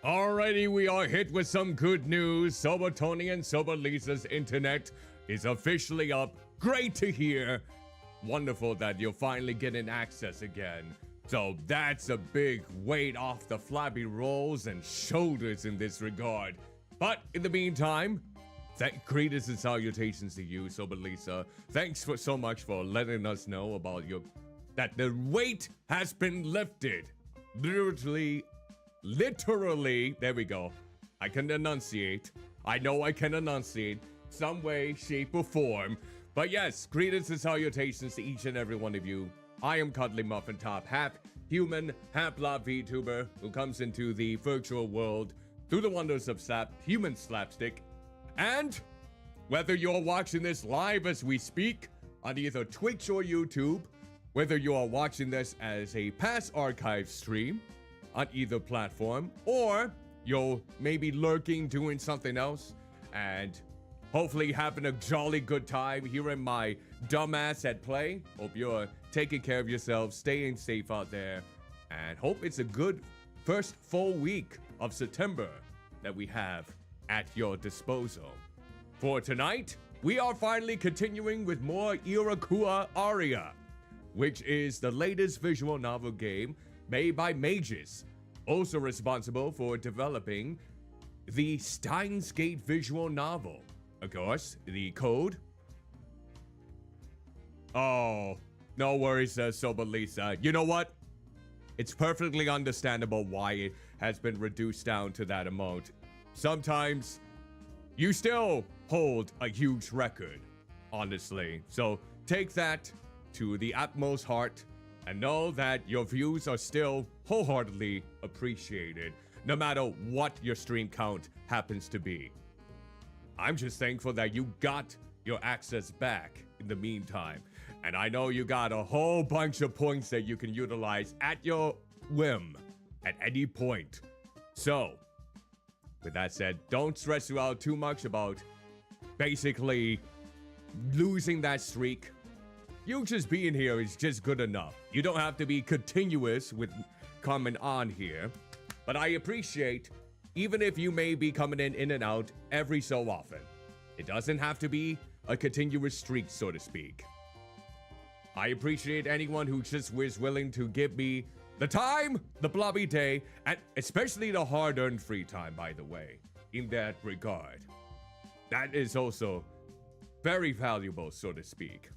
Alrighty, we are hit with some good news. Sober Tony and Sober Lisa's internet is officially up. Great to hear. Wonderful that you're finally getting access again. So that's a big weight off the flabby rolls and shoulders in this regard. But in the meantime, greetings and salutations to you, Sober Lisa. Thanks for so much for letting us know about that the weight has been lifted. Literally, there we go. I can enunciate. I know I can enunciate some way, shape, or form. But yes, greetings and salutations to each and every one of you. I am Cuddlymuffintop, half human, half lab Vtuber, who comes into the virtual world through the wonders of human slapstick. And whether you're watching this live as we speak on either Twitch or YouTube, whether you are watching this as a past archive stream on either platform, or you're maybe lurking doing something else and hopefully having a jolly good time hearing my dumbass at play. Hope you're taking care of yourself, staying safe out there, and hope it's a good first full week of September that we have at your disposal. For tonight, we are finally continuing with more Iwakura Aria, which is the latest visual novel game made by Mages, also responsible for developing the Steins Gate visual novel. Of course, the code. Oh, No worries, Sober Lisa. You know what? It's perfectly understandable why it has been reduced down to that amount. Sometimes you still hold a huge record, honestly. So take that to the utmost heart and know that your views are still wholeheartedly appreciated, no matter what your stream count happens to be. I'm just thankful that you got your access back in the meantime. And I know you got a whole bunch of points that you can utilize at your whim at any point. So, with that said, don't stress you out too much about basically losing that streak. You just being here is just good enough. You don't have to be continuous with coming on here. But I appreciate, even if you may be coming in and out every so often. It doesn't have to be a continuous streak, so to speak. I appreciate anyone who just was willing to give me the time, the blobby day, and especially the hard-earned free time, by the way, in that regard. That is also very valuable, so to speak.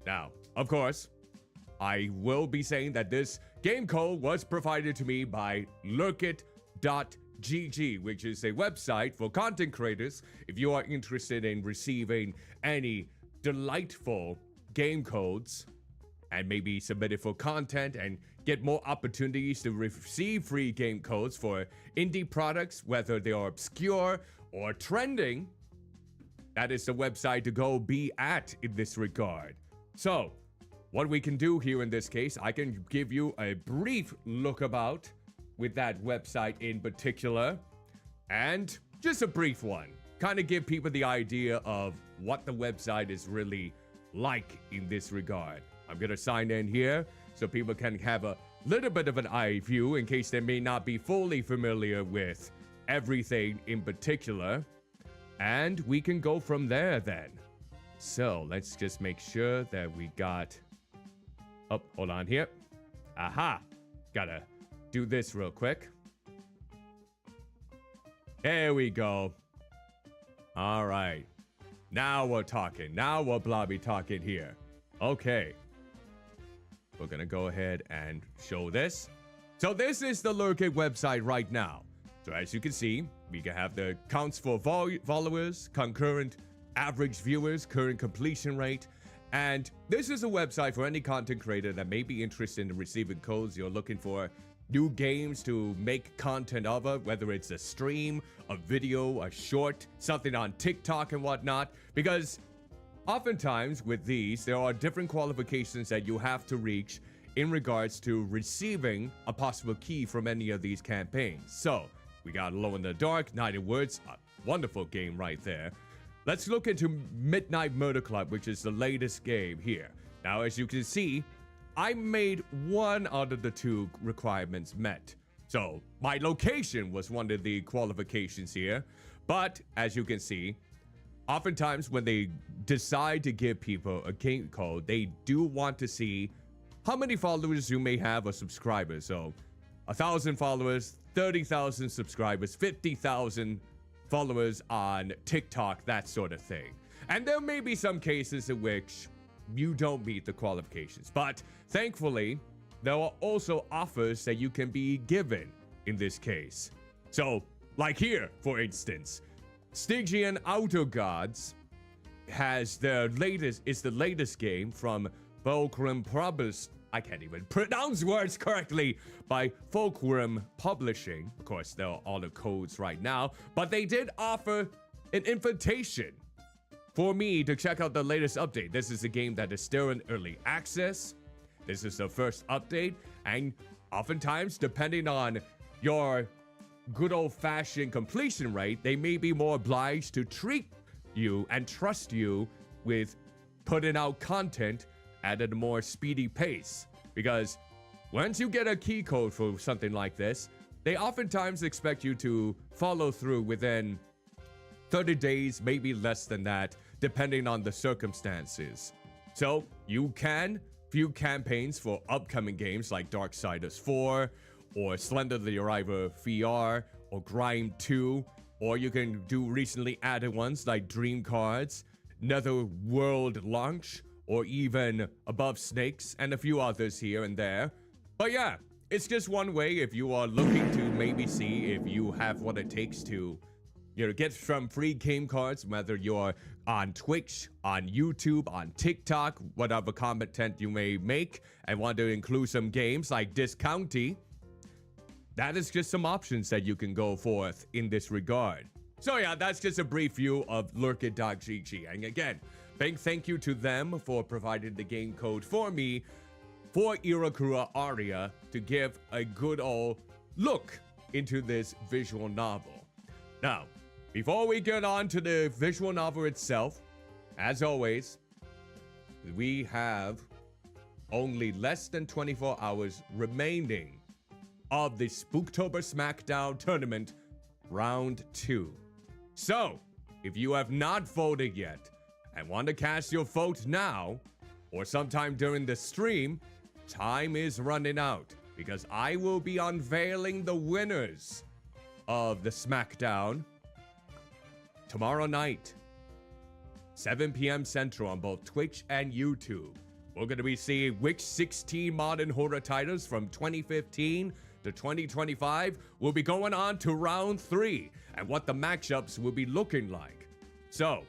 Now, of course, I will be saying that this game code was provided to me by lurkit.gg, which is a website for content creators if you are interested in receiving any delightful game codes and maybe submit it for content and get more opportunities to receive free game codes for indie products, whether they are obscure or trending. That is the website to go be at in this regard. So, what we can do here in this case, I can give you a brief look about with that website in particular, and just a brief one. Kind of give people the idea of what the website is really like in this regard. I'm gonna sign in here so people can have a little bit of an eye view in case they may not be fully familiar with everything in particular. And we can go from there then. So let's just make sure that we got... Oh, hold on here. Aha! Gotta do this real quick. There we go. All right. Now we're talking. Now we're blobby talking here. Okay. We're gonna go ahead and show this. So this is the Lurkit website right now. So as you can see, we can have the counts for followers, concurrent average viewers, current completion rate. And this is a website for any content creator that may be interested in receiving codes. You're looking for new games to make content of it, whether it's a stream, a video, a short, something on TikTok and whatnot. Because oftentimes with these, there are different qualifications that you have to reach in regards to receiving a possible key from any of these campaigns. So we got Alone in the Dark, Night in Woods, a wonderful game right there. Let's look into Midnight Murder Club, which is the latest game here. Now, as you can see, I made one out of the two requirements met. So my location was one of the qualifications here. But as you can see, oftentimes when they decide to give people a game code, they do want to see how many followers you may have or subscribers. So 1,000 followers, 30,000 subscribers, 50,000 followers on TikTok, that sort of thing. And there may be some cases in which you don't meet the qualifications, but thankfully, there are also offers that you can be given in this case. So, like here, for instance, Stygian Auto Gods has the latest game from Fulcrum Publishing. I can't even pronounce words correctly, by Fulcrum Publishing. Of course, there are all the codes right now, but they did offer an invitation for me to check out the latest update. This is a game that is still in early access. This is the first update, and oftentimes, depending on your good old-fashioned completion rate, they may be more obliged to treat you and trust you with putting out content at a more speedy pace. Because once you get a key code for something like this, they oftentimes expect you to follow through within 30 days, maybe less than that, depending on the circumstances. So you can view campaigns for upcoming games like Darksiders 4, or Slender the Arrival VR, or Grime 2, or you can do recently added ones like Dream Cards, Netherworld Launch, or even Above Snakes and a few others here and there. But yeah, it's just one way if you are looking to maybe see if you have what it takes to, get some free game cards, whether you're on Twitch, on YouTube, on TikTok, whatever content you may make, and want to include some games like Discounty. That is just some options that you can go forth in this regard. So yeah, that's just a brief view of Lurkit.gg. And again, big thank you to them for providing the game code for me for Iwakura Aria to give a good old look into this visual novel. Now, before we get on to the visual novel itself, as always, we have only less than 24 hours remaining of the Spooktober SmackDown Tournament Round 2. So, if you have not voted yet and want to cast your vote now or sometime during the stream, time is running out because I will be unveiling the winners of the SmackDown tomorrow night, 7 p.m. Central on both Twitch and YouTube. We're going to be seeing which 16 modern horror titles from 2015 to 2025 will be going on to round 3 and what the matchups will be looking like. So,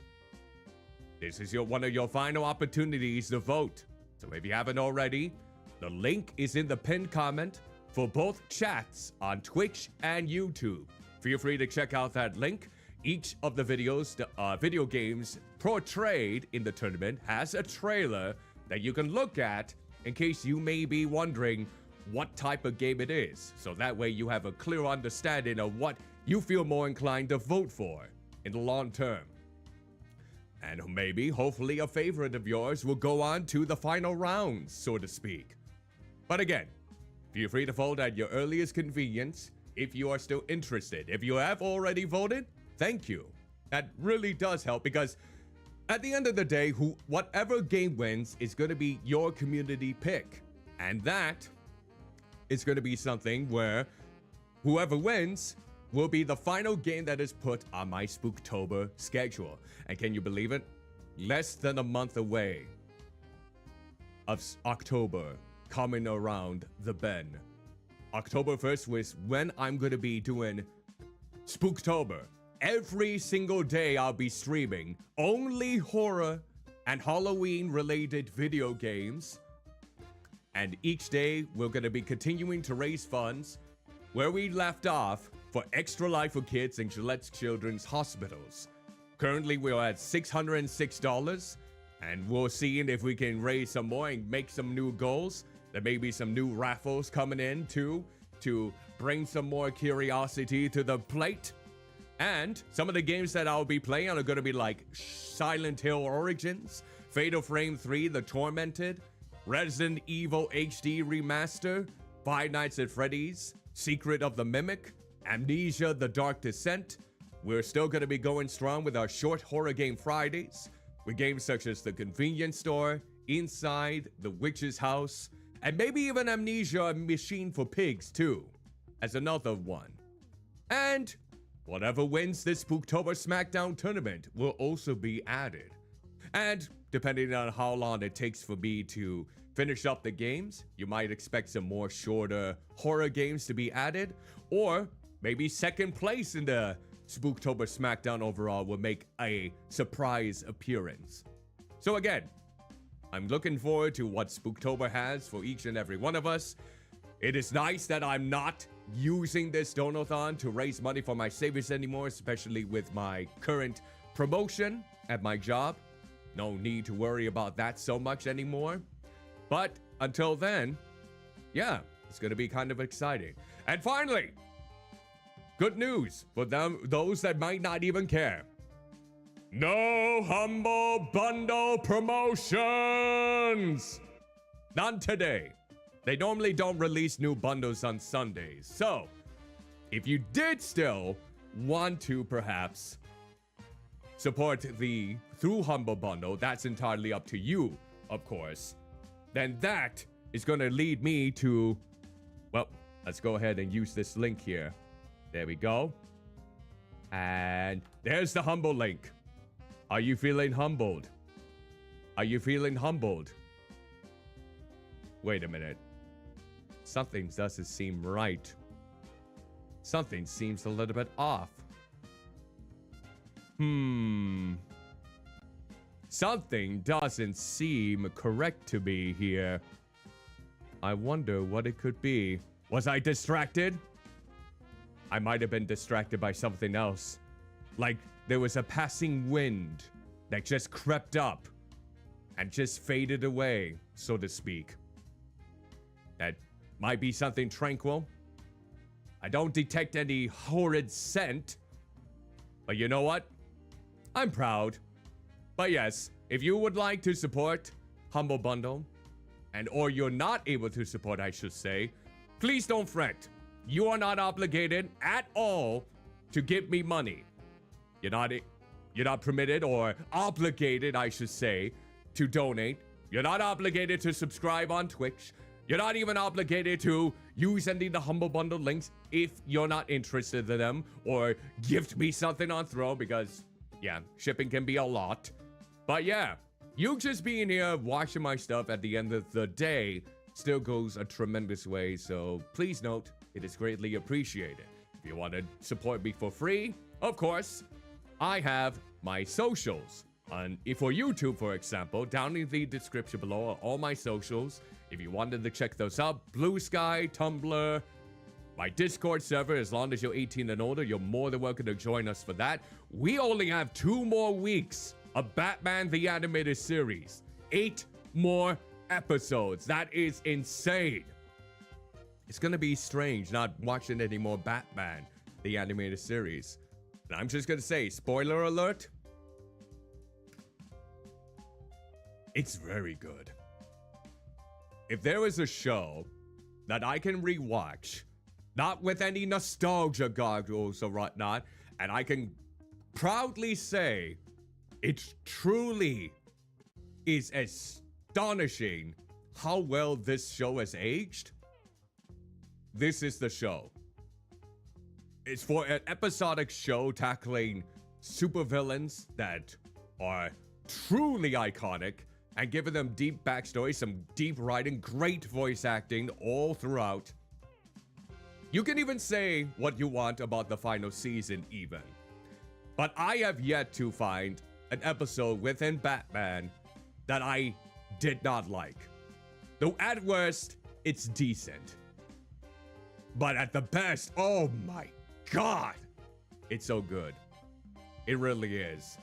this is one of your final opportunities to vote. So if you haven't already, the link is in the pinned comment for both chats on Twitch and YouTube. Feel free to check out that link. Each of the videos, video games portrayed in the tournament has a trailer that you can look at in case you may be wondering what type of game it is. So that way you have a clear understanding of what you feel more inclined to vote for in the long term. And maybe, hopefully, a favorite of yours will go on to the final rounds, so to speak. But again, feel free to vote at your earliest convenience if you are still interested. If you have already voted, thank you. That really does help because at the end of the day, whatever game wins is going to be your community pick. And that is going to be something where whoever wins will be the final game that is put on my Spooktober schedule. And can you believe it? Less than a month away of October coming around the bend. October 1st was when I'm going to be doing Spooktober. Every single day I'll be streaming only horror and Halloween related video games. And each day we're going to be continuing to raise funds where we left off for Extra Life for Kids and Gillette's Children's Hospitals. Currently we're at $606 and we'll see if we can raise some more and make some new goals. There may be some new raffles coming in too to bring some more curiosity to the plate. And some of the games that I'll be playing are going to be like Silent Hill Origins, Fatal Frame 3, The Tormented, Resident Evil HD Remaster, Five Nights at Freddy's, Secret of the Mimic, Amnesia The Dark Descent. We're still going to be going strong with our short horror game Fridays, with games such as The Convenience Store, Inside, The Witch's House, and maybe even Amnesia Machine for Pigs too, as another one. And whatever wins this Spooktober SmackDown tournament will also be added. And depending on how long it takes for me to finish up the games, you might expect some more shorter horror games to be added, or maybe second place in the Spooktober SmackDown overall will make a surprise appearance. So again, I'm looking forward to what Spooktober has for each and every one of us. It is nice that I'm not using this donathon to raise money for my savings anymore, especially with my current promotion at my job. No need to worry about that so much anymore. But until then, yeah, it's going to be kind of exciting. And finally, good news for those that might not even care. No Humble Bundle promotions! Not today. They normally don't release new bundles on Sundays. So, if you did still want to perhaps support through Humble Bundle, that's entirely up to you, of course. Then that is going to lead me to, well, let's go ahead and use this link here. There we go. And there's the Humble link. Are you feeling humbled? Are you feeling humbled? Wait a minute. Something doesn't seem right. Something seems a little bit off. Something doesn't seem correct to me here. I wonder what it could be. Was I distracted? I might have been distracted by something else. Like there was a passing wind that just crept up and just faded away, so to speak. That might be something tranquil. I don't detect any horrid scent. But you know what? I'm proud. But yes, if you would like to support Humble Bundle, or you're not able to support, I should say, please don't fret. You are not obligated at all to give me money. You're not permitted or obligated, I should say, to donate. You're not obligated to subscribe on Twitch. You're not even obligated to use any of the Humble Bundle links if you're not interested in them, or gift me something on Throw, because, yeah, shipping can be a lot. But yeah, you just being here watching my stuff at the end of the day still goes a tremendous way, so please note, it is greatly appreciated. If you want to support me for free, of course, I have my socials. For YouTube, for example, down in the description below are all my socials. If you wanted to check those out, Blue Sky, Tumblr, my Discord server, as long as you're 18 and older, you're more than welcome to join us for that. We only have 2 more weeks of Batman the Animated Series. 8 more episodes. That is insane. It's gonna be strange not watching any more Batman the Animated Series. And I'm just gonna say, spoiler alert, it's very good. If there is a show that I can rewatch, not with any nostalgia goggles or whatnot, and I can proudly say it truly is astonishing how well this show has aged, this is the show. It's for an episodic show tackling supervillains that are truly iconic and giving them deep backstory, some deep writing, great voice acting all throughout. You can even say what you want about the final season even. But I have yet to find an episode within Batman that I did not like. Though at worst, it's decent. But at the best, oh my God, it's so good. It really is.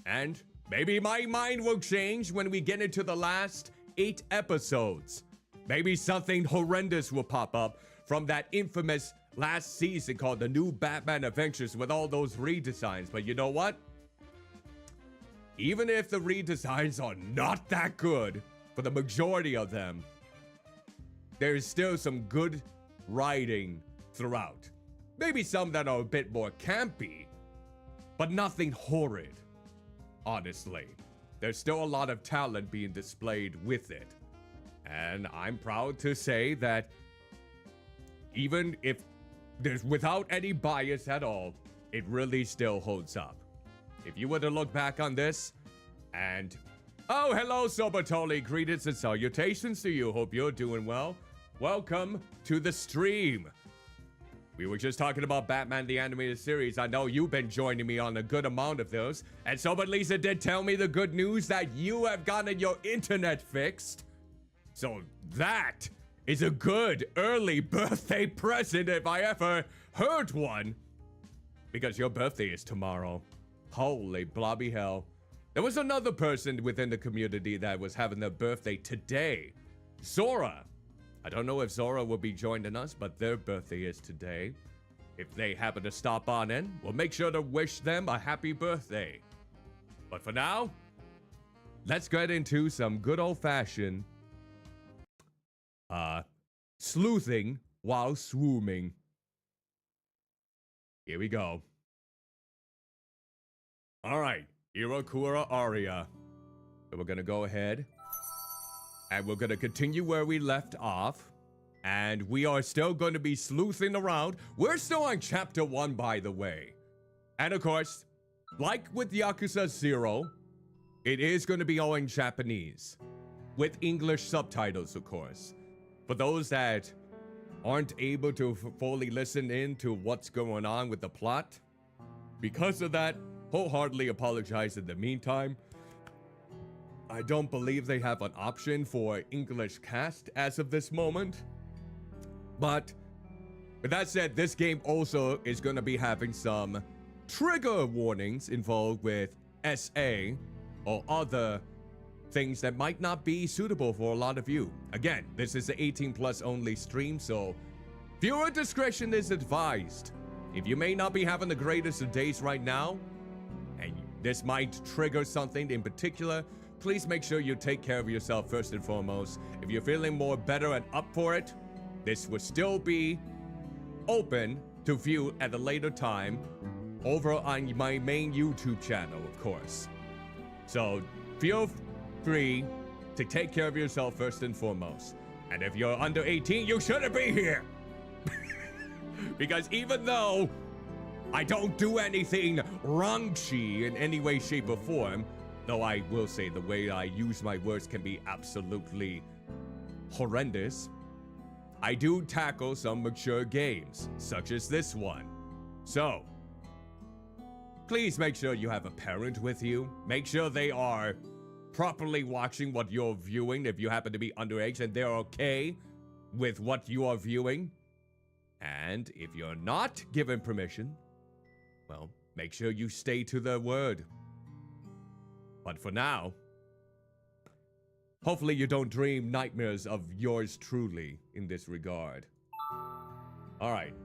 And maybe my mind will change when we get into the last 8 episodes. Maybe something horrendous will pop up from that infamous last season called The New Batman Adventures with all those redesigns. But you know what? Even if the redesigns are not that good, for the majority of them, there's still some good writing throughout. Maybe some that are a bit more campy, but nothing horrid. Honestly, there's still a lot of talent being displayed with it. And I'm proud to say that even if there's without any bias at all, it really still holds up. If you were to look back on this and, oh, hello, Sobertoli, greetings and salutations to you. Hope you're doing well. Welcome to the stream. We were just talking about Batman the Animated Series. I know you've been joining me on a good amount of those. And so, but Lisa did tell me the good news that you have gotten your internet fixed. So that is a good early birthday present if I ever heard one. Because your birthday is tomorrow. Holy blobby hell. There was another person within the community that was having their birthday today. Zora. I don't know if Zora will be joining us, but their birthday is today. If they happen to stop on in, we'll make sure to wish them a happy birthday. But for now, let's get into some good old-fashioned sleuthing while swooming. Here we go. All right, Iwakura Aria. So we're gonna go ahead and we're gonna continue where we left off. And we are still going to be sleuthing around. We're still on chapter 1, by the way. And of course, like with Yakuza 0, It is going to be all in Japanese, with English subtitles, of course. For those that aren't able to fully listen in to what's going on with the plot, because of that, wholeheartedly apologize in the meantime. I don't believe they have an option for English cast as of this moment. But with that said, this game also is going to be having some trigger warnings involved with SA or other things that might not be suitable for a lot of you. Again, this is an 18+ only stream, so viewer discretion is advised. If you may not be having the greatest of days right now, and this might trigger something in particular, please make sure you take care of yourself first and foremost. If you're feeling more better and up for it, this will still be open to view at a later time over on my main YouTube channel, of course. So feel free to take care of yourself first and foremost. And if you're under 18, you shouldn't be here. Because even though I don't do anything raunchy in any way, shape, or form, though I will say the way I use my words can be absolutely horrendous, I do tackle some mature games, such as this one. So, please make sure you have a parent with you. Make sure they are properly watching what you're viewing if you happen to be underage and they're okay with what you are viewing. And if you're not given permission, well, make sure you stay to the word. But for now, hopefully you don't dream nightmares of yours truly in this regard. All right.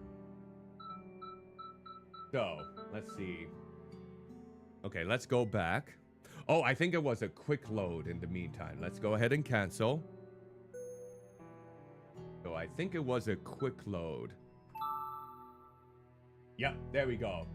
So, let's see. Okay, let's go back. Oh, I think it was a quick load in the meantime. Let's go ahead and cancel. So I think it was a quick load. Yep, there we go.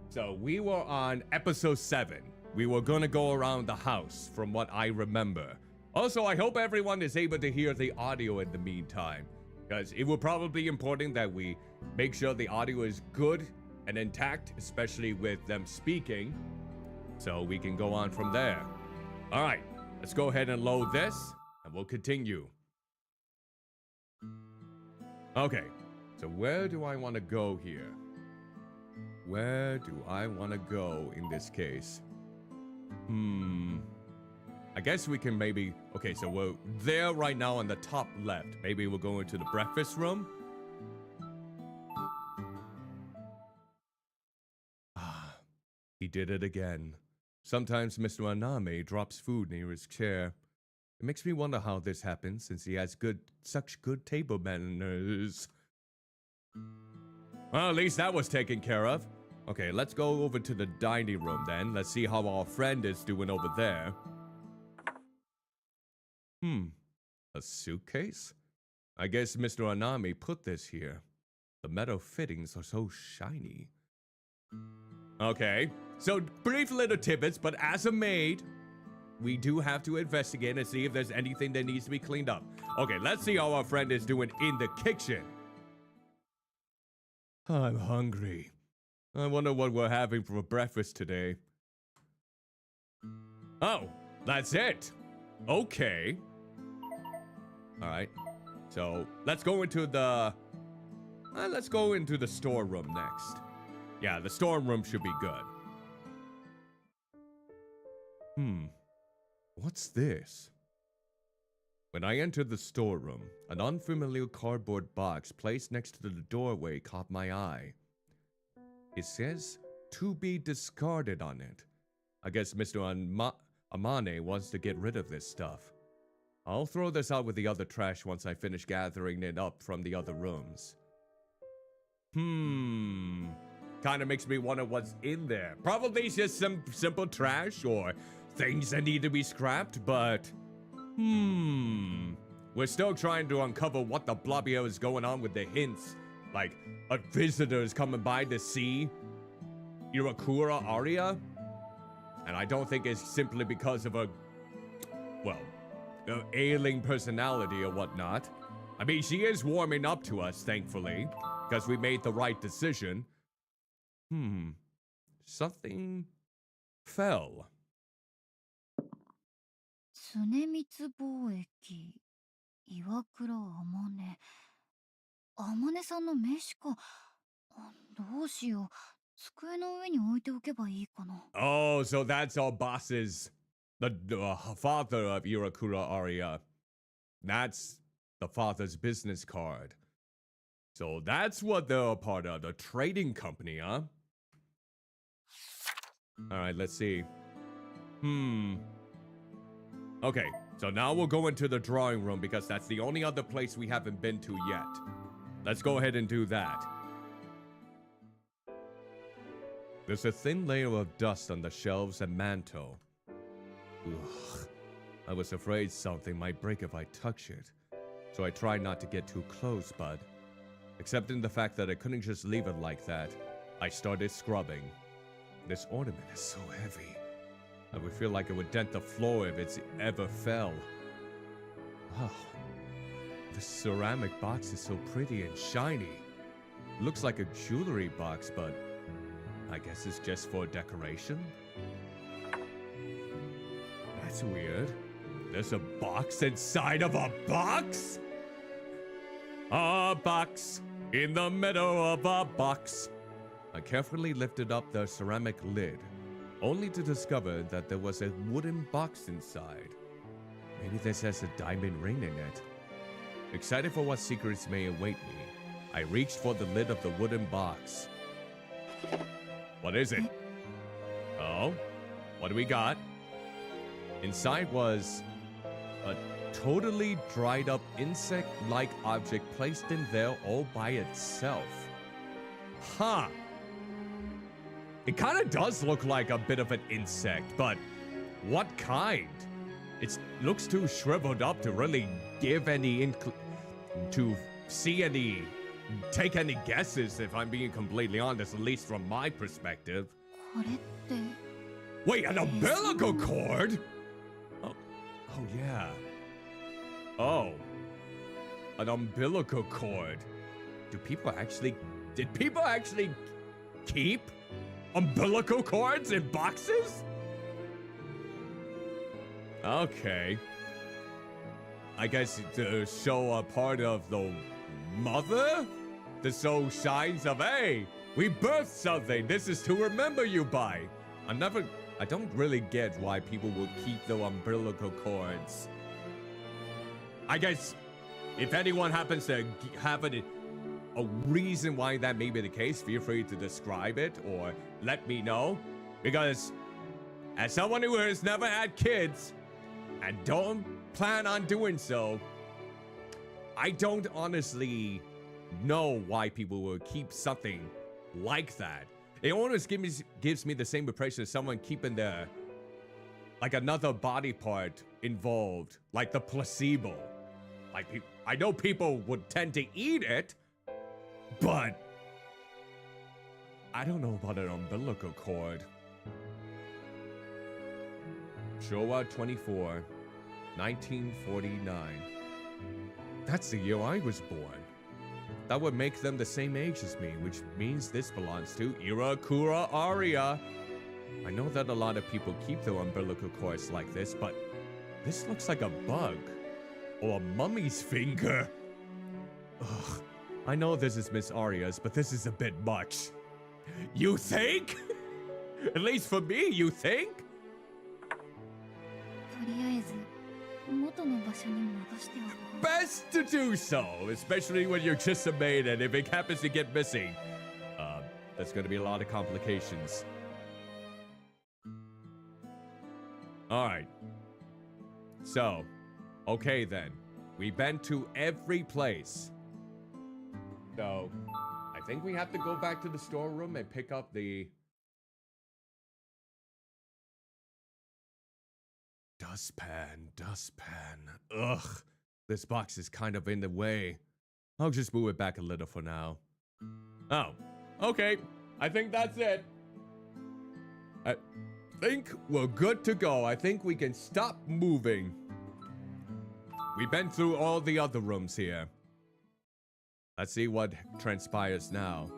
So we were on episode 7. We were gonna go around the house from what I remember. Also, I hope everyone is able to hear the audio in the meantime, because it will probably be important that we make sure the audio is good and intact, especially with them speaking, so we can go on from there. All right, let's go ahead and load this, and we'll continue. Okay, so where do I want to go here? Where do I want to go in this case? I guess we can maybe... Okay, so we're there right now on the top left. Maybe we'll go into the breakfast room. Ah, he did it again. Sometimes Mr. Aname drops food near his chair. It makes me wonder how this happens, since he has such good table manners. Well, at least that was taken care of. Okay, let's go over to the dining room then. Let's see how our friend is doing over there. A suitcase? I guess Mr. Anami put this here. The metal fittings are so shiny. Okay, so brief little tidbits, but as a maid, we do have to investigate and see if there's anything that needs to be cleaned up. Okay, let's see how our friend is doing in the kitchen. I'm hungry. I wonder what we're having for breakfast today. Oh, that's it. Okay. All right. So let's go into the storeroom next. Yeah, the storeroom should be good. What's this? When I entered the storeroom, an unfamiliar cardboard box placed next to the doorway caught my eye. It says, "To be discarded" on it. I guess Mr. Amane wants to get rid of this stuff. I'll throw this out with the other trash once I finish gathering it up from the other rooms. Kinda makes me wonder what's in there. Probably just some simple trash or things that need to be scrapped, but... We're still trying to uncover what the bloody hell is going on with the hints. Like, a visitor is coming by to see Iwakura Aria? And I don't think it's simply because of a, well, ailing personality or whatnot. I mean, she is warming up to us, thankfully, because we made the right decision. Something fell. 常光貿易、岩倉天音。天音さんの名刺か。どうしよう。机の上に置いておけばいいかな。Oh, so that's our boss's, the father of Iwakura Aria. That's the father's business card. So that's what they're a part of, the trading company, huh? Alright, let's see. Okay, so now we'll go into the drawing room because that's the only other place we haven't been to yet. Let's go ahead and do that. There's a thin layer of dust on the shelves and mantel. Ugh. I was afraid something might break if I touch it, so I tried not to get too close, but accepting the fact that I couldn't just leave it like that, I started scrubbing. This ornament is so heavy. I would feel like it would dent the floor if it ever fell. Oh, the ceramic box is so pretty and shiny. Looks like a jewelry box, but I guess it's just for decoration? That's weird. There's a box inside of a box? A box in the middle of a box. I carefully lifted up the ceramic lid, only to discover that there was a wooden box inside. Maybe this has a diamond ring in it. Excited for what secrets may await me, I reached for the lid of the wooden box. What is it? Oh, what do we got? Inside was a totally dried up insect-like object placed in there all by itself. Huh. It kind of does look like a bit of an insect, but what kind? It looks too shriveled up to really give any take any guesses, if I'm being completely honest, at least from my perspective. Wait, an umbilical cord? Oh yeah. Oh, an umbilical cord. Did people actually keep umbilical cords in boxes? Okay. I guess to show a part of the mother? To show signs of, hey, we birthed something. This is to remember you by. I don't really get why people would keep the umbilical cords. I guess if anyone happens to have a reason why that may be the case, feel free to describe it or let me know. Because as someone who has never had kids and don't plan on doing so, I don't honestly know why people would keep something like that. It almost gives me the same impression as someone keeping their, like, another body part involved, like the placebo. Like, I know people would tend to eat it, but I don't know about an umbilical cord. Showa 24, 1949. That's the year I was born. That would make them the same age as me, which means this belongs to Iwakura Aria. I know that a lot of people keep their umbilical cords like this, but this looks like a bug. Or a mummy's finger. Ugh. I know this is Miss Aria's, but this is a bit much. You think? At least for me, you think? Best to do so, especially when you're just a maid and if it happens to get missing. There's gonna be a lot of complications. Alright. So, okay then. We've been to every place. So, I think we have to go back to the storeroom and pick up the dustpan. Ugh, this box is kind of in the way. I'll just move it back a little for now. Oh, okay. I think that's it. I think we're good to go. I think we can stop moving. We've been through all the other rooms here. Let's see what transpires now.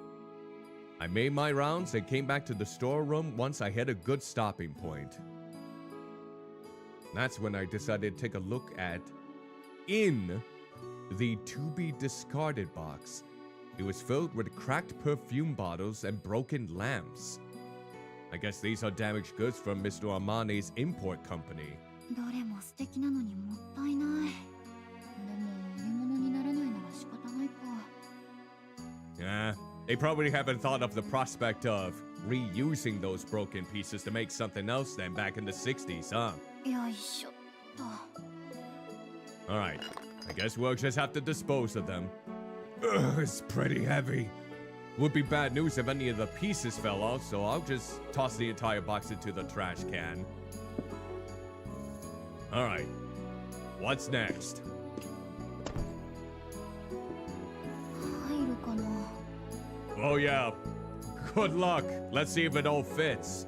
I made my rounds and came back to the storeroom once I hit a good stopping point. That's when I decided to take a look at in the to-be-discarded box. It was filled with cracked perfume bottles and broken lamps. I guess these are damaged goods from Mr. Armani's import company. どれも素敵なのにもったいない。でも売り物にならないなら仕方ないか。They probably haven't thought of the prospect of reusing those broken pieces to make something else then back in the 60s, huh? よいしょっと。Alright, I guess we'll just have to dispose of them. Ugh, it's pretty heavy. Would be bad news if any of the pieces fell off, so I'll just toss the entire box into the trash can. Alright, what's next? 入るかな。 Oh yeah, good luck. Let's see if it all fits.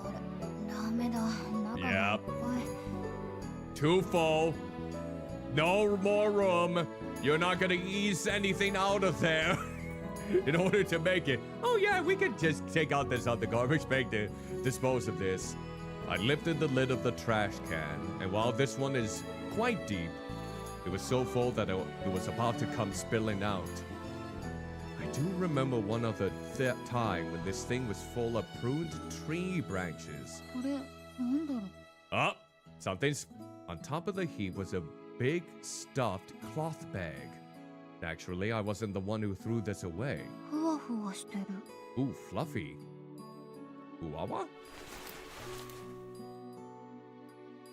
あれ、ダメだ。中がいっぱい。Too full. No more room. You're not gonna ease anything out of there in order to make it. Oh yeah, we could just take out this other garbage bag to dispose of this. I lifted the lid of the trash can, and while this one is quite deep, it was so full that it was about to come spilling out. I do remember one other time when this thing was full of pruned tree branches. これ、なんだろう。 Oh, something's on top of the heap was a big stuffed cloth bag. Actually, I wasn't the one who threw this away. ふわふわしてる。 Ooh, fluffy. Uwawa?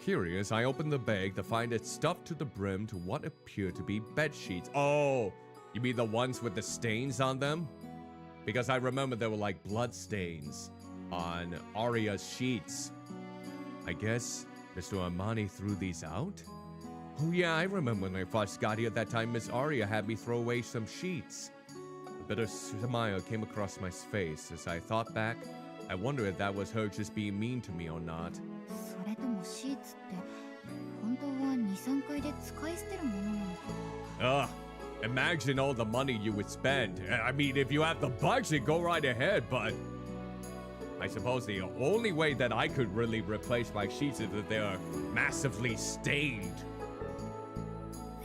Curious, I opened the bag to find it stuffed to the brim to what appeared to be bed sheets. Oh, you mean the ones with the stains on them? Because I remember there were like blood stains on Aria's sheets. I guess Mr. Armani threw these out? Oh yeah, I remember when I first got here that time Miss Aria had me throw away some sheets. A bitter smile came across my face as I thought back. I wonder if that was her just being mean to me or not. それともシーツって本当は2、3回で使い捨てるものなのか。 Ugh, imagine all the money you would spend. I mean, if you have the budget, go right ahead, but I suppose the only way that I could really replace my sheets is if they are massively stained.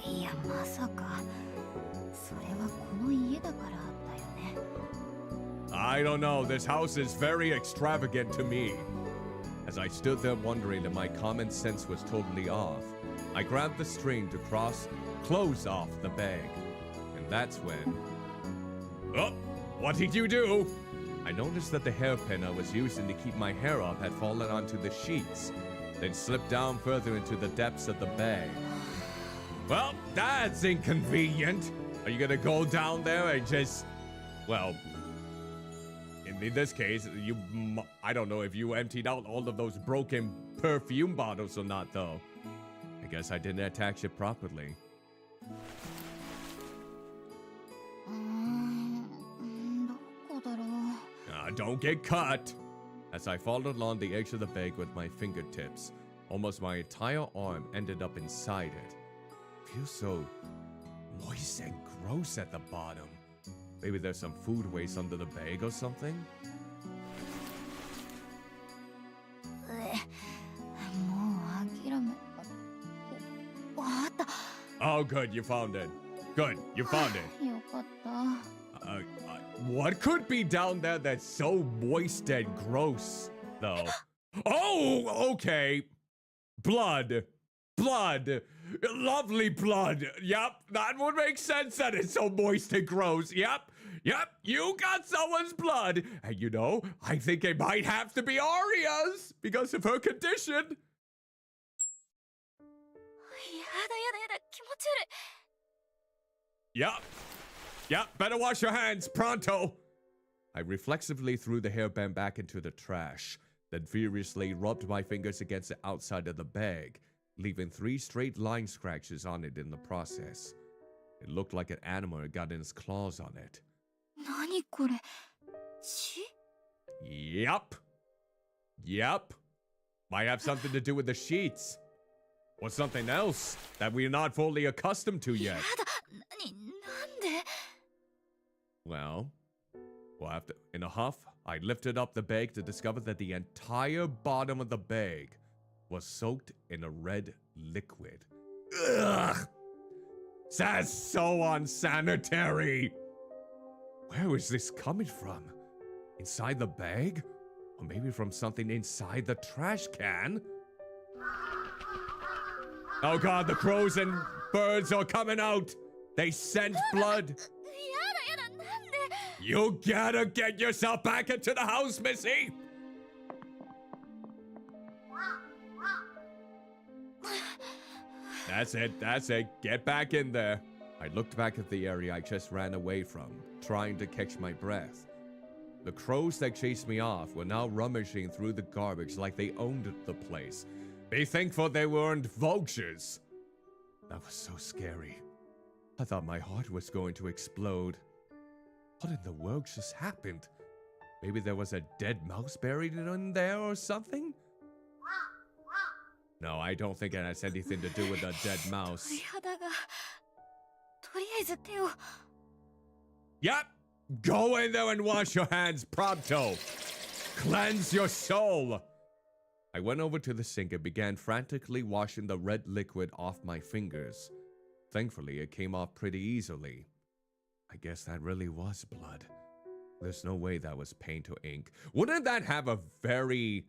いや、まさか。それはこの家だからだよね。 I don't know, this house is very extravagant to me. As I stood there wondering if my common sense was totally off, I grabbed the string to close off the bag. And that's when... Oh, what did you do? I noticed that the hairpin I was using to keep my hair up had fallen onto the sheets, then slipped down further into the depths of the bag. Well, that's inconvenient. Are you gonna go down there and just... Well... In this case, I don't know if you emptied out all of those broken perfume bottles or not, though. I guess I didn't attach it properly. どこだろう。 Don't get cut! As I followed along the edge of the bag with my fingertips, almost my entire arm ended up inside it. Feels so moist and gross at the bottom. Maybe there's some food waste under the bag or something? もう諦め。あった。 Oh, good, you found it. Good, you found it. よかった。 What could be down there that's so moist and gross, though? Oh, okay. Blood. Blood. Lovely blood. Yep, that would make sense that it's so moist and gross. Yep, you got someone's blood. And you know, I think it might have to be Aria's because of her condition. やだやだやだ、気持ち悪い。 Yep, better wash your hands, pronto. I reflexively threw the hairband back into the trash, then furiously rubbed my fingers against the outside of the bag, leaving 3 straight line scratches on it in the process. It looked like an animal had gotten its claws on it. 何これ？血？ Yep. Might have something to do with the sheets. Or something else that we're not fully accustomed to yet. やだ、なんで？ Well, Well, in a huff, I lifted up the bag to discover that the entire bottom of the bag was soaked in a red liquid. Ugh! That's so unsanitary! Where is this coming from? Inside the bag? Or maybe from something inside the trash can? Oh god, the crows and birds are coming out! They scent blood! You gotta get yourself back into the house, Missy! That's it. Get back in there. I looked back at the area I just ran away from, trying to catch my breath. The crows that chased me off were now rummaging through the garbage like they owned the place. Be thankful they weren't vultures. That was so scary. I thought my heart was going to explode. What in the world just happened? Maybe there was a dead mouse buried in there or something? No, I don't think it has anything to do with a dead mouse. Yep! Go in there and wash your hands pronto! Cleanse your soul! I went over to the sink and began frantically washing the red liquid off my fingers. Thankfully, it came off pretty easily. I guess that really was blood. There's no way that was paint or ink. Wouldn't that have a very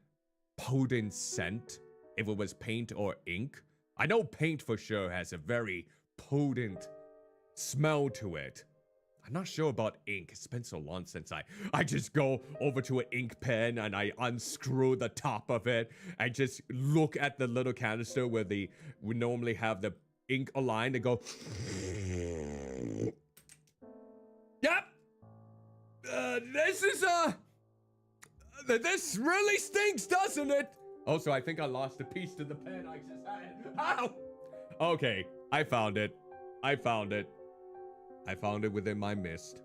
potent scent if it was paint or ink? I know paint for sure has a very potent smell to it. I'm not sure about ink. It's been so long since I just go over to an ink pen and I unscrew the top of it. I just look at the little canister where we normally have the ink aligned and go. Yep. This really stinks, doesn't it? Also, I think I lost a piece to the pen I just had. Ow! Okay, I found it. I found it within my mist.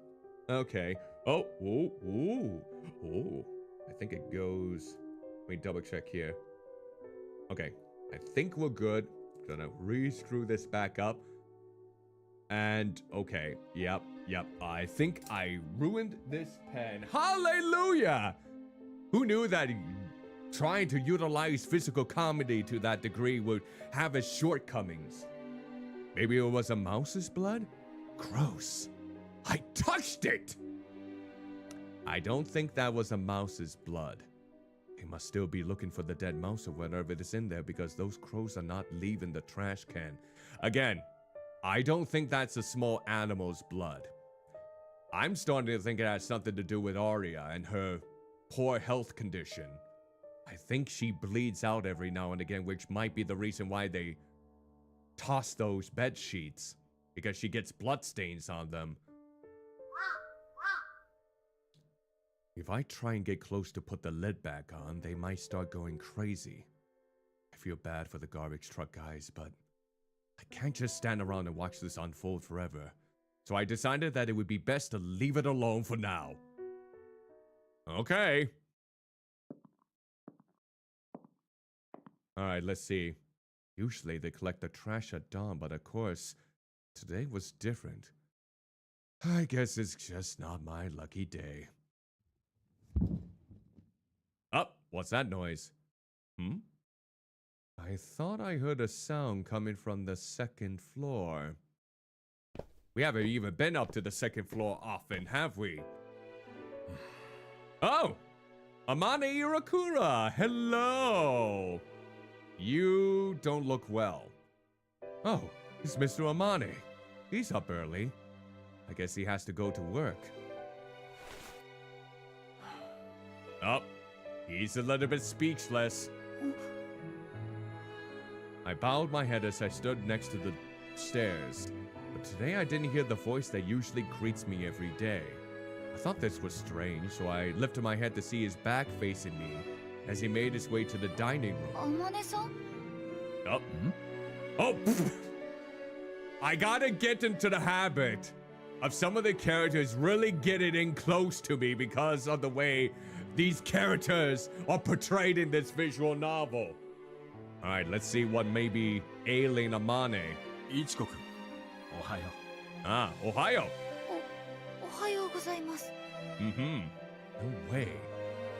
Okay. Oh, ooh. I think it goes. Let me double check here. Okay, I think we're good. Gonna re-screw this back up. And, okay, yep. I think I ruined this pen. Hallelujah! Who knew that trying to utilize physical comedy to that degree would have its shortcomings? Maybe it was a mouse's blood? Gross. I touched it! I don't think that was a mouse's blood. They must still be looking for the dead mouse or whatever is in there because those crows are not leaving the trash can. Again, I don't think that's a small animal's blood. I'm starting to think it has something to do with Aria and her poor health condition. I think she bleeds out every now and again, which might be the reason why they toss those bed sheets, because she gets bloodstains on them. If I try and get close to put the lid back on, they might start going crazy. I feel bad for the garbage truck guys, but I can't just stand around and watch this unfold forever. So I decided that it would be best to leave it alone for now. Okay. Alright, let's see. Usually they collect the trash at dawn, but of course, today was different. I guess it's just not my lucky day. Oh, what's that noise? I thought I heard a sound coming from the second floor. We haven't even been up to the second floor often, have we? Oh! Amane Iwakura! Hello! You don't look well. Oh, it's Mr. Amane. He's up early. I guess he has to go to work. Oh, he's a little bit speechless. I bowed my head as I stood next to the stairs, but today I didn't hear the voice that usually greets me every day. I thought this was strange, so I lifted my head to see his back facing me as he made his way to the dining room. Amane-san? Oh, pfft. I gotta get into the habit of some of the characters really getting in close to me because of the way these characters are portrayed in this visual novel. Alright, let's see what may be ailing Amane. Ichiko-kun, ohayo. Ah, Ohio. おはようございます。Mm-hmm. No way.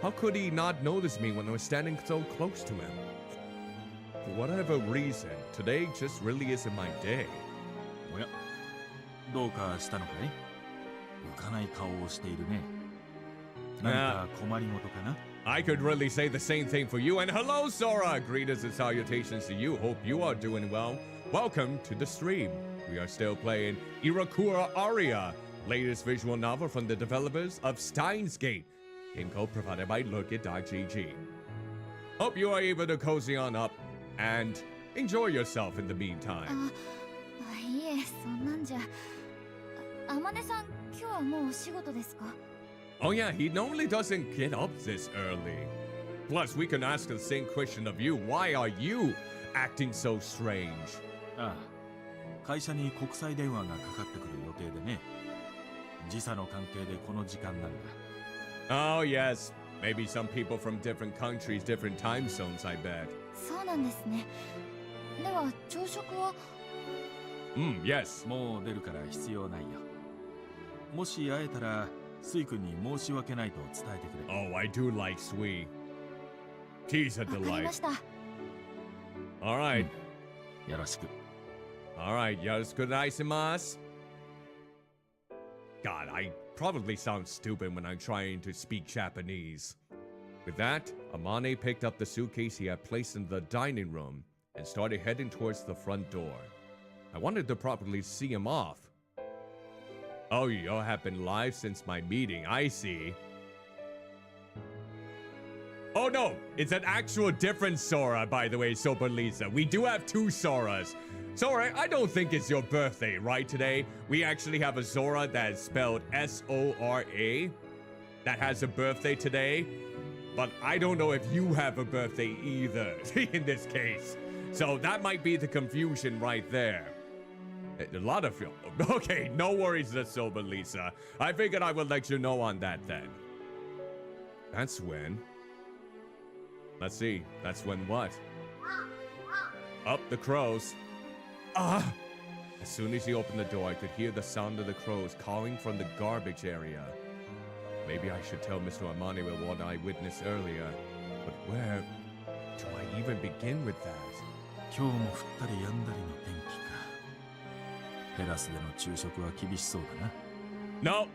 How could he not notice me when I was standing so close to him? For whatever reason, today just really isn't my day. おや、どうかしたのかい？浮かない顔をしているね。何か困りごとかな？ I could really say the same thing for you. And hello, Sora! Greetings and salutations to you. Hope you are doing well. Welcome to the stream. We are still playing Iwakura Aria, latest visual novel from the developers of Steins Gate. Game code provided by Lookit.gg. Hope you are able to cozy on up and enjoy yourself in the meantime. いえ、そんなんじゃ。あまねさん、今日はもうお仕事ですか？ Oh yeah, he normally doesn't get up this early. Plus, we can ask the same question of you. Why are you acting so strange? ああ、会社に国際電話がかかってくる予定でね。時差の関係でこの時間なんだ。Oh yes, maybe some people from different countries, different time zones, I bet. そうなんですね。では、朝食は？ Yes. もう出るから必要ないよ。もし会えたら、スイ君に申し訳ないと伝えてくれ。Oh, I do like Sweet. He's a わかり delight. ました。All right. よろしく。All right, yoroshiku God, I probably sound stupid when I'm trying to speak Japanese. With that, Amane picked up the suitcase he had placed in the dining room and started heading towards the front door. I wanted to properly see him off. Oh, you all have been live since my meeting, I see. Oh no, it's an actual different Sora, by the way, Sober Lisa. We do have two Soras. Sora, I don't think it's your birthday, right, today? We actually have a Sora that's spelled S-O-R-A that has a birthday today. But I don't know if you have a birthday either, in this case. So that might be the confusion right there. A lot of you. Okay, no worries, Sober Lisa. I figured I would let you know on that then. That's when... Let's see. That's when what? Up the crows. Ah! As soon as he opened the door, I could hear the sound of the crows calling from the garbage area. Maybe I should tell Mr. Amane what I witnessed earlier. But where do I even begin with that? 今日も降ったり止んだりの天気か。テラスでの昼食は厳しそうだな。No!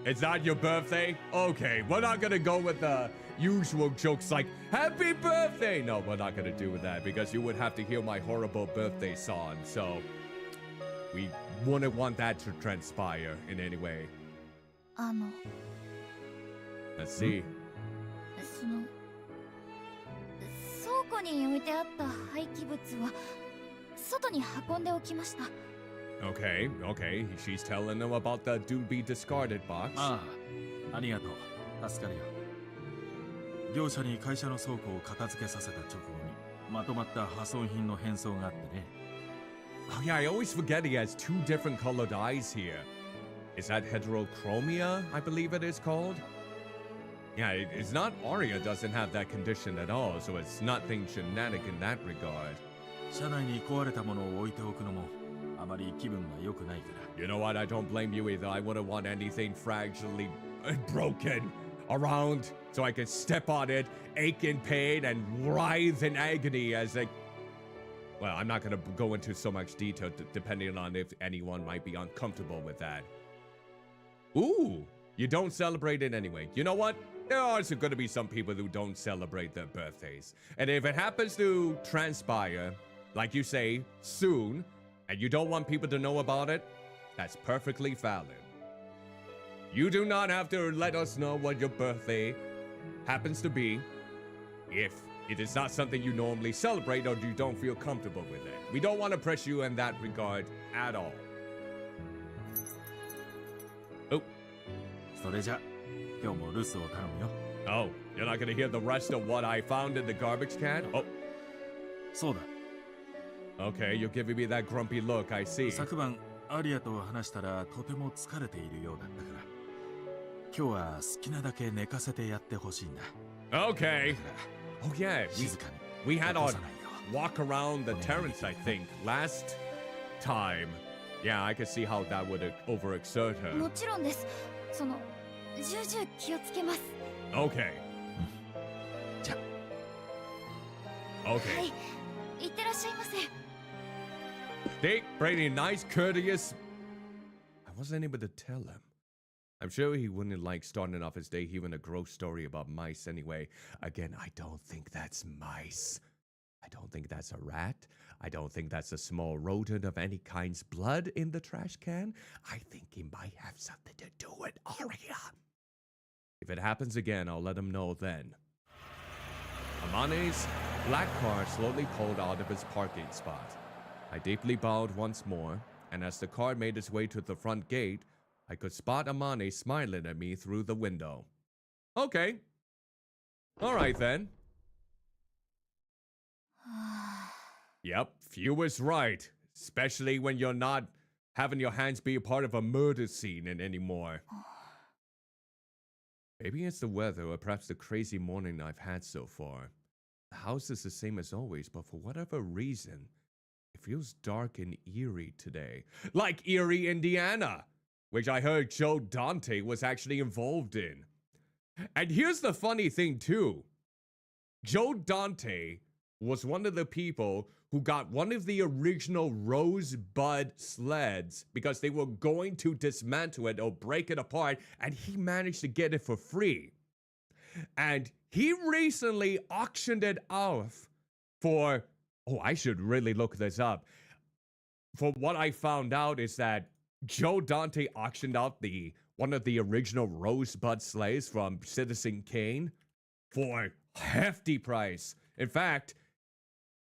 It's not your birthday? Okay, we're not gonna go with the usual jokes like, Happy birthday! No, we're not gonna do with that because you would have to hear my horrible birthday song, so we wouldn't want that to transpire in any way. Let's see. その倉庫に置いてあった廃棄物は外に運んでおきました。Okay, okay. She's telling them about the to-be discarded box. ああ、ありがとう。助かるよ。業者に会社の倉庫を片付けさせた直後にまとまった破損品の返送があってね。Oh yeah, I always forget he has two different colored eyes here. Is that heterochromia, I believe it is called? Yeah, it's not Aria doesn't have that condition at all, so it's nothing genetic in that regard. 車内に壊れたものを置いておくのもあまり気分が良くないから。You know what? I don't blame you either. I wouldn't want anything fragilely broken around so I could step on it, ache in pain, and writhe in agony as I... Well, I'm not going to go into so much detail depending on if anyone might be uncomfortable with that. Ooh, you don't celebrate it anyway. You know what? There are going to be some people who don't celebrate their birthdays. And if it happens to transpire, like you say, soon, and you don't want people to know about it, that's perfectly valid. You do not have to let us know what your birthday happens to be if it is not something you normally celebrate or you don't feel comfortable with it. We don't want to press you in that regard at all. Oh. それじゃ、今日も留守を頼むよ。Oh, you're not gonna hear the rest of what I found in the garbage can? Oh. そうだ。Okay, you're giving me that grumpy look, I see. 昨晩、アリアと話したらとても疲れているようだったから、今日は好きなだけ寝かせてやってほしいんだ。Okay. Oh yeah, 静かに。we had 起こ our さないよ。 walk around the terrace, I think, last time. Yeah, I could see how that would overexert her. もちろんです。その重々気をつけます。 Okay. じゃ Okay. はい、いってらっしゃいませ。 Dick Brady, nice, courteous. I wasn't able to tell him. I'm sure he wouldn't like starting off his day hearing a gross story about mice anyway. Again, I don't think that's mice. I don't think that's a rat. I don't think that's a small rodent of any kind's blood in the trash can. I think he might have something to do with Aria. If it happens again, I'll let him know then. Amane's black car slowly pulled out of his parking spot. I deeply bowed once more, and as the car made its way to the front gate, I could spot Amane smiling at me through the window. Okay. All right then. Yep, Few was right. Especially when you're not having your hands be a part of a murder scene anymore. Maybe it's the weather or perhaps the crazy morning I've had so far. The house is the same as always, but for whatever reason, it feels dark and eerie today. Like Erie, Indiana, which I heard Joe Dante was actually involved in. And here's the funny thing too. Joe Dante was one of the people who got one of the original Rosebud sleds because they were going to dismantle it or break it apart, and he managed to get it for free. And he recently auctioned it off for, oh, I should really look this up. For what I found out is that Joe Dante auctioned out one of the original Rosebud sleighs from Citizen Kane for a hefty price. In fact,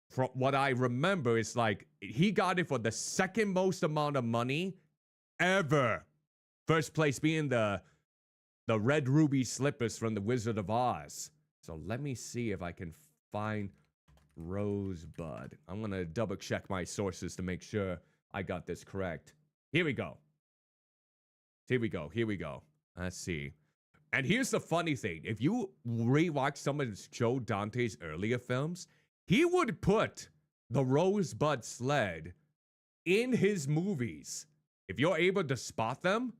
from what I remember, it's like he got it for the second most amount of money ever. First place being the red ruby slippers from the Wizard of Oz. So let me see if I can find Rosebud. I'm gonna double check my sources to make sure I got this correct. Here we go. Here we go. Here we go. Let's see. And here's the funny thing. If you rewatch some of Joe Dante's earlier films, he would put the Rosebud sled in his movies. If you're able to spot them,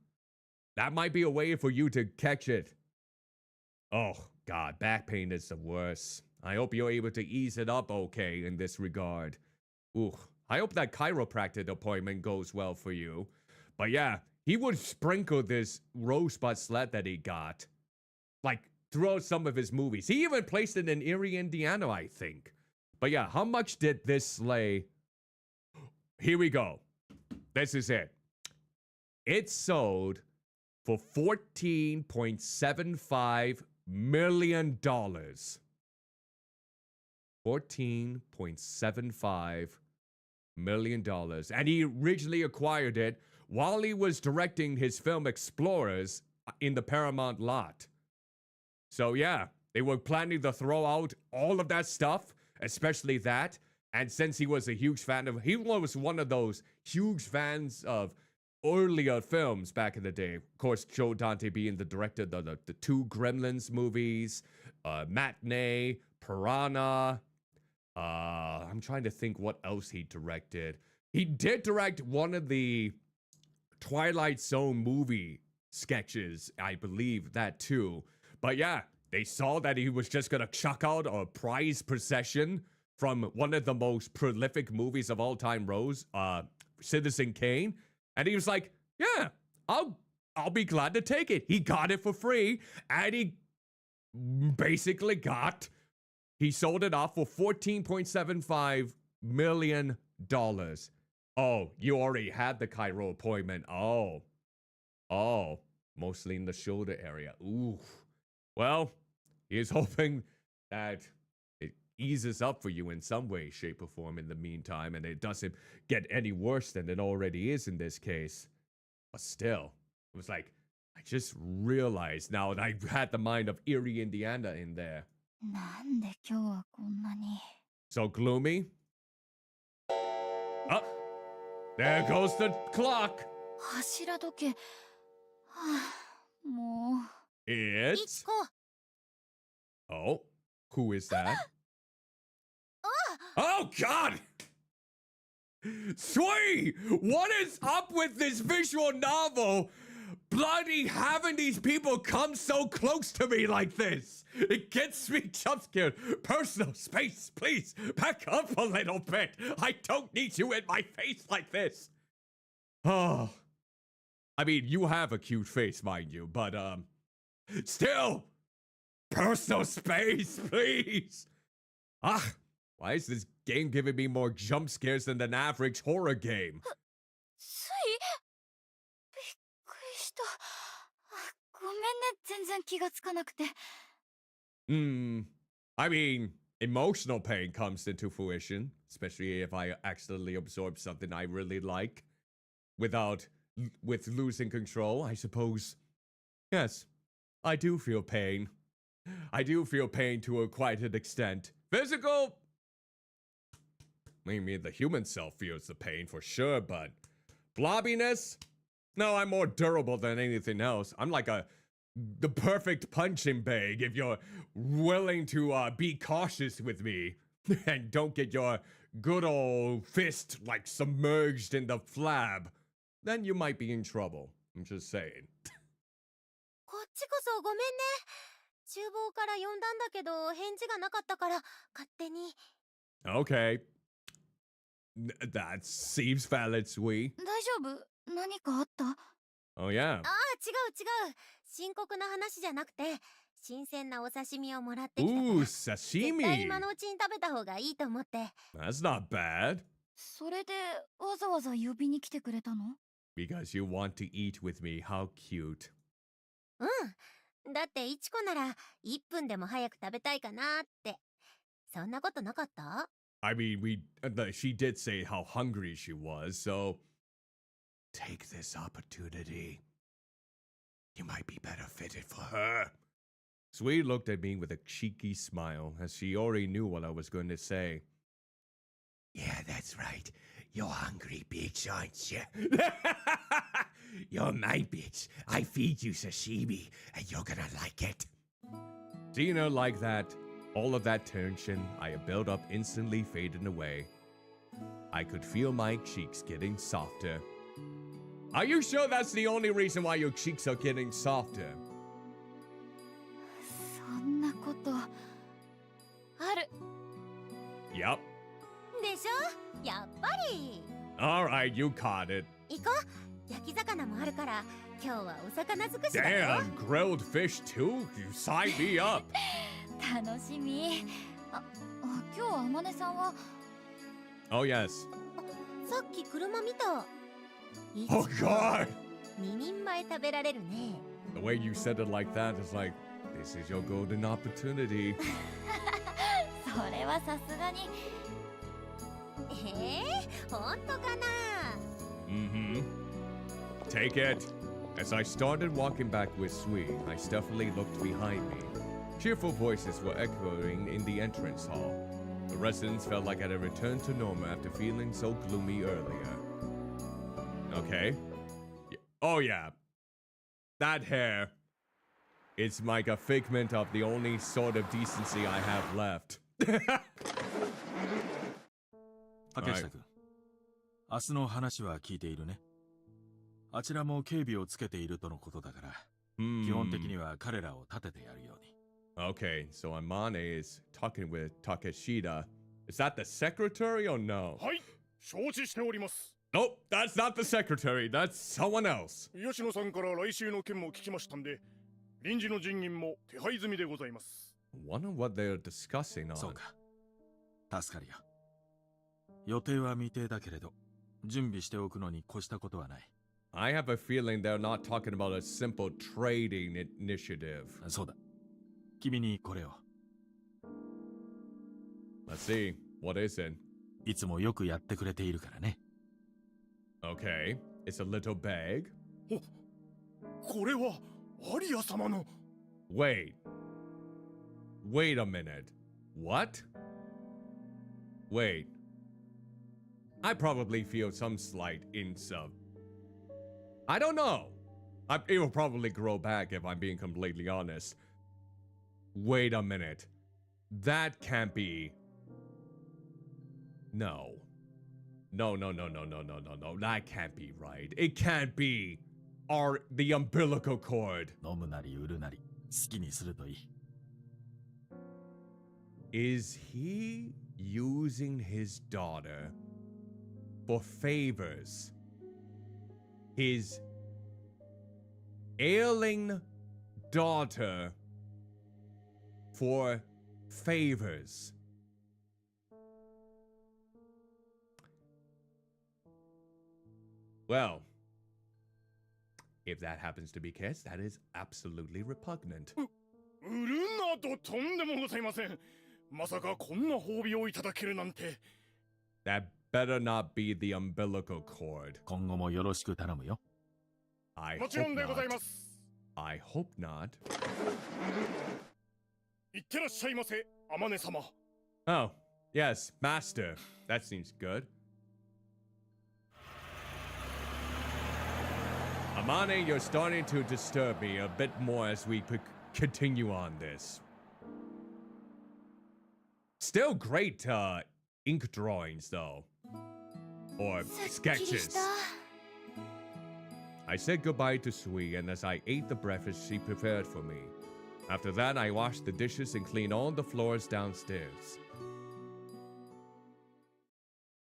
that might be a way for you to catch it. Oh, God, back pain is the worst. I hope you're able to ease it up okay in this regard. Ooh, I hope that chiropractic appointment goes well for you. But yeah, he would sprinkle this Rosebud sled that he got, like, throughout some of his movies. He even placed it in Erie, Indiana, I think. But yeah, how much did this sleigh... Here we go. This is it. It sold for $14.75 million. $14.75 million. And he originally acquired it while he was directing his film Explorers in the Paramount lot. So yeah, they were planning to throw out all of that stuff, especially that. And since he was a huge fan of, he was one of those huge fans of earlier films back in the day. Of course, Joe Dante being the director of the two Gremlins movies, Matinee, Piranha. I'm trying to think what else he directed. He did direct one of the Twilight Zone movie sketches, I believe that too. But yeah, they saw that he was just gonna chuck out a prize procession from one of the most prolific movies of all time, Citizen Kane. And he was like, yeah, I'll be glad to take it. He got it for free, and he basically he sold it off for $14.75 million. Oh, you already had the Cairo appointment. Oh, mostly in the shoulder area. Ooh. Well, he's hoping that it eases up for you in some way, shape, or form in the meantime, and it doesn't get any worse than it already is in this case. But still, it was like, I just realized now that I had the mind of Erie, Indiana in there. なんで今日はこんなに。 So gloomy? Oh, there goes the clock. 柱時計。はあ、もう。 It's... いちこ。 Oh, who is that? Oh, God! Sui! What is up with this visual novel bloody having these people come so close to me like this. It gets me jump scared. Personal space, please. Back up a little bit. I don't need you in my face like this. Oh. I mean, you have a cute face, mind you, but, still. Personal space, please. Ah, why is this game giving me more jump scares than an average horror game? ついびっくりした。ごめんね、全然気がつかなくて。I mean, emotional pain comes into fruition, especially if I accidentally absorb something I really like with losing control, I suppose. Yes, I do feel pain. I do feel pain to quite an extent. Physical? I mean, the human self feels the pain for sure, but blobbiness? No, I'm more durable than anything else. I'm like the perfect punching bag if you're willing to be cautious with me and don't get your good old fist like submerged in the flab. Then you might be in trouble. I'm just saying. こっちこそごめんね。厨房から呼んだんだけど返事がなかったから勝手に。Okay. That seems valid, sweet. 大丈夫？何かあった？ Oh, yeah. ああ、違う違う。深刻な話じゃなくて、新鮮なお刺身をもらってきたから。 Ooh, 絶対 sashimi. 今のうちに食べた方がいいと思って。That's not bad. それでわざわざ呼びに来てくれたの？ Because you want to eat with me. How cute. うん。だっていちこなら1分でも早く食べたいかなって。そんなことなかった？ I mean, she did say how hungry she was, so take this opportunity. You might be better fitted for her. Sweet looked at me with a cheeky smile, as she already knew what I was going to say. Yeah, that's right. You're hungry, bitch, aren't you? You're my bitch. I feed you sashimi, and you're gonna like it. Seeing her like that, all of that tension I had built up instantly faded away. I could feel my cheeks getting softer. Are you sure that's the only reason why your cheeks are getting softer? そんなことある。 Yup. でしょ？やっぱり。Alright, you caught it. 行こう。焼き魚もあるから今日はお魚尽くしだよ。 Damn, grilled fish too? You sign me up. 楽しみ。今日あまねさんは。 Oh, yes. さっき車見た。 Oh, God! 2人前食べられるね。 The way you said it like that is like, this is your golden opportunity. それはさすがに。本当かな？ Mm-hmm. Take it. As I started walking back with Sui, I stealthily looked behind me. Cheerful voices were echoing in the entrance hall. The residents felt like I had returned to normal after feeling so gloomy earlier. Okay. Oh yeah. That hair. It's like a figment of the only sort of decency I have left. 竹下君、明日の話は聞いているね。あちらも警備をつけているとのことだから、基本的には彼らを立ててやるように。Okay, so Amane is talking with Takeshita. Is that the secretary or no? はい、承知しております。 Nope, that's not the secretary. That's someone else. 吉野さんから来週の件も聞きましたんで、臨時の人員も手配済みでございます。 Wonder what they're discussing on. そうか。助かるよ。予定は未定だけれど、準備しておくのに越したことはない。I have a feeling they're not talking about a simple trading initiative. そうだ。君にこれを。Let's see. What is it? いつもよくやってくれているからね。Okay. It's a little bag. これはアリア様の。 Wait. Wait a minute. What? Wait. I probably feel some slight inch of... I don't know. It will probably grow back if I'm being completely honest. Wait a minute. That can't be... No. No. That can't be right. It can't be. the umbilical cord. 飲むなり売るなり好きにするといい。 Is he using his daughter for favors? His ailing daughter for favors. Well, if that happens to be the case, that is absolutely repugnant. 売るなどとんでもございません。まさかこんな褒美をいただけるなんて。 That better not be the umbilical cord. 今後もよろしく頼むよ。 I もちろ hope んでござい not. ます。 I hope not. いってらっしゃいませ、あまね様。 Oh, yes, master. That seems good. Amane, you're starting to disturb me a bit more as we continue on this. Still great ink drawings, though. Or すっきりし sketches. た。 I said goodbye to Sui, and as I ate the breakfast she prepared for me. After that, I washed the dishes and cleaned all the floors downstairs.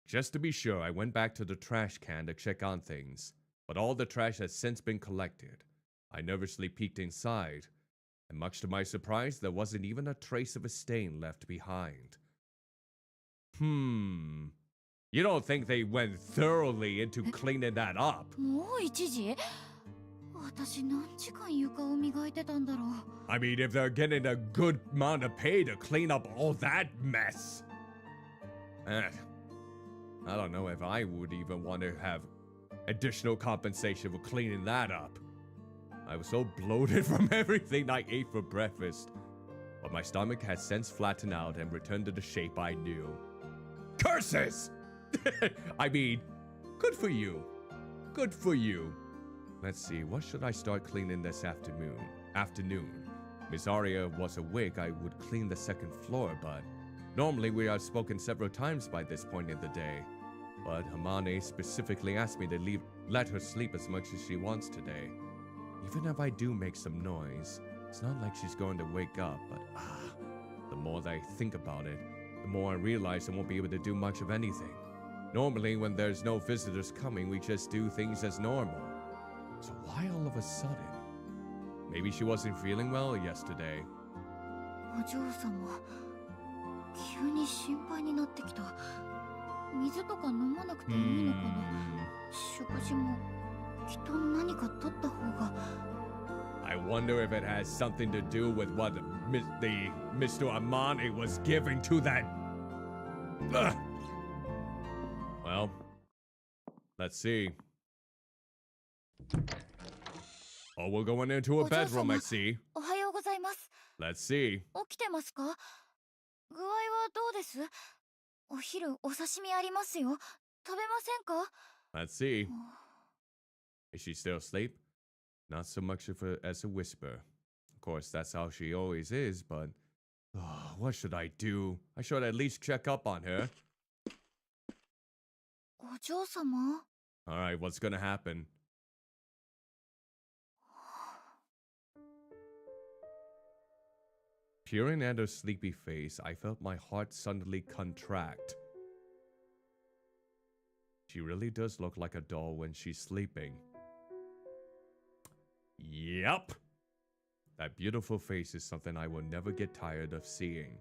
Just to be sure, I went back to the trash can to check on things, but all the trash has since been collected. I nervously peeked inside, and much to my surprise, there wasn't even a trace of a stain left behind. You don't think they went thoroughly into cleaning that up? もう1時？私何時間床を磨いてたんだろう。 I mean, if they're getting a good amount of pay to clean up all that mess. I don't know if I would even want to have additional compensation for cleaning that up. I was so bloated from everything I ate for breakfast. But my stomach has since flattened out and returned to the shape I knew. Curses! I mean, good for you. Good for you. Let's see, what should I start cleaning this afternoon? Miss Aria was awake, I would clean the second floor, but normally we have spoken several times by this point in the day. But Hamane specifically asked me to let her sleep as much as she wants today. Even if I do make some noise, it's not like she's going to wake up, but the more that I think about it, the more I realize I won't be able to do much of anything. Normally, when there's no visitors coming, we just do things as normal. So why all of a sudden? Maybe she wasn't feeling well yesterday. お嬢様、急に心配になってきた。水とか飲まなくていいのかな。食事もきっと何か取った方が。 I wonder if it has something to do with what Mr. Amane was giving to that. Well, let's see. Oh, we're going into a bedroom, I see. おはようございます。 Let's see. 起きてますか？具合はどうです？お昼お刺身ありますよ。食べませんか？ Let's see. Is she still asleep? Not so much as a whisper. Of course, that's how she always is, but what should I do? I should at least check up on her. お嬢様？ All right, what's gonna happen? Peering at her sleepy face, I felt my heart suddenly contract. She really does look like a doll when she's sleeping. Yep. That beautiful face is something I will never get tired of seeing.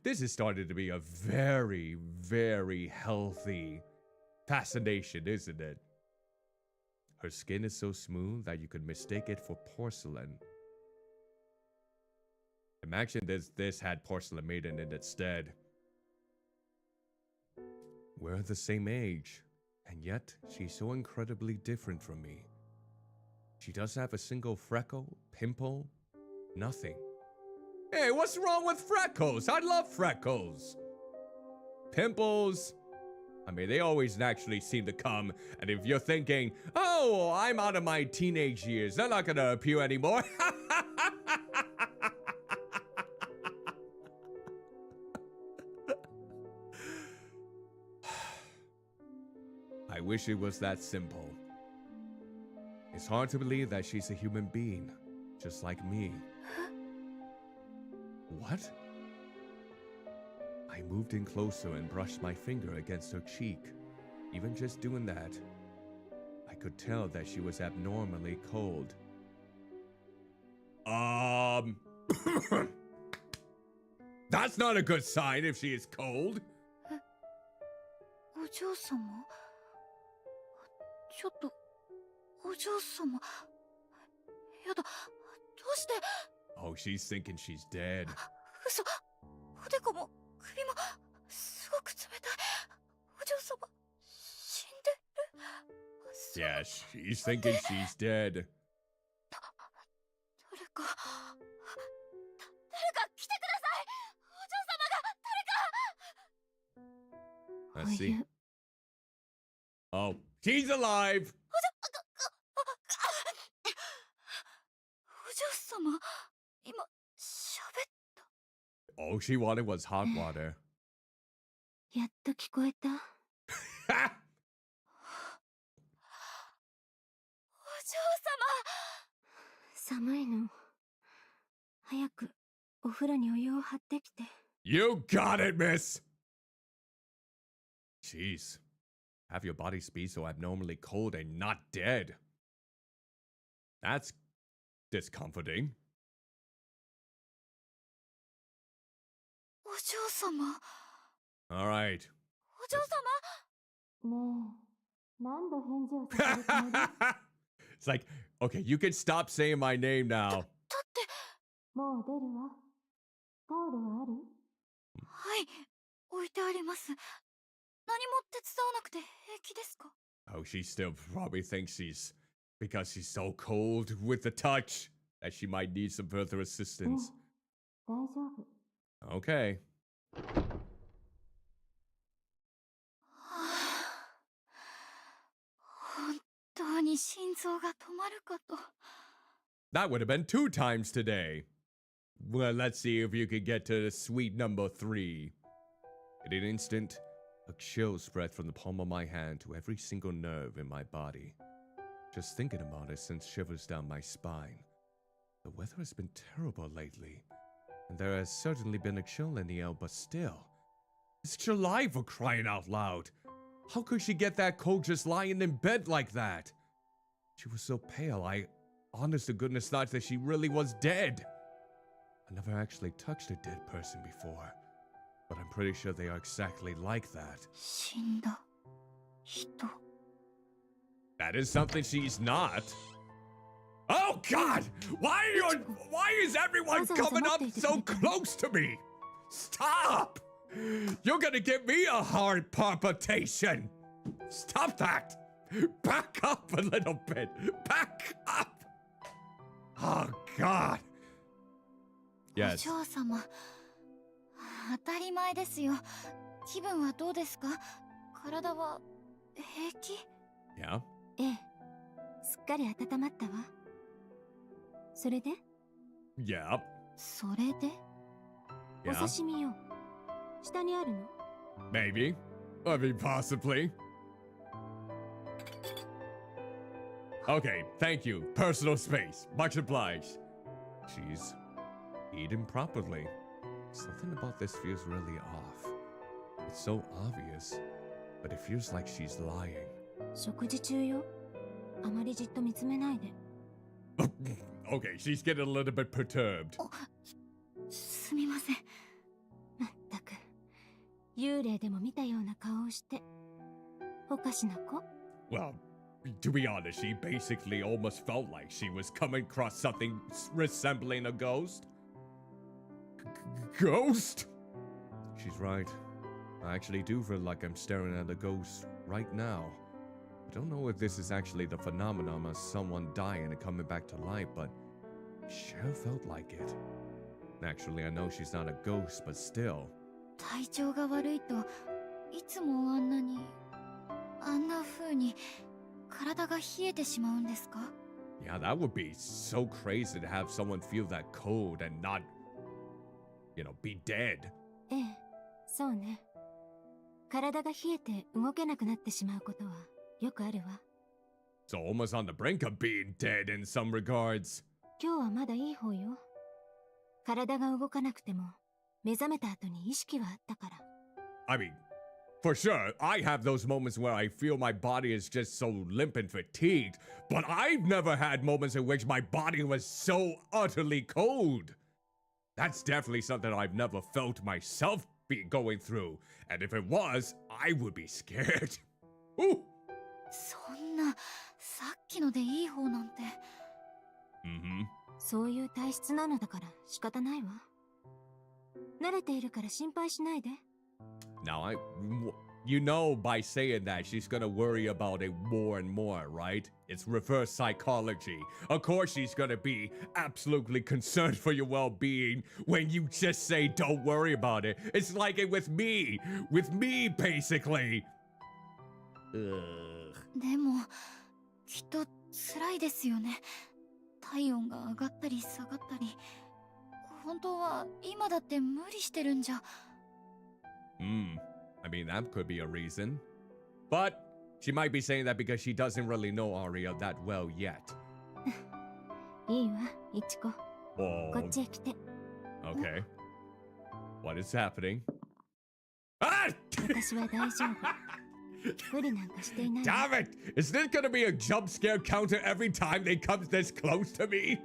This has started to be a very, very healthy fascination, isn't it? Her skin is so smooth that you could mistake it for porcelain. Imagine this had porcelain made in it instead. We're the same age, and yet she's so incredibly different from me. She doesn't have a single freckle, pimple, nothing. Hey, what's wrong with freckles? I love freckles. Pimples, I mean, they always naturally seem to come, and if you're thinking, oh, I'm out of my teenage years, they're not gonna appear anymore. I wish it was that simple. It's hard to believe that she's a human being, just like me. What? I moved in closer and brushed my finger against her cheek. Even just doing that, I could tell that she was abnormally cold. That's not a good sign if she is cold. お嬢様ちょっとお嬢様やだどうして Oh, she's thinking she's dead. 嘘おでこも首もすごく冷たいお嬢様死んでる Yeah, she's thinking she's dead. 誰か来てくださいお嬢様が誰か Let's see. Oh, she's alive! お嬢様今喋った All she wanted was hot water. やっと聞こえた。お嬢様寒いの。早くお風呂にお湯を張ってきて。You got it, miss! Jeez. Have your body be so abnormally cold and not dead. That's discomforting. お嬢様 Alright. お嬢様ねえ、何度返事をさせるつもり？ It's like, okay, you can stop saying my name now. だってもう出るわ。タオルはある？はい置いてあります何も手伝わなくて平気ですか Oh, she still probably thinks she's... Because she's so cold with the touch that she might need some further assistance. 大丈夫。 Okay. 本当に心臓が止まるかと That would have been 2 times today. Well, let's see if you can get to sweet number 3. In an instant, a chill spread from the palm of my hand to every single nerve in my body. Just thinking about it sends shivers down my spine. The weather has been terrible lately, and there has certainly been a chill in the air, but still. It's July, for crying out loud. How could she get that cold just lying in bed like that? She was so pale, I honest to goodness thought that she really was dead. I never actually touched a dead person before, but I'm pretty sure they are exactly like that. 死んだ人 That is something she's not. Oh God! Why is everyone coming up so close to me? Stop! You're gonna give me a heart palpitation. Stop that! Back up a little bit. Back up! Oh God! お Yes. 嬢様当たり前ですよ気分はどうですか体は平気 Yeah? ええ、すっかり温まったわ。それで？ Yeah. それで お Yeah. 刺身よ。下にあるの？ Maybe. I mean, possibly. Okay, thank you. Personal space. Much obliged. She's eating properly. Something about this feels really off. It's so obvious, but it feels like she's lying. 食事中よ。あまりじっと見つめないで。Okay, she's getting a little bit perturbed. すみませんまったく、幽霊でも見たような顔をして。おかしな子？ Well, to be honest, she basically almost felt like she was coming across something resembling a ghost. Ghost? She's right. I actually do feel like I'm staring at a ghost right now. I don't know if this is actually the phenomenon of someone dying and coming back to life, but it sure felt like it. Naturally, I know she's not a ghost, but still. 体調が悪いといつもあんな風に体が冷えてしまうんですか Yeah, that would be so crazy to have someone feel that cold and not, be dead. ええ、そうね。体が冷えて動けなくなってしまうことはよくあるわ。So almost on the brink of being dead in some regards. 今日はまだいい方よ。体が動かなくても、目覚めた後に意識はあったから。I mean, for sure, I have those moments where I feel my body is just so limp and fatigued, but I've never had moments in which my body was so utterly cold. That's definitely something I've never felt myself be going through, and if it was, I would be scared. Ooh. そんな、さっきのでいい方なんて。Mm-hmm. そういう体質なのだから仕方ないわ。慣れているから心配しないで。Now, you know, by saying that, she's gonna worry about it more and more, right? It's reverse psychology. Of course, she's gonna be absolutely concerned for your well-being when you just say, don't worry about it. It's like it with me, basically. Ugh. でも、きっと辛いですよね。体温が上がったり下がったり。本当は今だって無理してるんじゃ。I mean, that could be a reason. But she might be saying that because she doesn't really know Aria that well yet. いいわ、いちこ。Oh. こっちへ来て。Okay. What is happening? Ah! 私は大丈夫。無理なんかしていない。Damn it! Is this gonna be a jump scare counter every time they come this close to me?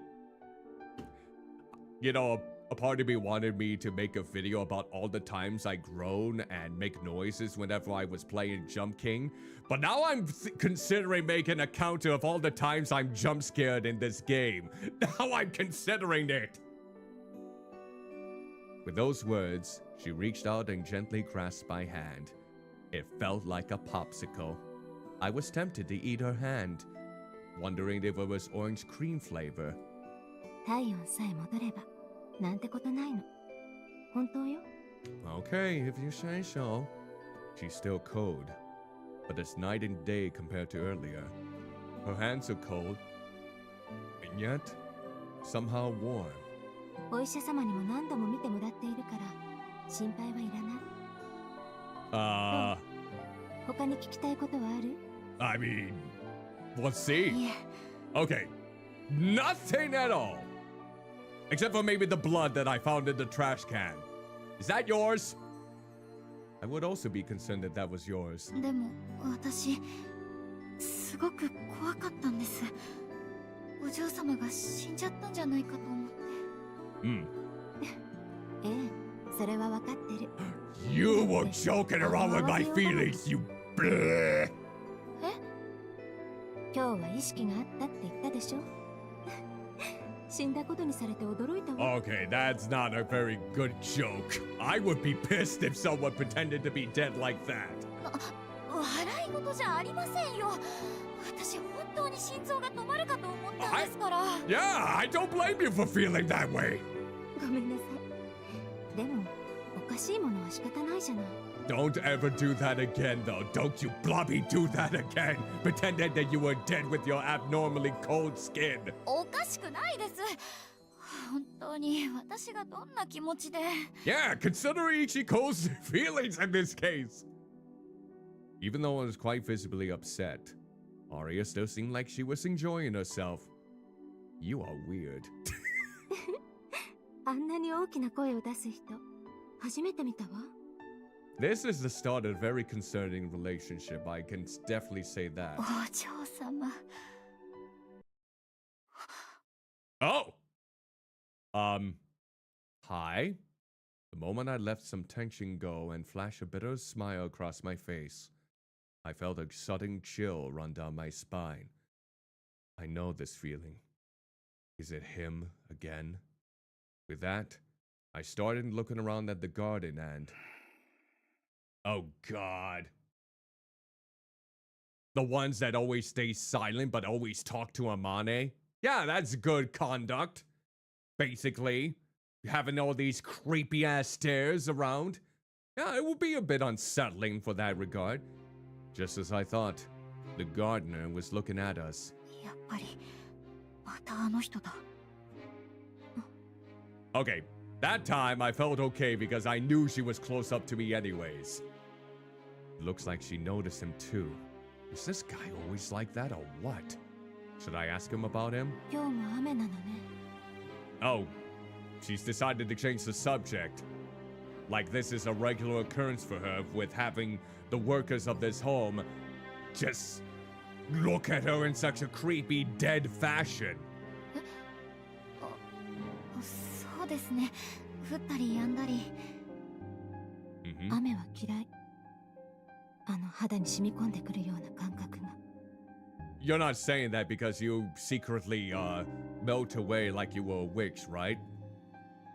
You know, a part of me wanted me to make a video about all the times I groan and make noises whenever I was playing Jump King. But now I'm considering making a counter of all the times I'm jump scared in this game. Now I'm considering it. With those words, she reached out and gently grasped my hand. It felt like a popsicle. I was tempted to eat her hand, wondering if it was orange cream flavor. 体温さえ戻れば、なんてことないの。本当よ。Okay, if you say so. She's still cold, but it's night and day compared to earlier. Her hands are cold, and yet somehow warm. お医者様にも何度も見てもらっているから、心配はいらない。他に聞きたいことはある？ I mean, let's see. いえ。 Okay, nothing at all. Except for maybe the blood that I found in the trash can. Is that yours? I would also be concerned that that was yours. でも、私、すごく怖かったんです。お嬢様が死んじゃったんじゃないかと思って。ええ、それはわかってる。You were joking around with my feelings, you bleh. 今日は意識があったって言ったでしょ。死んだことにされて驚いたわ。 Okay, that's not a very good joke. I would be pissed if someone pretended to be dead like that. 笑い事じゃありませんよ。私本当に心臓が止まるかと思ったんですから。Yeah, I don't blame you for feeling that way. ごめんなさい。でも、おかしいものは仕方ないじゃない。Don't ever do that again, though. Don't you blobby do that again. Pretending that you were dead with your abnormally cold skin. おかしくないです。本当に私がどんな気持ちで。Yeah, consider Ichiko's feelings in this case. Even though I was quite visibly upset, Aria still seemed like she was enjoying herself. You are weird. あんなに大きな声を出す人、初めて見たわ。This is the start of a very concerning relationship. I can definitely say that. お嬢様。Oh! Hi? The moment I let some tension go and flash a bitter smile across my face, I felt a sudden chill run down my spine. I know this feeling. Is it him again? With that, I started looking around at the garden and... Oh, God. The ones that always stay silent but always talk to Amane? Yeah, that's good conduct. Basically, having all these creepy-ass stairs around. Yeah, it would be a bit unsettling for that regard. Just as I thought, the gardener was looking at us. やっぱり、またあの人だ。Okay, that time I felt okay because I knew she was close up to me anyways. Looks like she noticed him too. Is this guy always like that or what? Should I ask him about him? 今日も雨なのね。 Oh, she's decided to change the subject. Like this is a regular occurrence for her with having the workers of this home just look at her in such a creepy, dead fashion. そうですね。降ったり止んだり。雨は嫌い。肌に染み込んでくるような感覚が。You're not saying that because you secretly, melt away like you were a witch, right?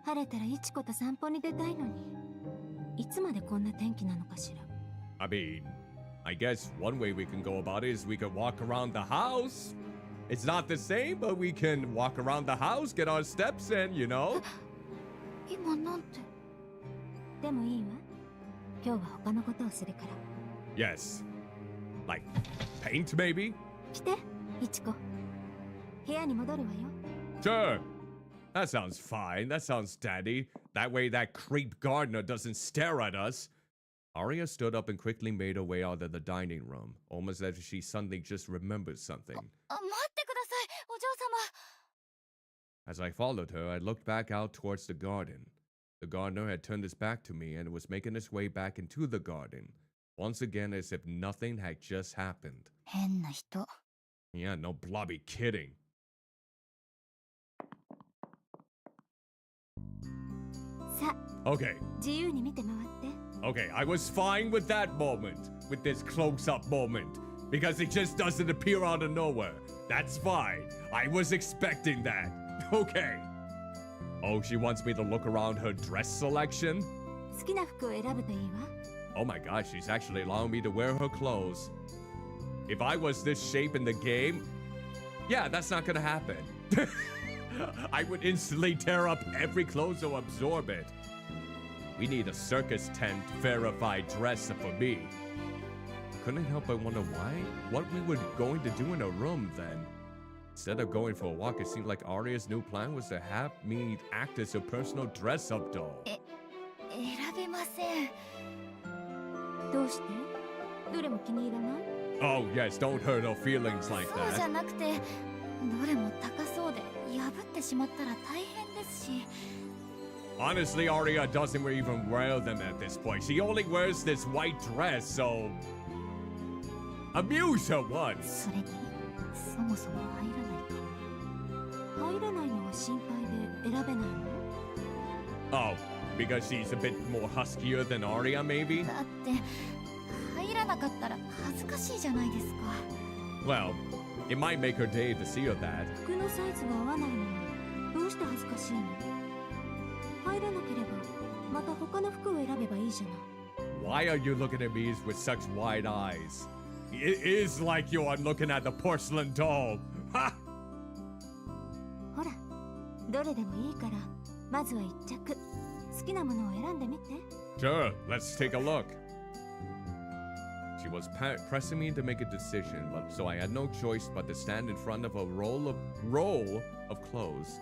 晴れたらいちこと散歩に出たいのに。いつまでこんな天気なのかしら。I mean, I guess one way we can go about it is we could walk around the house. It's not the same, but we can walk around the house, get our steps in, you know? 今なんて。でもいいわ。今日は他のことをするから。Yes. Like, paint maybe? 来て、いちこ。部屋に戻るわよ。Sure. That sounds fine. That sounds dandy. That way that creep gardener doesn't stare at us. Aria stood up and quickly made her way out of the dining room, almost as if she suddenly just remembered something. 待ってください、お嬢様。 As I followed her, I looked back out towards the garden. The gardener had turned his back to me and was making his way back into the garden, once again as if nothing had just happened. 変な人。 Yeah, no blobby kidding. さあ、 Okay, 自由に見て回って。 okay, I was fine with that moment, with this close-up moment, because it just doesn't appear out of nowhere. That's fine. I was expecting that. Okay. Oh, she wants me to look around her dress selection? 好きな服を選ぶといいわ。 Oh my gosh, she's actually allowing me to wear her clothes. If I was this shape in the game, yeah, that's not gonna happen. I would instantly tear up every clothes to absorb it. We need a circus tent verified dress for me. Couldn't help but wonder what we were going to do in a room then. Instead of going for a walk, it seemed like Aria's new plan was to have me act as a personal dress-up doll. 選べません。どうして？どれも気に入らない？ Oh yes, don't hurt her feelings like そうじゃ that. なくて、どれも高そうで破ってしまったら大変ですし。 Honestly, Aria doesn't even wear them at this point. She only wears this white dress, so amuse her once. それに、そもそも入らないか。入らないのが心配で選べないの？ Oh, because she's a bit more huskier than Aria, maybe? だって入らなかったら恥ずかしいじゃないですか。 Well, it might make her day to see her that. 服のサイズが合わないのにどうして恥ずかしいの？入らなければまた他の服を選べばいいじゃない。 Why are you looking at me with such wide eyes? It is like you are looking at the porcelain doll. Ha! ほら、どれでもいいからまずは一着好きなものを選んでみて。 Sure, let's take a look. She was pressing me to make a decision, so I had no choice but to stand in front of a roll of clothes.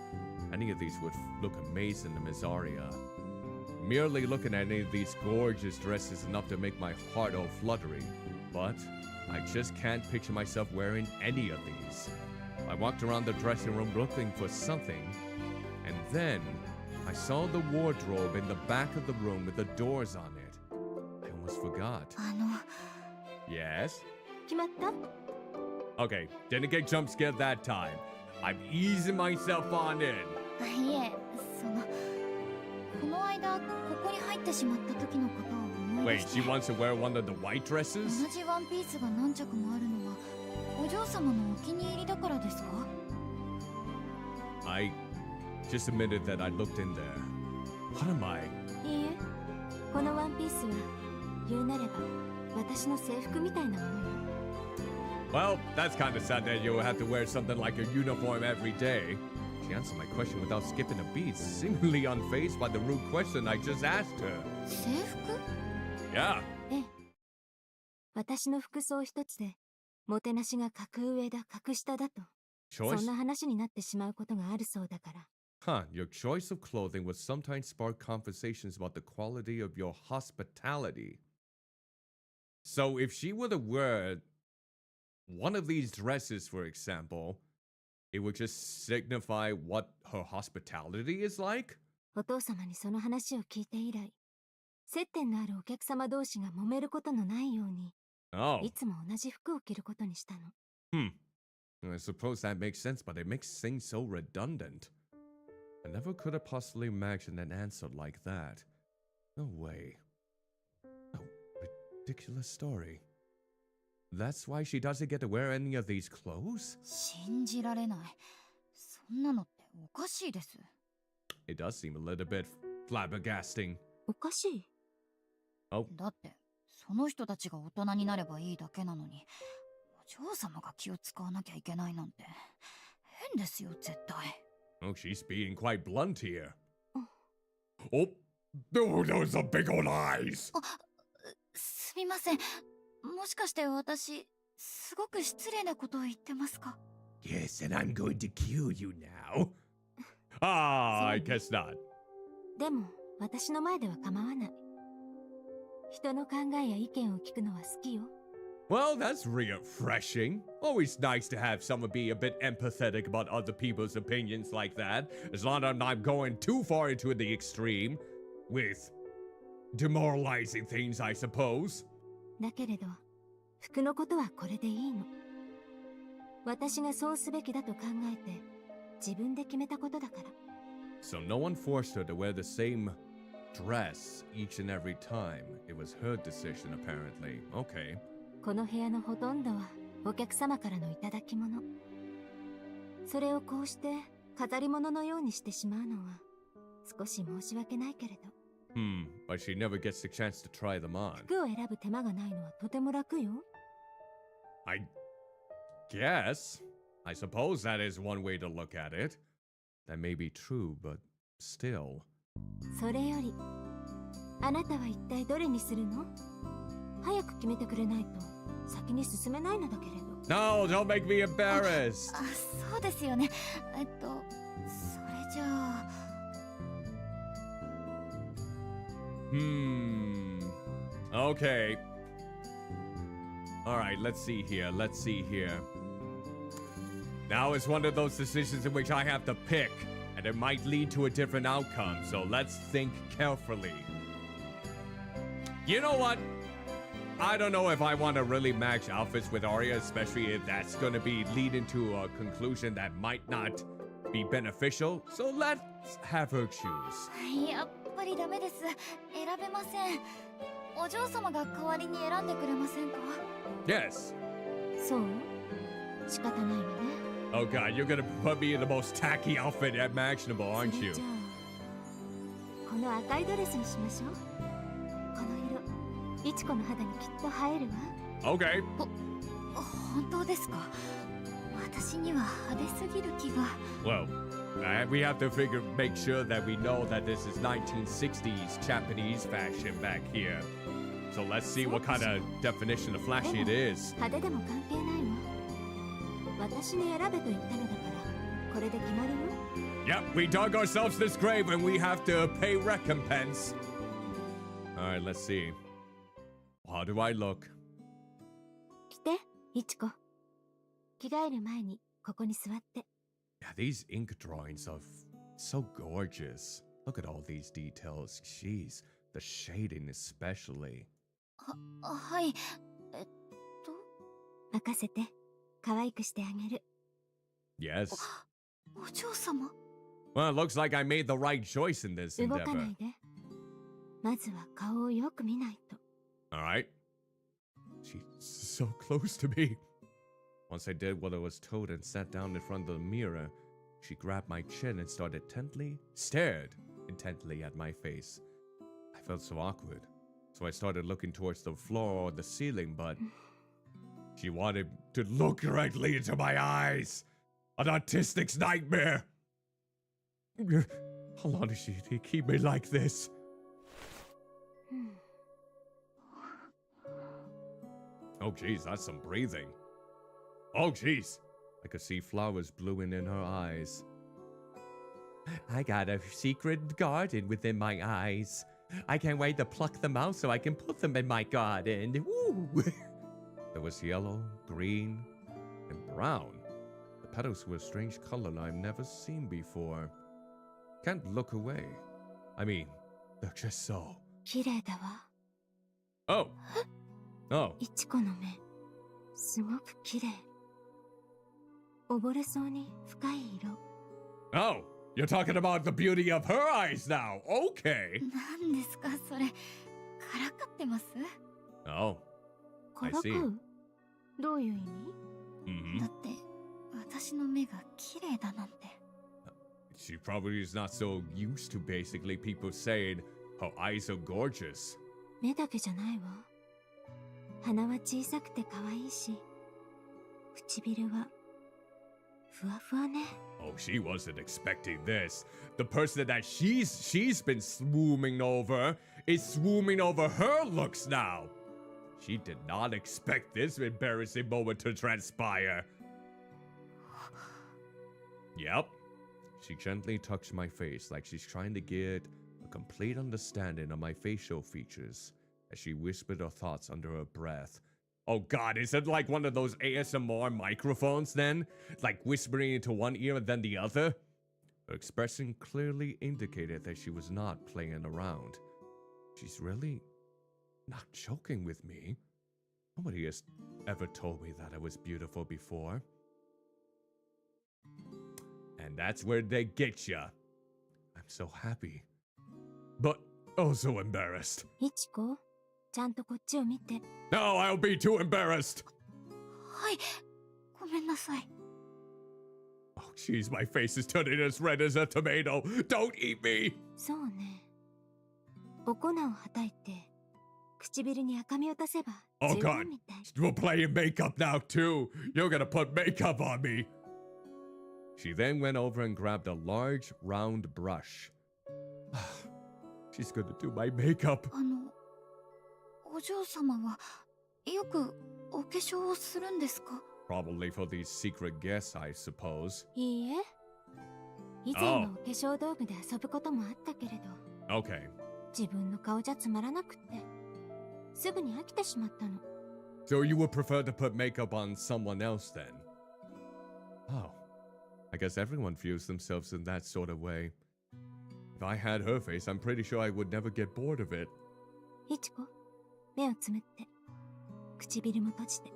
Any of these would look amazing to Miss Aria. Merely looking at any of these gorgeous dresses is enough to make my heart all fluttery. But I just can't picture myself wearing any of these. I walked around the dressing room looking for something, and then I saw the wardrobe in the back of the room with the doors on it. I almost forgot. Yes? 決まった？ Okay, didn't get jump scared that time. I'm easing myself on in. いえ、この間ここに入ってしまった時のことを思い出 Wait, して。 she wants to wear one of the white dresses? 同じワンピースが何着もあるのはお嬢様のお気に入りだからですか？ I just admitted that I looked in there. What am I? いいえ、このワンピースは言うなれば私の制服みたいなものよ。 Well, that's kind of sad that you'll have to wear something like a uniform every day. She answered my question without skipping a beat, seemingly unfazed by the rude question I just asked her. 制服？ Yeah. ええ、私の服装一つでもてなしが格上だ格下だとそ Choice? んな話になってしまうことがあるそうだから。 Huh, your choice of clothing would sometimes spark conversations about the quality of your hospitality. So if she were to wear one of these dresses, for example, It would just signify what her hospitality is like? お父様にその話を聞いて以来、接点のあるお客様同士が揉めることのないように、Oh. いつも同じ服を着ることにしたの。I suppose that makes sense, but it makes things so redundant. I never could have possibly imagined an answer like that. No way. A ridiculous story. That's why she doesn't get to wear any of these clothes? 信じられない。そんなのっておかしいです。It does seem a little bit flabbergasting. おかしい。だって、その人たちが大人になればいいだけなのに、お嬢様が気を使わなきゃいけないなんて、変ですよ、絶対。Oh, she's being quite blunt here. Oh, those are big old eyes! すみません。もしかして私、すごく失礼なことを言ってますか？ Yes, and I'm going to kill you now. I guess not. でも、私の前では構わない。人の考えや意見を聞くのは好きよ。Well, that's refreshing. Always nice to have someone be a bit empathetic about other people's opinions like that, as long as I'm not going too far into the extreme with demoralizing things, I suppose. だけれど、服のことはこれでいいの。私がそうすべきだと考えて、自分で決めたことだから。So no one forced her to wear the same dress each and every time. It was her decision, apparently. Okay. この部屋のほとんどはお客様からのいただき物。それをこうして飾り物のようにしてしまうのは少し申し訳ないけれど。But she never gets the chance to try them on. 服を選ぶ手間がないのはとても楽よ。I guess. I suppose that is one way to look at it. That may be true, but still. それより、あなたは一体どれにするの？早く決めてくれないと先に進めないのだけれど。No, don't make me embarrassed. そうですよね。それじゃあ。Okay. All right, let's see here. Now it's one of those decisions in which I have to pick, and it might lead to a different outcome, so let's think carefully. You know what? I don't know if I want to really match outfits with Aria, especially if that's going to be leading to a conclusion that might not be beneficial, so let's have her choose. やっぱりダメです。選べません。お嬢様が代わりに選んでくれませんか？ Yes. そう？仕方ないわね。Oh god, you're gonna put me in the most tacky outfit imaginable, aren't you? それじゃあ、この赤いドレスにしましょう。この色、いちこの肌にきっと映えるわ。Okay. 本当ですか？私には派手すぎる気が。Well, we have to make sure that we know that this is 1960s Japanese fashion back here. So let's see what kind of definition of flashy it is. 派手でも関係ないわ。私に選べと言ったのだから、これで決まりよ。Yep, we dug ourselves this grave and we have to pay recompense. Alright, let's see. How do I look? 来て、いちこ。着替える前にここに座って。Yeah, these ink drawings are so gorgeous. Look at all these details. Jeez, the shading especially. はい。任せて。可愛くしてあげる。Yes. お嬢様。Well, it looks like I made the right choice in this 動かな endeavor. いで。まずは顔をよく見ないと。Alright. She's so close to me. Once I did what I was told and sat down in front of the mirror, she grabbed my chin and stared intently at my face. I felt so awkward, so I started looking towards the floor or the ceiling, but she wanted to look directly into my eyes. An autistic's nightmare. How long does she keep me like this? Oh, geez, that's some breathing. Oh, geez. I could see flowers blooming in her eyes. I got a secret garden within my eyes. I can't wait to pluck them out so I can put them in my garden. Woo! There was yellow, green, and brown. But petals were a strange color I've never seen before. Can't look away. I mean, they're just so. 綺麗だわ。 Oh. Oh. いちこの目、すごく綺麗。溺れそうに深い色。 Oh. You're talking about the beauty of her eyes now. Okay. 何ですかそれ。からかってます？ Oh. からか I see. う？どういう意味？ Mm-hmm. だって私の目が綺麗だなんて。 She probably is not so used to basically people saying her eyes are gorgeous. 目だけじゃないわ。鼻は小さくて可愛いし、唇はふわふわね。 Oh, she wasn't expecting this. The person that she's been swooning over is swooning over her looks now. She did not expect this embarrassing moment to transpire. Yep. She gently touched my face like she's trying to get a complete understanding of my facial features as she whispered her thoughts under her breath. Oh god, is it like one of those ASMR microphones then? Like whispering into one ear and then the other? Her expression clearly indicated that she was not playing around. She's really not joking with me. Nobody has ever told me that I was beautiful before. And that's where they get ya. I'm so happy. But also embarrassed. いちこ、ちゃんとこっちを見て。 No, I'll be too embarrassed. はい、ごめんなさい。 Oh, jeez, my face is turning as red as a tomato. Don't eat me. そうね。お粉をはたいて、唇に赤みを足せば Oh 十 god, 分みたい。 we're playing makeup now too. You're gonna put makeup on me. She then went over and grabbed a large, round brush. She's gonna do my makeup. お嬢様はよくお化粧をするんですか？ Probably for these secret guests, I suppose. いいえ。以前はお化粧道具で遊ぶこともあったけれど、 Okay. 自分の顔じゃつまらなくって、すぐに飽きてしまったの。 So you would prefer to put makeup on someone else then? Oh. I guess everyone views themselves in that sort of way. If I had her face, I'm pretty sure I would never get bored of it. いちこ、目をつむって、唇も閉じて。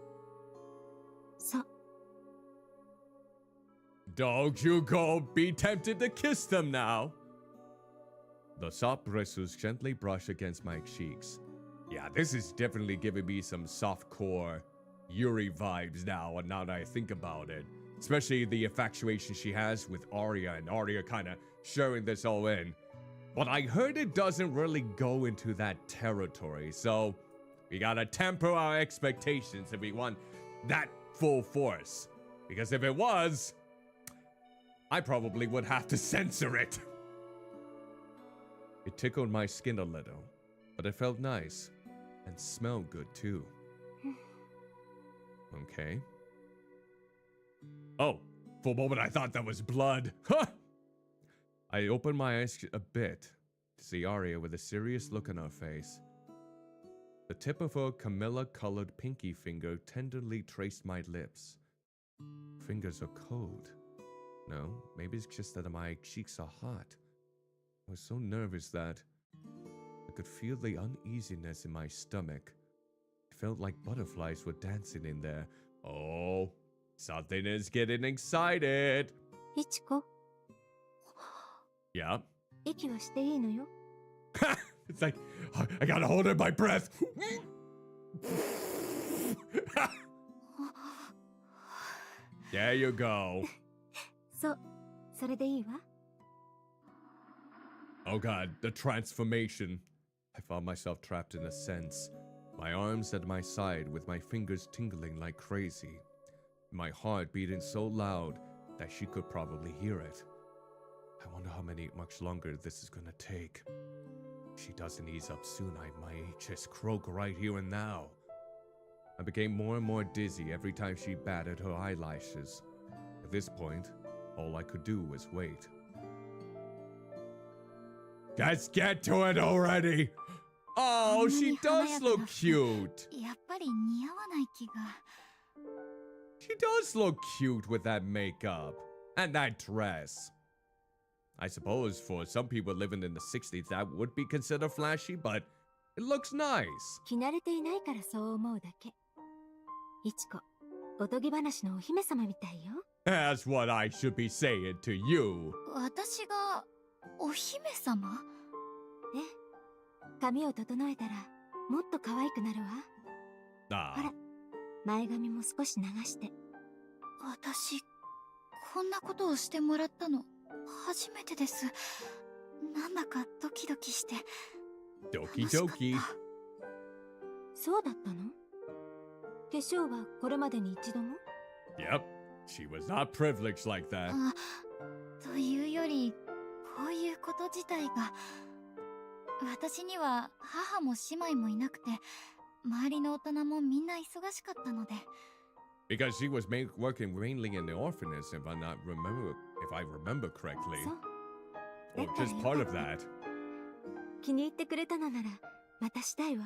そう。 Don't you go be tempted to kiss them now. The soft bristles gently brush against my cheeks. Yeah, this is definitely giving me some softcore Yuri vibes now that I think about it. Especially the infatuation she has with Aria, and Aria kind of showing this all in. But I heard it doesn't really go into that territory, so we gotta temper our expectations if we want that full force. Because if it was, I probably would have to censor it. It tickled my skin a little, but it felt nice and smelled good too. Okay. Oh, for a moment I thought that was blood. Huh! I opened my eyes a bit to see Aria with a serious look on her face. The tip of her Camilla-colored pinky finger tenderly traced my lips. Fingers are cold. No, maybe it's just that my cheeks are hot. I was so nervous that I could feel the uneasiness in my stomach. It felt like butterflies were dancing in there. Oh, something is getting excited. いちこ、 Yeah. 息はしていいのよ。 It's like, I gotta hold in my breath. There you go. そう、それでいいわ。 Oh god, the transformation. I found myself trapped in a sense. My arms at my side with my fingers tingling like crazy. My heart beating so loud that she could probably hear it. I wonder how much longer this is gonna take. If she doesn't ease up soon, I might just croak right here and now. I became more and more dizzy every time she batted her eyelashes. At this point, all I could do was wait. Let's get to it already! Oh, she does look cute! やっぱり似合わない気が。She does look cute with that makeup and that dress. I suppose for some people living in the 60s that would be considered flashy, but it looks nice. 着慣れていないからそう思うだけ。いちこ、おとぎ話のお姫様みたいよ。That's what I should be saying to you. 私がお姫様？ええ、髪を整えたらもっと可愛くなるわ。ほら、 Ah, 前髪も少し流して。私、こんなことをしてもらったの初めてです。なんだかドキドキして。 doki 楽しかった。 doki. そうだったの？化粧はこれまでに一度も？ Yep, she was not privileged like that. あ、というより、こういうこと自体が、私には母も姉妹もいなくて、周りの大人もみんな忙しかったので。 Because she was working mainly in the orphanage, if I remember correctly. そう。 Or just part of that. 気に入ってくれたのならまたしたいわ。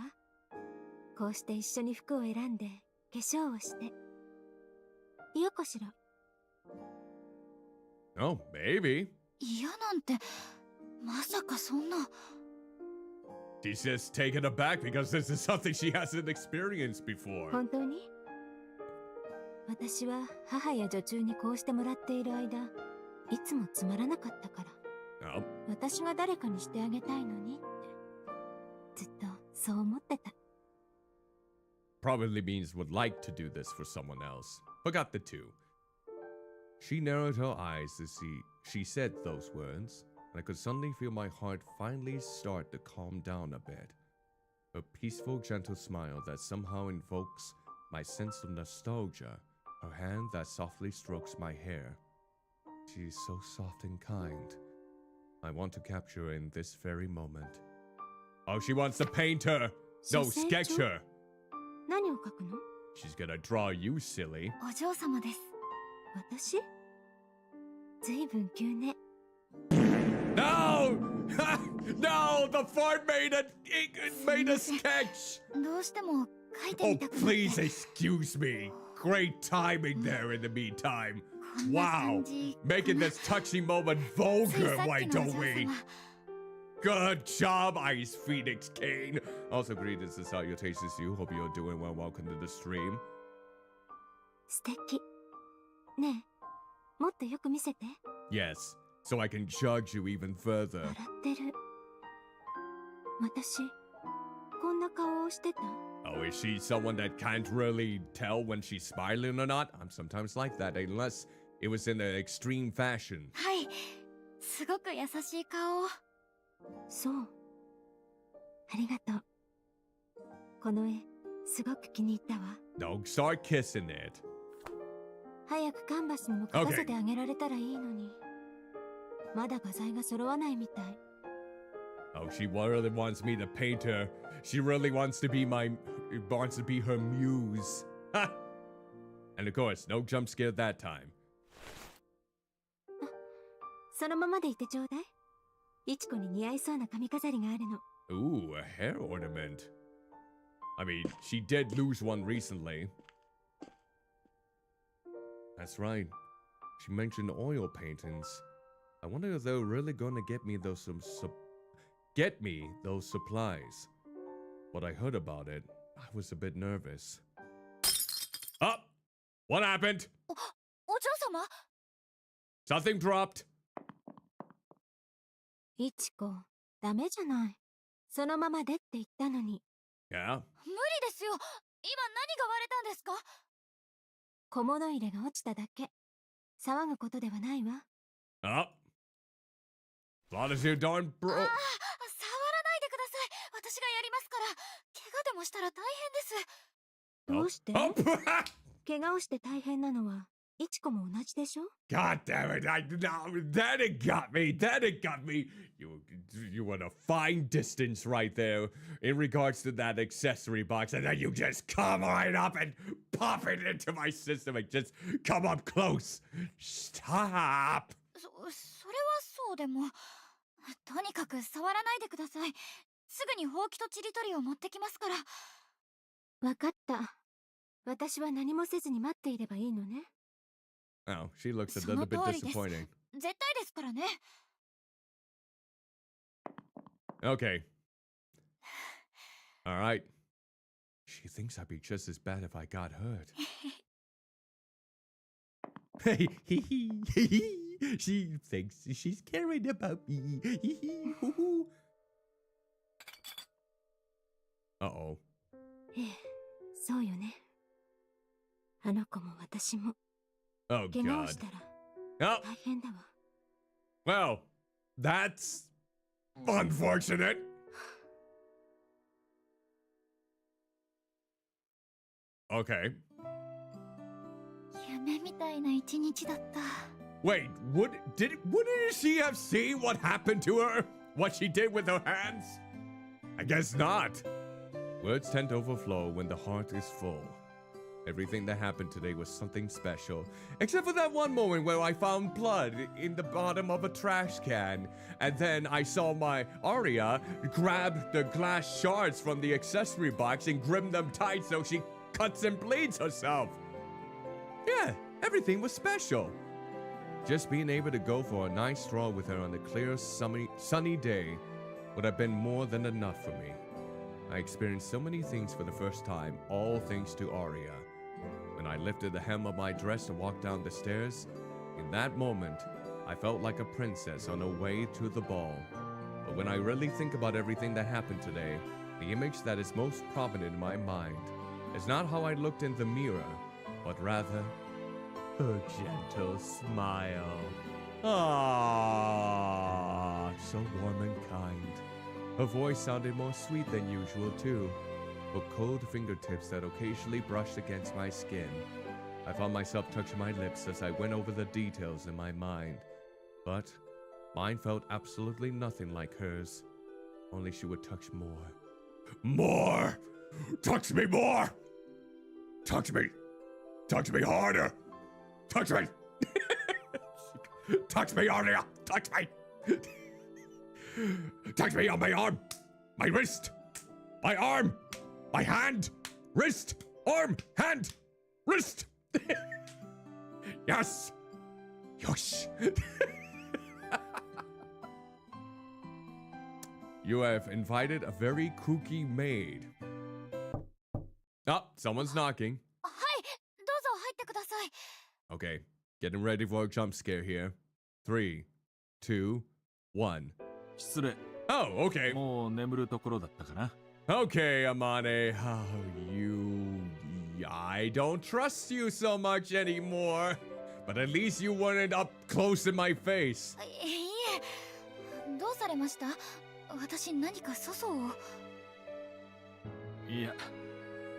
こうして一緒に服を選んで化粧をして。嫌かしら？ Oh, maybe. 嫌なんて、まさかそんな。 She's just taken aback because this is something she hasn't experienced before. 本当に？私は母や女中にこうしてもらっている間、いつもつまらなかったから。 Oh, 私が誰かにしてあげたいのにってずっとそう思ってた。 probably means would like to do this for someone else. Forgot the two. She narrowed her eyes as she said those words, and I could suddenly feel my heart finally start to calm down a bit. A peaceful, gentle smile that somehow invokes my sense of nostalgia. Her hand that softly strokes my hair. She is so soft and kind. I want to capture her in this very moment. Oh, she wants to paint her! No, sketch her! 何を描くの？ She's gonna draw you, silly. お嬢様です。私？ずいぶん急ね。 No! No! The fart made a sketch! どうしても描いて Oh, みたくなって。 please excuse me. Great timing there in the meantime. こんな Wow. 感じ。 Making this touching moment つい vulgar, さっ why きのお don't 嬢 we? 様。 Good job, Ice Phoenix Kane. Also, greetings and salutations to you. Hope you're doing well. Welcome to the stream. 素敵。ねえ、もっとよく見せて。 Yes, so I can judge you even further. 笑ってる。私、こんな顔をしてた？ Oh, is she someone that can't really tell when she's smiling or not? I'm sometimes like that, unless it was in an extreme fashion. はい。すごく優しい顔。そう。ありがとう。この絵、すごく気に入ったわ。 Don't start kissing it. 早くカンバスにも描かせてあげられたらいいのに。まだ画材が揃わないみたい。 Oh, she really wants me to paint her. She really wants to be her muse. Ha! And of course, no jump scare that time. そのままでいてちょうだい。いちこに似合いそうな髪飾りがあるの。 Ooh, a hair ornament. I mean, she did lose one recently. That's right. She mentioned oil paintings. I wonder if they're really gonna get me those supplies. When I heard about it, I was a bit nervous. Oh! What happened? お嬢様？ Something dropped. いちこ、ダメじゃない。そのままでって言ったのに。 Yeah? 無理ですよ。今何が割れたんですか？小物入れが落ちただけ。騒ぐことではないわ。 Oh. As long as you don't ああ、触らないでください。私がやりますから。怪我でもしたら大変です。どうして？ Oh. 怪我をして大変なのは、いちこも同じでしょ？ God damn it! Then it got me. Then it got me. You were a fine distance right there in regards to that accessory box, and then you just come right up and pop it into my system and just come up close. Stop. それはそうでも。とにかく触らないでください。すぐにほうきとちりとりを持ってきますから。わかった。私は何もせずに待っていればいいのね。 Oh, she looks a そ little の bit 通りです。 disappointing. 絶対ですからね。 Okay. All right. She thinks I'd be just as bad if I got hurt. Hey, she thinks she's caring about me. Uh-oh. ええ、そうよね。あの子も私も Oh, 怪我を God. したら Oh, 大変だわ。 well, that's unfortunate. Okay. 夢みたいな一日だった。 Wait, wouldn't she have seen what happened to her? What she did with her hands? I guess not. Words tend to overflow when the heart is full. Everything that happened today was something special, except for that one moment where I found blood in the bottom of a trash can, and then I saw my Aria grab the glass shards from the accessory box and grip them tight so she cuts and bleeds herself. Yeah, everything was special. Just being able to go for a nice stroll with her on a clear, sunny day would have been more than enough for me. I experienced so many things for the first time, all thanks to Aria. When I lifted the hem of my dress and walked down the stairs, in that moment, I felt like a princess on her way to the ball. But when I really think about everything that happened today, the image that is most prominent in my mind is not how I looked in the mirror, but rather her gentle smile. Ah, so warm and kind. Her voice sounded more sweet than usual, too. Her cold fingertips that occasionally brushed against my skin. I found myself touching my lips as I went over the details in my mind. But mine felt absolutely nothing like hers. Only she would touch more. More! Touch me more! Touch me! Touch me harder! Touch me! Touch me, Aria! Touch me! Touch me on my arm! My wrist! My arm! My hand! Wrist! Arm! Hand! Wrist! Yes! Yosh! You have invited a very kooky maid. Oh, someone's knocking. はい、どうぞ入ってください。 Okay, getting ready for a jump scare here. 3, 2, 1. 失礼。 Oh, okay. もう眠るところだったかな。 Okay, Amane. Oh, I don't trust you so much anymore. But at least you weren't up close in my face. いえ、どうされました？私何か粗相を。いや、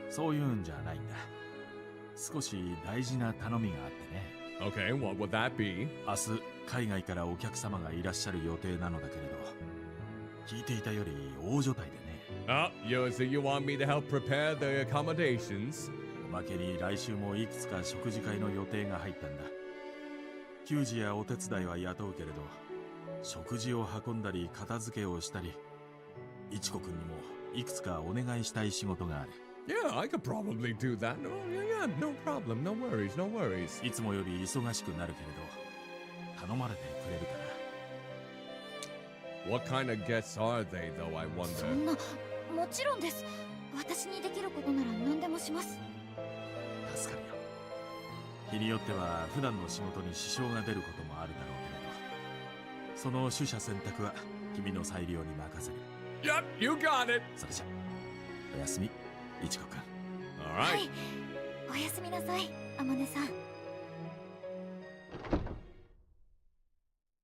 そういうんじゃないんだ。少し大事な頼みがあってね。Okay, what would that be? 明日、海外からお客様がいらっしゃる予定なのだけれど、聞いていたより大所帯でね。Oh, so you want me to help prepare the accommodations? おまけに来週もいくつか食事会の予定が入ったんだ。給仕やお手伝いは雇うけれど、食事を運んだり片付けをしたり、いちこくんにもいくつかお願いしたい仕事がある。Yeah, I could probably do that. No, yeah, no problem. No worries, no worries. いつもより忙しくなるけれど、頼まれてくれるかな。 What kind of guests are they, though, I そ wonder? んな、もちろんです。私にできることなら何でもします。助かるよ。日によっては普段の仕事に支障が出ることもあるだろうけれど、その取捨選択は君の裁量に任せる。 Yep, you got it. それじゃ、おやすみ、いちこくん。 All は right. い、おやすみなさい、あまねさん。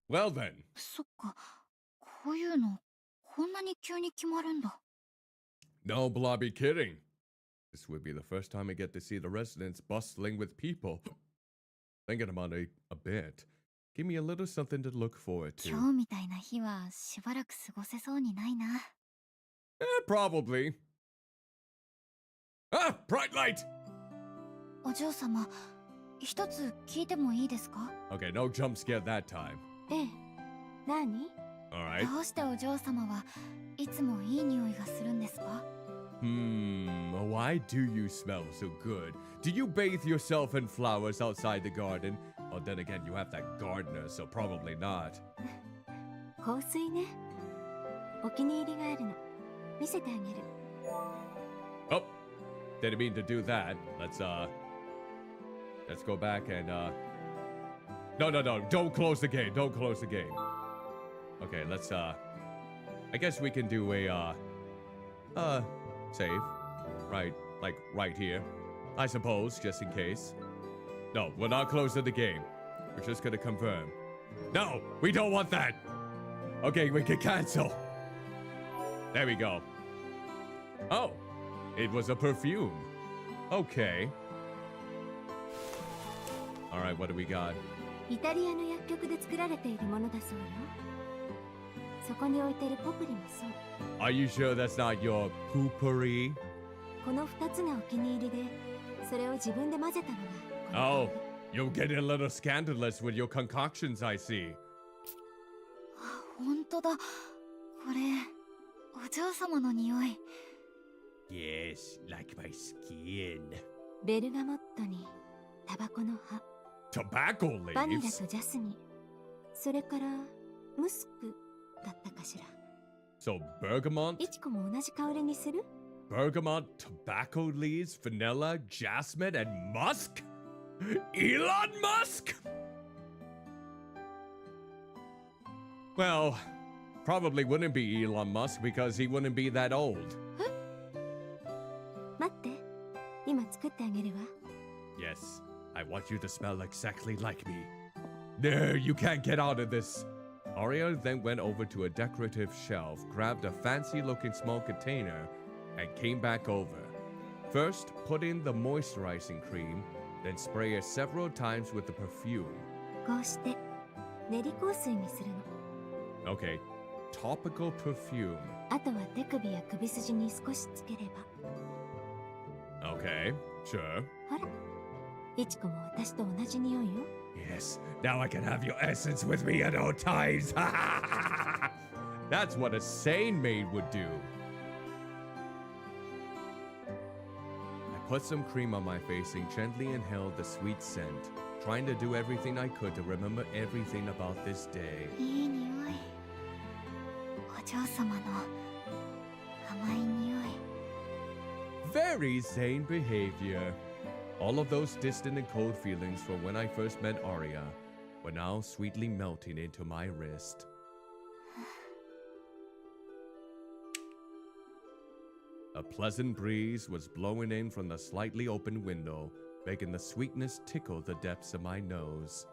Well then. そっか、こういうの、こんなに急に決まるんだ。 No blobby kidding. This would be the first time I get to see the residents bustling with people. Thinking about it a bit. Give me a little something to look forward 今 to. 日みたいな日はしばらく過ごせそうにないな。 Probably. Ah, bright light! お嬢様、一つ聞いてもいいですか？ Okay, no jump scare that time. ええ。何？ All right. どうしてお嬢様はいつもいい匂いがするんですか？ Why do you smell so good? Do you bathe yourself in flowers outside the garden? Oh, then again, you have that gardener, so probably not. 香水ね。お気に入りがあるの。見せてあげる。Oh, didn't mean to do that. Let's go back and, No, don't close the game. Don't close the game. Okay, let's, I guess we can do a, save. Right, like, right here. I suppose, just in case. No, we're not closing the game. We're just gonna confirm. No, we don't want that! Okay, we can cancel. There we go. Oh, it was a perfume. Okay. Alright, what do we got? イタリアの薬局で作られているものだそうよ。そこに置いてるポプリもそう。Are you sure that's not your poopery? この2つがお気に入りで、それを自分で混ぜたのが。Oh, you're getting a little scandalous with your concoctions, I see. ほんとだ。これ、お嬢様の匂い。Yes, like my skin. ベルガモットにタバコの葉。Tobacco バニラ leaves? とジャスミン。それからムスクだったかしら。So bergamot? イチコも同じ香りにする？ Bergamot, tobacco leaves, vanilla, jasmine, and musk? Elon Musk? Well, probably wouldn't be Elon Musk because he wouldn't be that old. 待って、今作ってあげるわ。 Yes, I want you to smell exactly like me. No, you can't get out of this. Aria then went over to a decorative shelf, grabbed a fancy-looking small container, and came back over. First, put in the moisturizing cream, then spray it several times with the perfume. こうして練り香水にするの。 Okay, topical perfume. あとは手首や首筋に少しつければ。 Okay, sure. ほら、イチコも私と同じ匂いよ。 Yes, now I can have your essence with me at all times. That's what a sane maid would do. I put some cream on my face and gently inhaled the sweet scent, trying to do everything I could to remember everything about this day. いい匂い。お嬢様の甘い匂い。 Very sane behavior. All of those distant and cold feelings from when I first met Aria were now sweetly melting into my wrist. A pleasant breeze was blowing in from the slightly open window, making the sweetness tickle the depths of my nose.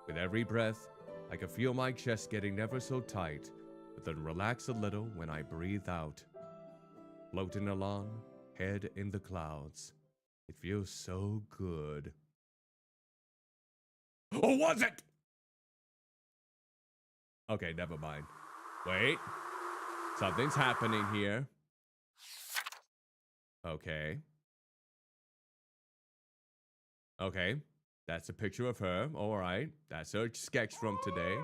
With every breath, I could feel my chest getting ever so tight, but then relax a little when I breathe out. Floating along, head in the clouds. It feels so good. Or was it? Okay, never mind. Wait. Something's happening here. Okay. Okay. That's a picture of her. Alright. That's her sketch from today.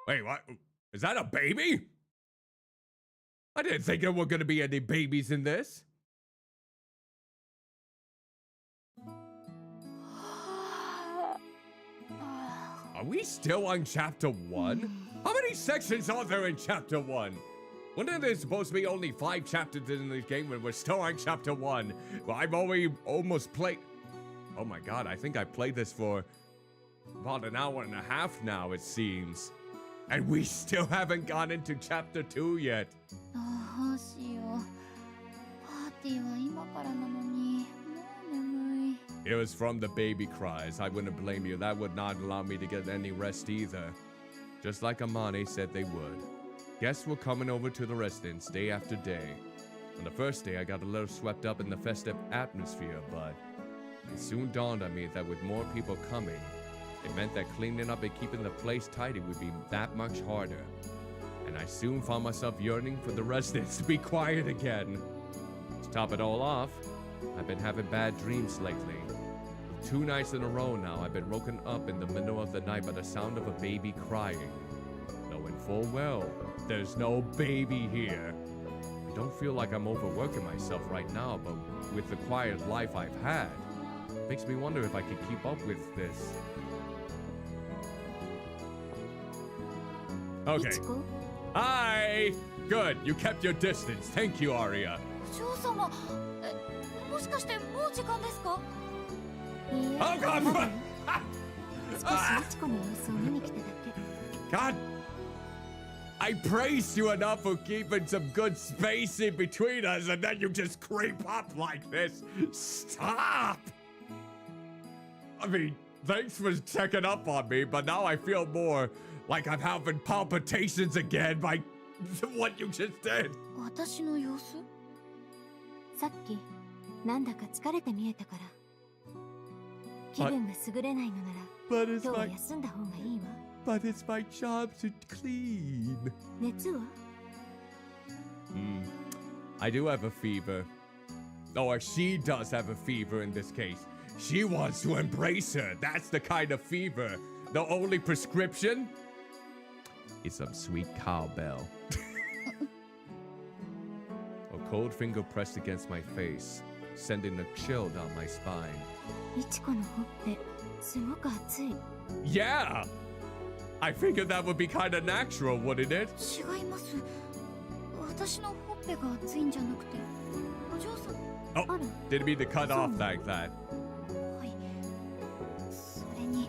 Wait, what? Is that a baby? I didn't think there were going to be any babies in this. Are we still on chapter 1? How many sections are there in chapter 1? Wasn't there supposed to be only 5 chapters in this game when we're still on chapter 1? Well, I've already almost played... Oh my god, I think I played this for about an hour and a half now, it seems. And we still haven't gone into chapter 2 yet. どうしよう。パーティーは今からなのに、もう眠い。 It was from the baby cries. I wouldn't blame you. That would not allow me to get any rest either. Just like Amane said they would. Guests were coming over to the residence day after day. On the first day, I got a little swept up in the festive atmosphere, but it soon dawned on me that with more people coming, it meant that cleaning up and keeping the place tidy would be that much harder. And I soon found myself yearning for the residents to be quiet again. To top it all off, I've been having bad dreams lately. 2 nights in a row now, I've been woken up in the middle of the night by the sound of a baby crying. Knowing full well, there's no baby here. don't feel like I'm overworking myself right now, but with the quiet life I've had, makes me wonder if I could keep up with this. Okay. いちこ Hi! Good, you kept your distance. Thank you, Aria. お嬢様、もしかしてもう時間ですか？いいえ Oh, God! まだよ少しいちこの様子を見に来ただけ God! I praised you enough for keeping some good space in between us, and then you just creep up like this. Stop! I mean, thanks for checking up on me, but now I feel more like I'm having palpitations again by what you just did. 私の様子？さっきなんだか疲れて見えたから気分が優れないのなら But it's 今日は my 休んだ方がいいわ but it's my job to clean. 熱は I do have a fever. Or she does have a fever in this case. She wants to embrace her. That's the kind of fever. The only prescription is some sweet cowbell. A cold finger pressed against my face, sending a chill down my spine. いちこのほっぺすごく熱い Yeah! I figured that would be kind of natural, wouldn't it? 違います。私のほっぺが熱いんじゃなくて、お嬢様。 Oh, あら didn't mean to cut off like that. はい。それに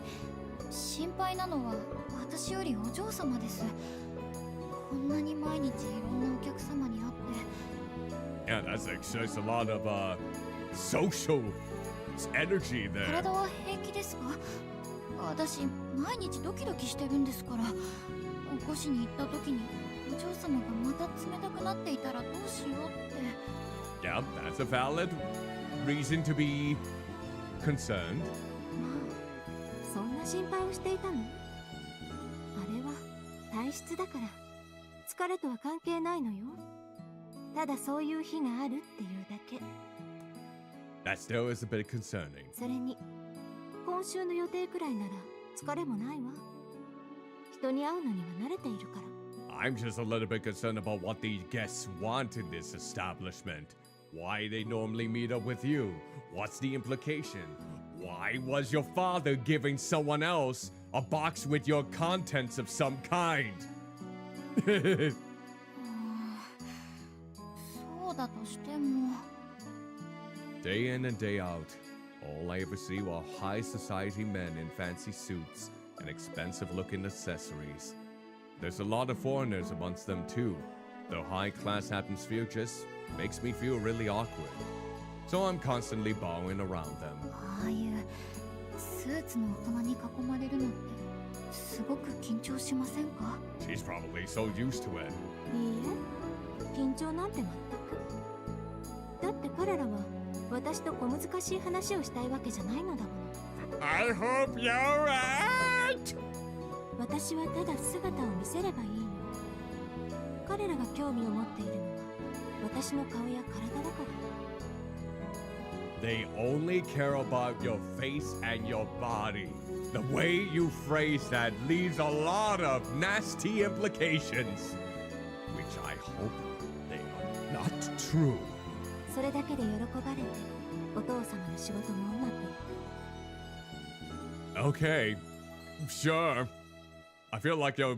心配なのは私よりお嬢様です。こんなに毎日いろんなお客様に会って。 Yeah, that's like shows a lot of social energy there. 体は平気ですか？私毎日ドキドキしてるんですから。起こしに行った時にお嬢様がまた冷たくなっていたらどうしようって。 Yeah, that's a valid reason to be concerned. まあそんな心配をしていたのあれは体質だから疲れとは関係ないのよただそういう日があるっていうだけ That still is a bit concerning. それに今週の予定くらいなら疲れもないわ人に会うのには慣れているから I'm just a little bit concerned about what these guests want in this establishment. Why they normally meet up with you? What's the implication? Why was your father giving someone else a box with your contents of some kind? そうだとしても。 Day in and day out, all I ever see are high society men in fancy suits and expensive-looking accessories. There's a lot of foreigners amongst them too. The high-class atmosphere just makes me feel really awkward. So I'm constantly bowing around them. ああいうスーツの大人に囲まれるのってすごく緊張しませんか？ She's probably so used to it. いいえ緊張なんて全くだって彼らは私と小難しい話をしたいわけじゃないのだもの I hope you're right! 私はただ姿を見せればいいの彼らが興味を持っているのは私の顔や体だから They only care about your face and your body. The way you phrase that leaves a lot of nasty implications. Which I hope they are not true. それだけで喜ばれてお父様の仕事もうまくいく Okay, sure. I feel like you're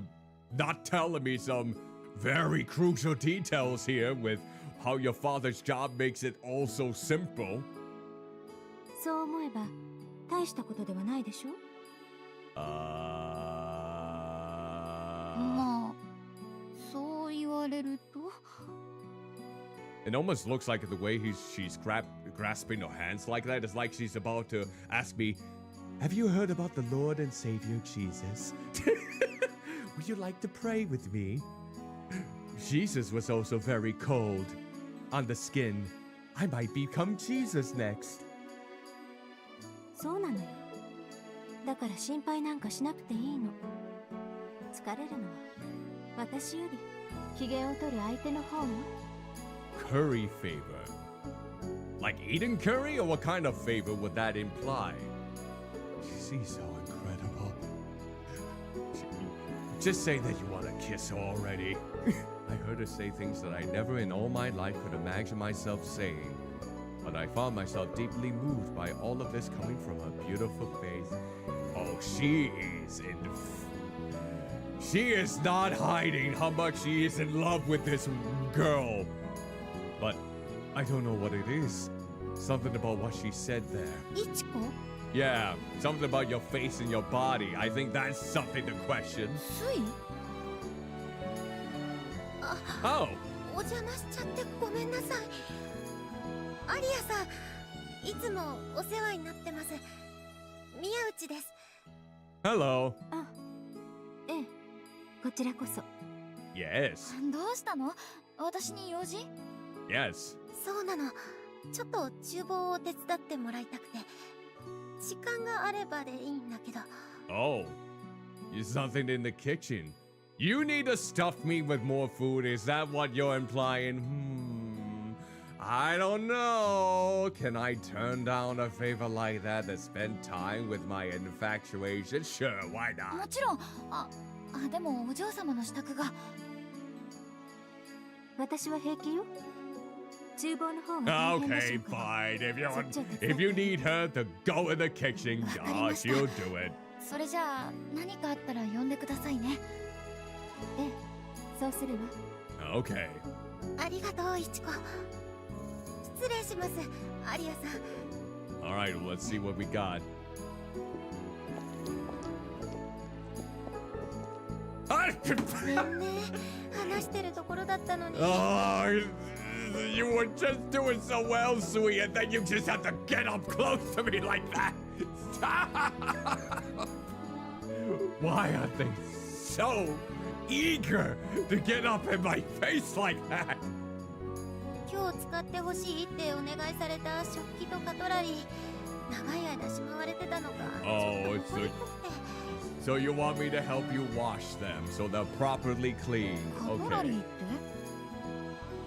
not telling me some very crucial details here with how your father's job makes it all so simple. そう思えば大したことではないでしょ Uh... まあそう言われると。 It almost looks like the way she's grasping her hands like that. It's like she's about to ask me, have you heard about the Lord and Savior Jesus? Would you like to pray with me? Jesus was also very cold on the skin. I might become Jesus next. そうなのよだから心配なんかしなくていいの疲れるのは私より機嫌を取る相手の方よ Curry favor. Like eating curry, or what kind of favor would that imply? She's so incredible. Just say that you want to kiss her already. I heard her say things that I never in all my life could imagine myself saying. But I found myself deeply moved by all of this coming from her beautiful face. Oh, she is not hiding how much she is in love with this girl. But I don't know what it is. Something about what she said there. いちこ Yeah, something about your face and your body. I think that's something to question. スイ Oh, お邪魔しちゃってごめんなさい。アリアさん、いつもお世話になってます。宮内です。 hello. あ、ええ、こちらこそ。 Yes, どうしたの？私に用事？ yes. そうなの。ちょっと厨房を手伝ってもらいたくて。時間があればでいいんだけど。 Oh, there's something in the kitchen. You need to stuff me with more food. Is that what you're implying? I don't know. Can I turn down a favor like that to spend time with my infatuation? Sure, why も not? ちろん。でもお嬢様の支度が。私は平気よ。厨房の方が大変でしょ Okay, うから。 fine. If you そっちを手伝って。 if you need her to go in the kitchen, she'll do it. それじゃあ何かあったら呼んでくださいね。ええ、そうするわ。 Okay. ありがとう、いちこ。失礼します、アリアさん。 All right, well, let's see what we got. ごめんね。話してるところだったのに。 Oh, you were just doing so well, Sui, and then you just had to get up close to me like that. Why are they so eager to get up in my face like that? 今日使ってほしいってお願いされた食器とカトラリー、長い間しまわれてたのがちょっと埃っぽくて。 So you want me to help you wash them so they're properly clean? カトラリ Okay. ーって？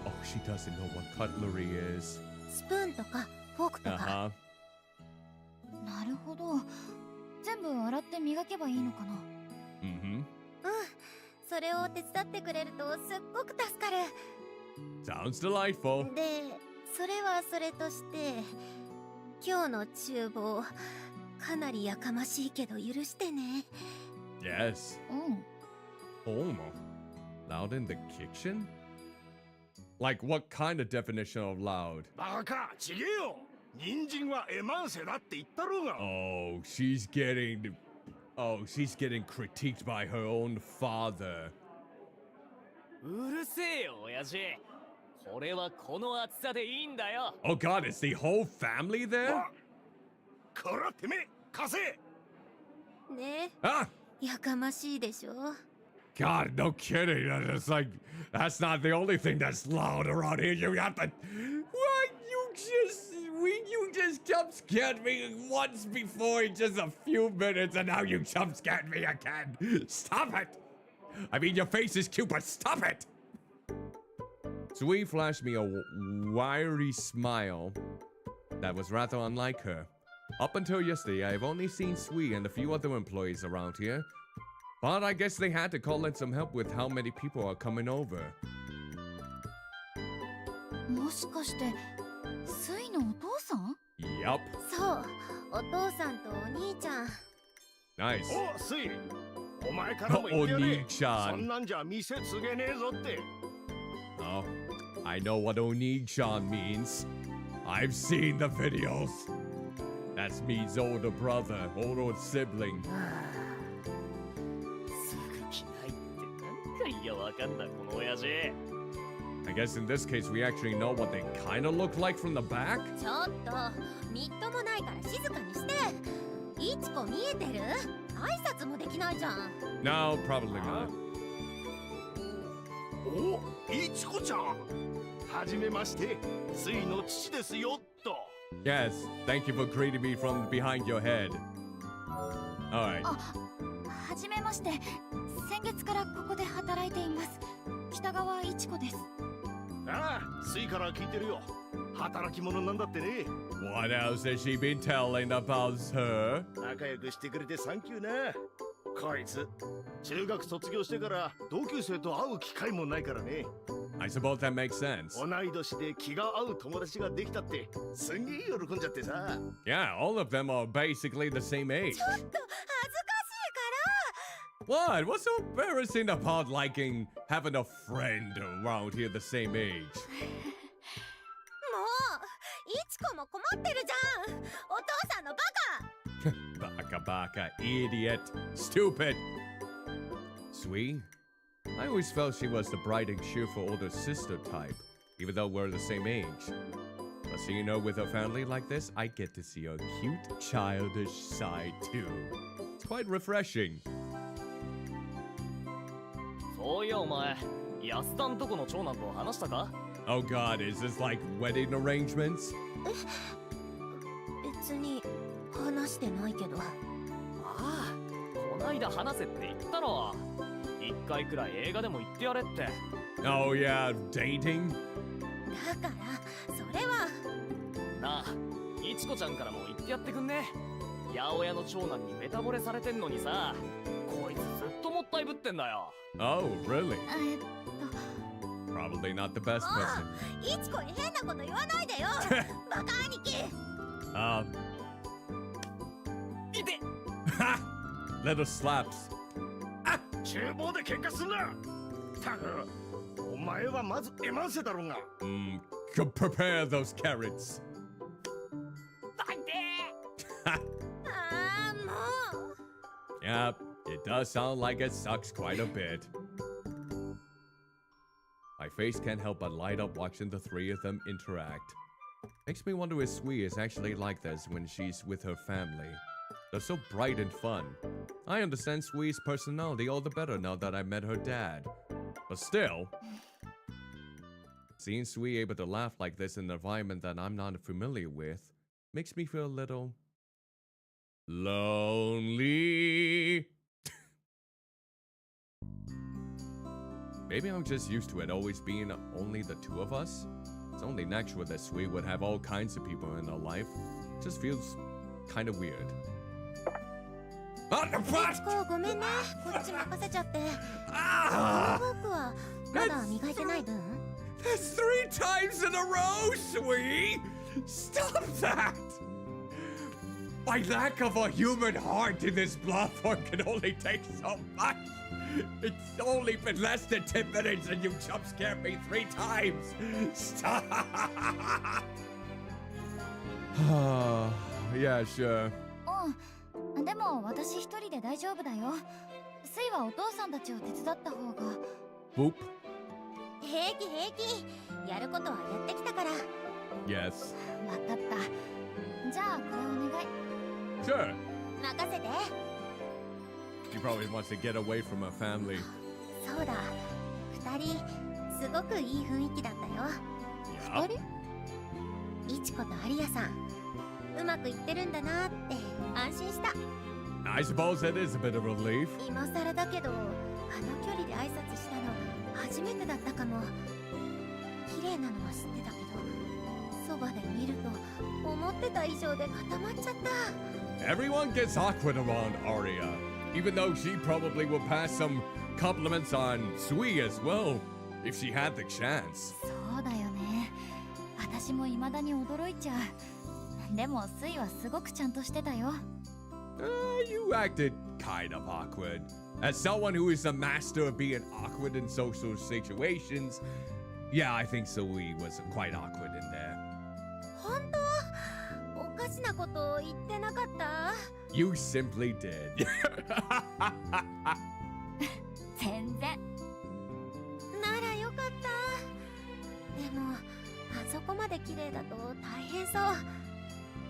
Oh, she doesn't know what cutlery is. スプーンとかフォークとか。 Uh-huh. なるほど。全部洗って磨けばいいのかな。Mm-hmm. うん。それを手伝ってくれるとすっごく助かる。 Sounds delightful. で、それはそれとして、今日の厨房、かなりやかましいけど許してね。 Yes. うん。 Oh. Loud in the kitchen? Like what kind of definition of loud? バカ、ちげえよ。人参はエマンセだって言ったろうが。 Oh, she's getting critiqued by her own father. うるせえよ親父。これはこの厚さでいいんだよ。 Oh god, is the whole family there? こらてめえ、貸せ。ね Ah! え、やかましいでしょ。 God, no kidding. It's like, that's not the only thing that's loud around here. You have to... What? You just jump scared me once before in just a few minutes, and now you jump scared me again. Stop it! I mean, your face is cute, but stop it! Sui flashed me a wiry smile that was rather unlike her. Up until yesterday, I've only seen Sui and a few other employees around here. But I guess they had to call in some help with how many people are coming over. もしかしてスイのお父さん？ Yup. そう、お父さんとお兄ちゃん。 Nice. お、スイ。お前からも言ってやれ。お兄ちゃん。そんなんじゃ店継げねえぞって。 Oh, I know what Oni-chan means. I've seen the videos. That's me's older brother, older sibling. すぐ着ないってなんかいやわかんだこの親父。 I guess in this case, we actually know what they kind of look like from the back. ちょっと、みっともないから静かにして。いちこ見えてる？挨拶もできないじゃん。 No, probably not. お、いちこちゃん。はじめまして、スイの父ですよっと。 Yes, thank you for greeting me from behind your head. Alright. はじめまして。先月からここで働いています。北川いちこです。ああ、スイから聞いてるよ。働き者なんだってね。 What else has she been telling about her? 仲良くしてくれてサンキューな。こいつ中学卒業してから同級生と会う機会もないからね。 I suppose that makes sense. 同い年で気が合う友達ができたってすんげえ喜んじゃってさ。 Yeah, all of them are basically the same age. ちょっと恥ずかしいか What? What's so embarrassing about liking having a friend around here the same age? ら。もういちこも困ってるじゃん。お父さんのバカ。 Baka baka, idiot, stupid. Sweet? I always felt she was the bright and cheerful older sister type, even though we're the same age. But seeing her with her family like this, I get to see her cute, childish side too. It's quite refreshing. そういやお前安田んとこの長男と話したか？ Oh god, is this like wedding arrangements? 別に話してないけど。ああ、こないだ話せって言ったろ。一回くらい映画でも行ってやれって。 Oh yeah, dating? だからそれは。なあ、いちこちゃんからも言ってやってくんね。八百屋の長男にベタ惚れされてんのにさ、こいつずっともったいぶってんだよ。 Oh, really? えっ Probably not the best person. いちこに変なこと言わないでよ。バカ兄貴。いて。 Ha! Little slaps. 厨房で喧嘩すんな。たく、お前はまずエマンセだろうが。Prepare those carrots. だいて。ああ、もう。 Yep, it does sound like it sucks quite a bit. My face can't help but light up watching the three of them interact. Makes me wonder if Sui is actually like this when she's with her family. They're so bright and fun. I understand Sui's personality all the better now that I met her dad. But still, seeing Sui able to laugh like this in an environment that I'm not familiar with makes me feel a little lonely. Maybe I'm just used to it always being only the two of us. It's only natural that Sui would have all kinds of people in her life. It just feels kind of weird.いちこごめんね。こっち任せちゃって。僕はまだ磨いてない分。 That's 3 times in a row, Sui! Stop that! My lack of a human heart in this platform can only take so much. It's only been less than 10 minutes and you jump scared me 3 times. Stop! Yeah, sure. うん。でも私一人で大丈夫だよ。スイはお父さんたちを手伝った方が。Boop. 平気平気。やることはやってきたから。 Yes. わかった。じゃあこれお願い。 Sure. 任せて。 She probably wants to get away from her family. そうだ。二人すごくいい雰囲気だったよ。 Yeah. いちことアリアさん。うまくいってるんだなって安心した。 I suppose that is a bit of relief. 今更だけど、あの距離で挨拶したの初めてだったかも。綺麗なのは知ってたけど、そばで見ると思ってた以上で固まっちゃった。 Everyone gets awkward around Aria, even though she probably would pass some compliments on Sui as well, if she had the chance. そうだよね。私も未だに驚いちゃう。でもスイはすごくちゃんとしてたよ。You acted kind of awkward. As someone who is a master of being awkward in social situations, yeah, I think Sui was quite awkward in there. 本当？おかしなこと言ってなかった？ You simply did. 全然。ならよかった。でも、あそこまで綺麗だと大変そう。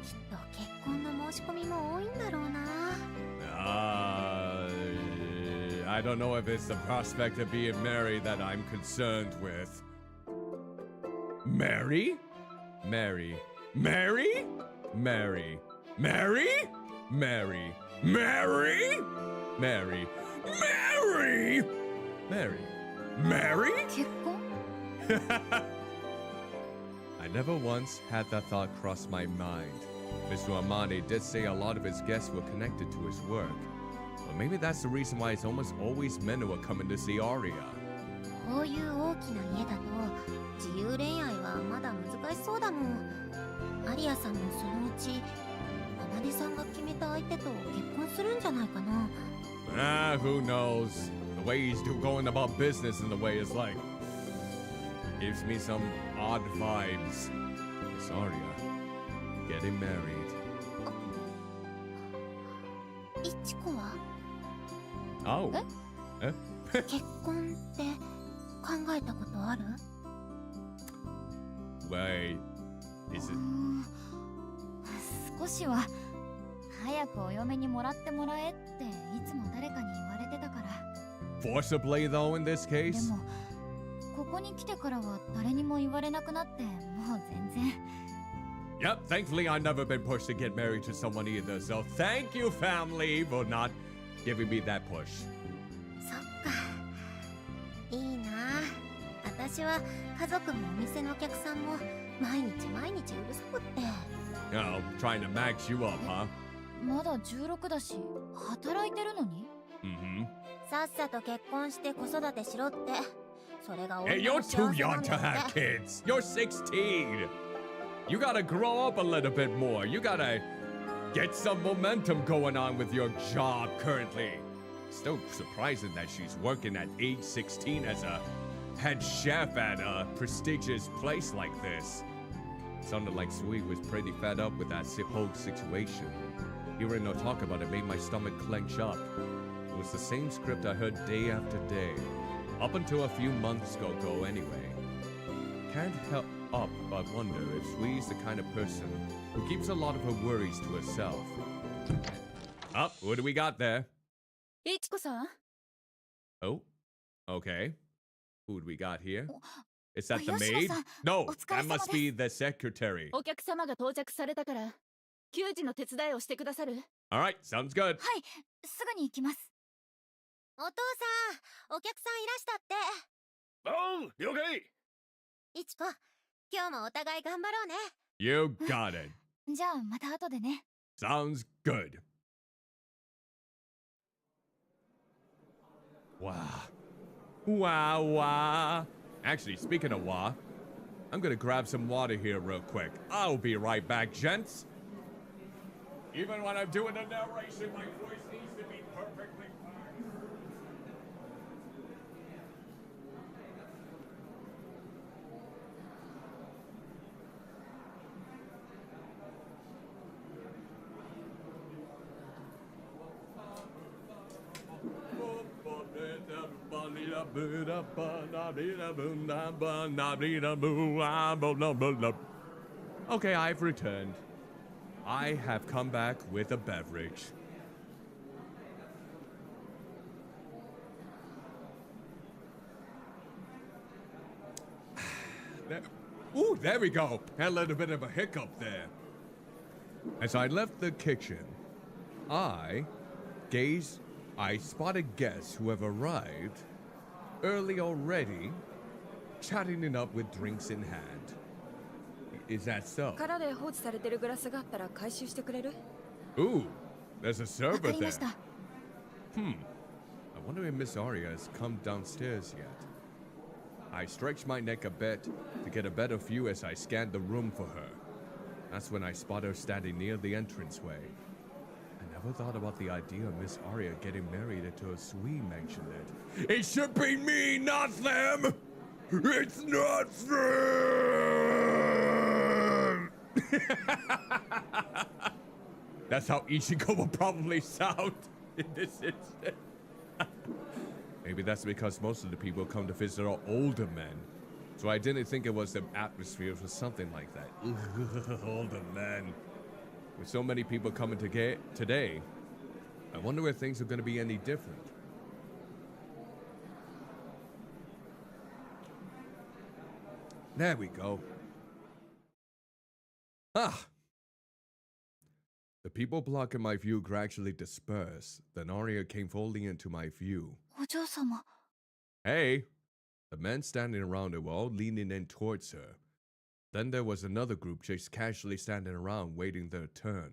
きっと結婚の申し込みも多いんだろうな。I don't know if it's the prospect of being married that I'm concerned with. Mary? Mary. Mary? Mary. Mary? Mary. Mary? Mary. Mary! Mary. Mary? 結婚？ I never once had that thought cross my mind. Mr. Amani did say a lot of his guests were connected to his work. But maybe that's the reason why it's almost always men who are coming to see Aria. こういう大きな家だと自由恋愛はまだ難しそうだもん。アリアさんもそのうち天音さんが決めた相手と結婚するんじゃないかな。Ah, who knows? The way he's going about business and the way it's like gives me some odd vibes. Miss Aria getting married. イチコは Oh. 結婚って考えたことある？ Wait. Is it? 少しは早くお嫁にもらってもらえっていつも誰かに言われてたから。 Forcibly though in this で case? もここに来てからは誰にも言われなくなってもう全然。 Yep, thankfully I've never been pushed to get married to someone either, so thank you family for not giving me that push. そっか。いいな。私は家族もお店のお客さんも毎日うるさくって。Oh, trying to max you up, huh? まだ16だし働いてるのに。 Mm-hmm. さっさと結婚して子育てしろって。それが Hey, 女 you're の too 幸せな young ん to だっ have て。 kids. You're 16. You gotta grow up a little bit more. You gotta get some momentum going on with your job currently. Still surprising that she's working at age 16 as a head chef at a prestigious place like this. Sounded like Sweet was pretty fed up with that whole situation. Hearing her talk about it made my stomach clench up. It was the same script I heard day after day. Up until a few months ago anyway. Can't help but wonder if Swee's the kind of person who keeps a lot of her worries to herself. Oh, what do we got there? いちこさん Oh, okay. Who do we got here? Is that the Yoshino-san, maid? No, お疲れ that 様 must です。 be the secretary. お客様が到着されたから給仕の手伝いをしてくださる？ Alright, sounds good. はいすぐに行きます。お父さん、お客さんいらしたって。おう、了解。いちこ、今日もお互い頑張ろうね。You got it. じゃあまた後でね。 Sounds good. Wow. Wow, wow. Actually, speaking of wow, I'm gonna grab some water here real quick. I'll be right back, gents. Even when I'm doing the narration, my voice needs to be perfectly fine. Okay, I've returned. I have come back with a beverage. Ooh, there we go. Had a little bit of a hiccup there. As I left the kitchen, I spotted guests who have arrived early already, chatting it up with drinks in hand. Is that so? 空で放置されてるグラスがあったら回収してくれる？ Ooh, there's a わ server かりま there. した。 I wonder if Miss Aria has come downstairs yet. I stretched my neck a bit to get a better view as I scanned the room for her. That's when I spot her standing near the entranceway. I never thought about the idea of Miss Aria getting married until Sweet mentioned it. It should be me, not them! It's not them! That's how Ichigo will probably sound in this instant. Maybe that's because most of the people come to visit are older men. So I didn't think it was the atmosphere for something like that. Older men. With so many people coming today, I wonder if things are going to be any different. There we go. Ah! The people blocking my view gradually dispersed. Then Aria came fully into my view. お嬢様。 Hey! The men standing around her were all leaning in towards her. Then there was another group just casually standing around waiting their turn.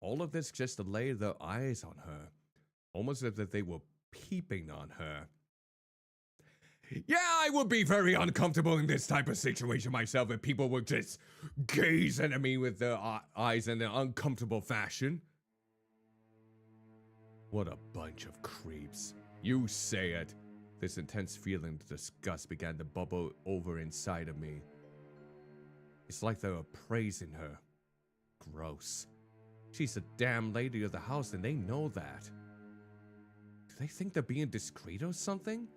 All of this just to lay their eyes on her. almost as if they were peeping on her. Yeah, I would be very uncomfortable in this type of situation myself if people were just gazing at me with their eyes in an uncomfortable fashion. What a bunch of creeps. You say it. This intense feeling of disgust began to bubble over inside of me. It's like they were praising her. Gross. She's the damn lady of the house and they know that. Do they think they're being discreet or something?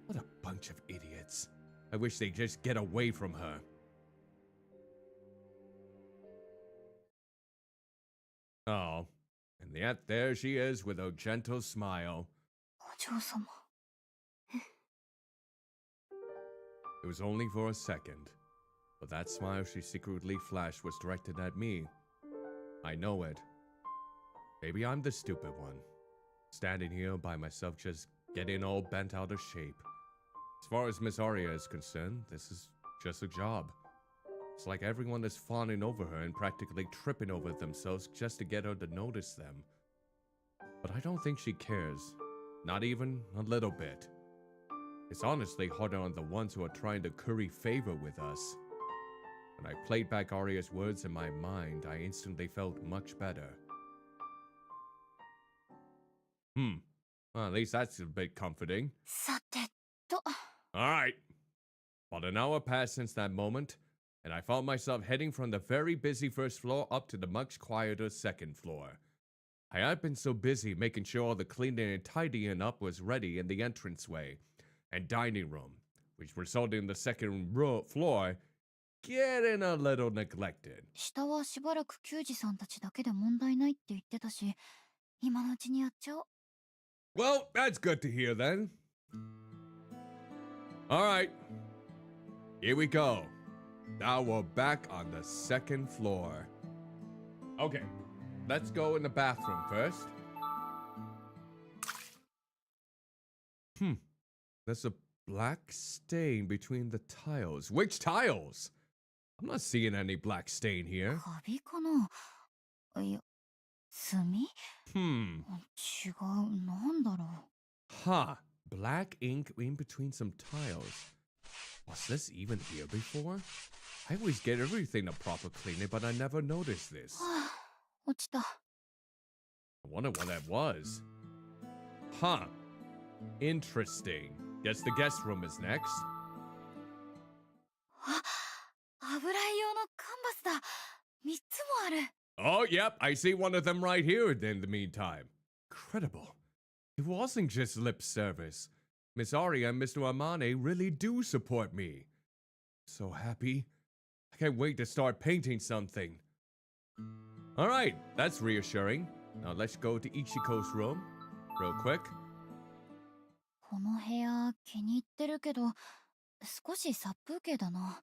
What a bunch of idiots. I wish they'd just get away from her. Oh, and yet there she is with a gentle smile. お嬢様。 It was only for a second, but that smile she secretly flashed was directed at me. I know it. Maybe I'm the stupid one, standing here by myself just getting all bent out of shape. As far as Miss Aria is concerned, this is just a job. It's like everyone is fawning over her and practically tripping over themselves just to get her to notice them. But I don't think she cares. Not even a little bit. It's honestly harder on the ones who are trying to curry favor with us. When I played back Aria's words in my mind, I instantly felt much better. Well, at least that's a bit comforting. さてと。 Alright. About an hour passed since that moment, and I found myself heading from the very busy first floor up to the much quieter second floor. I had been so busy making sure all the cleaning and tidying up was ready in the entranceway and dining room, which resulted in the second floor getting a little neglected. 下はしばらく球児さんたちだけで問題ないって言ってたし、今のうちにやっちゃおう。 Well, that's good to hear then. Alright. Here we go. Now we're back on the second floor. Okay. Let's go in the bathroom first. There's a black stain between the tiles. Which tiles? I'm not seeing any black stain here. カビかな。いや、墨？ 違う、なんだろう。 Huh. Black ink in between some tiles. Was this even here before? I always get everything a proper cleaning, but I never noticed this. 落ちた。 I wonder what that was. Huh. Interesting. Guess the guest room is next. あ、油絵用のカンバスだ。3つもある。 Oh, yep, I see one of them right here in the meantime. Incredible. It wasn't just lip service. Miss Aria and Mr. Amane really do support me. So happy. I can't wait to start painting something. Alright, that's reassuring. Now let's go to Ichiko's room. Real quick. この部屋気に入ってるけど、少し殺風景だな。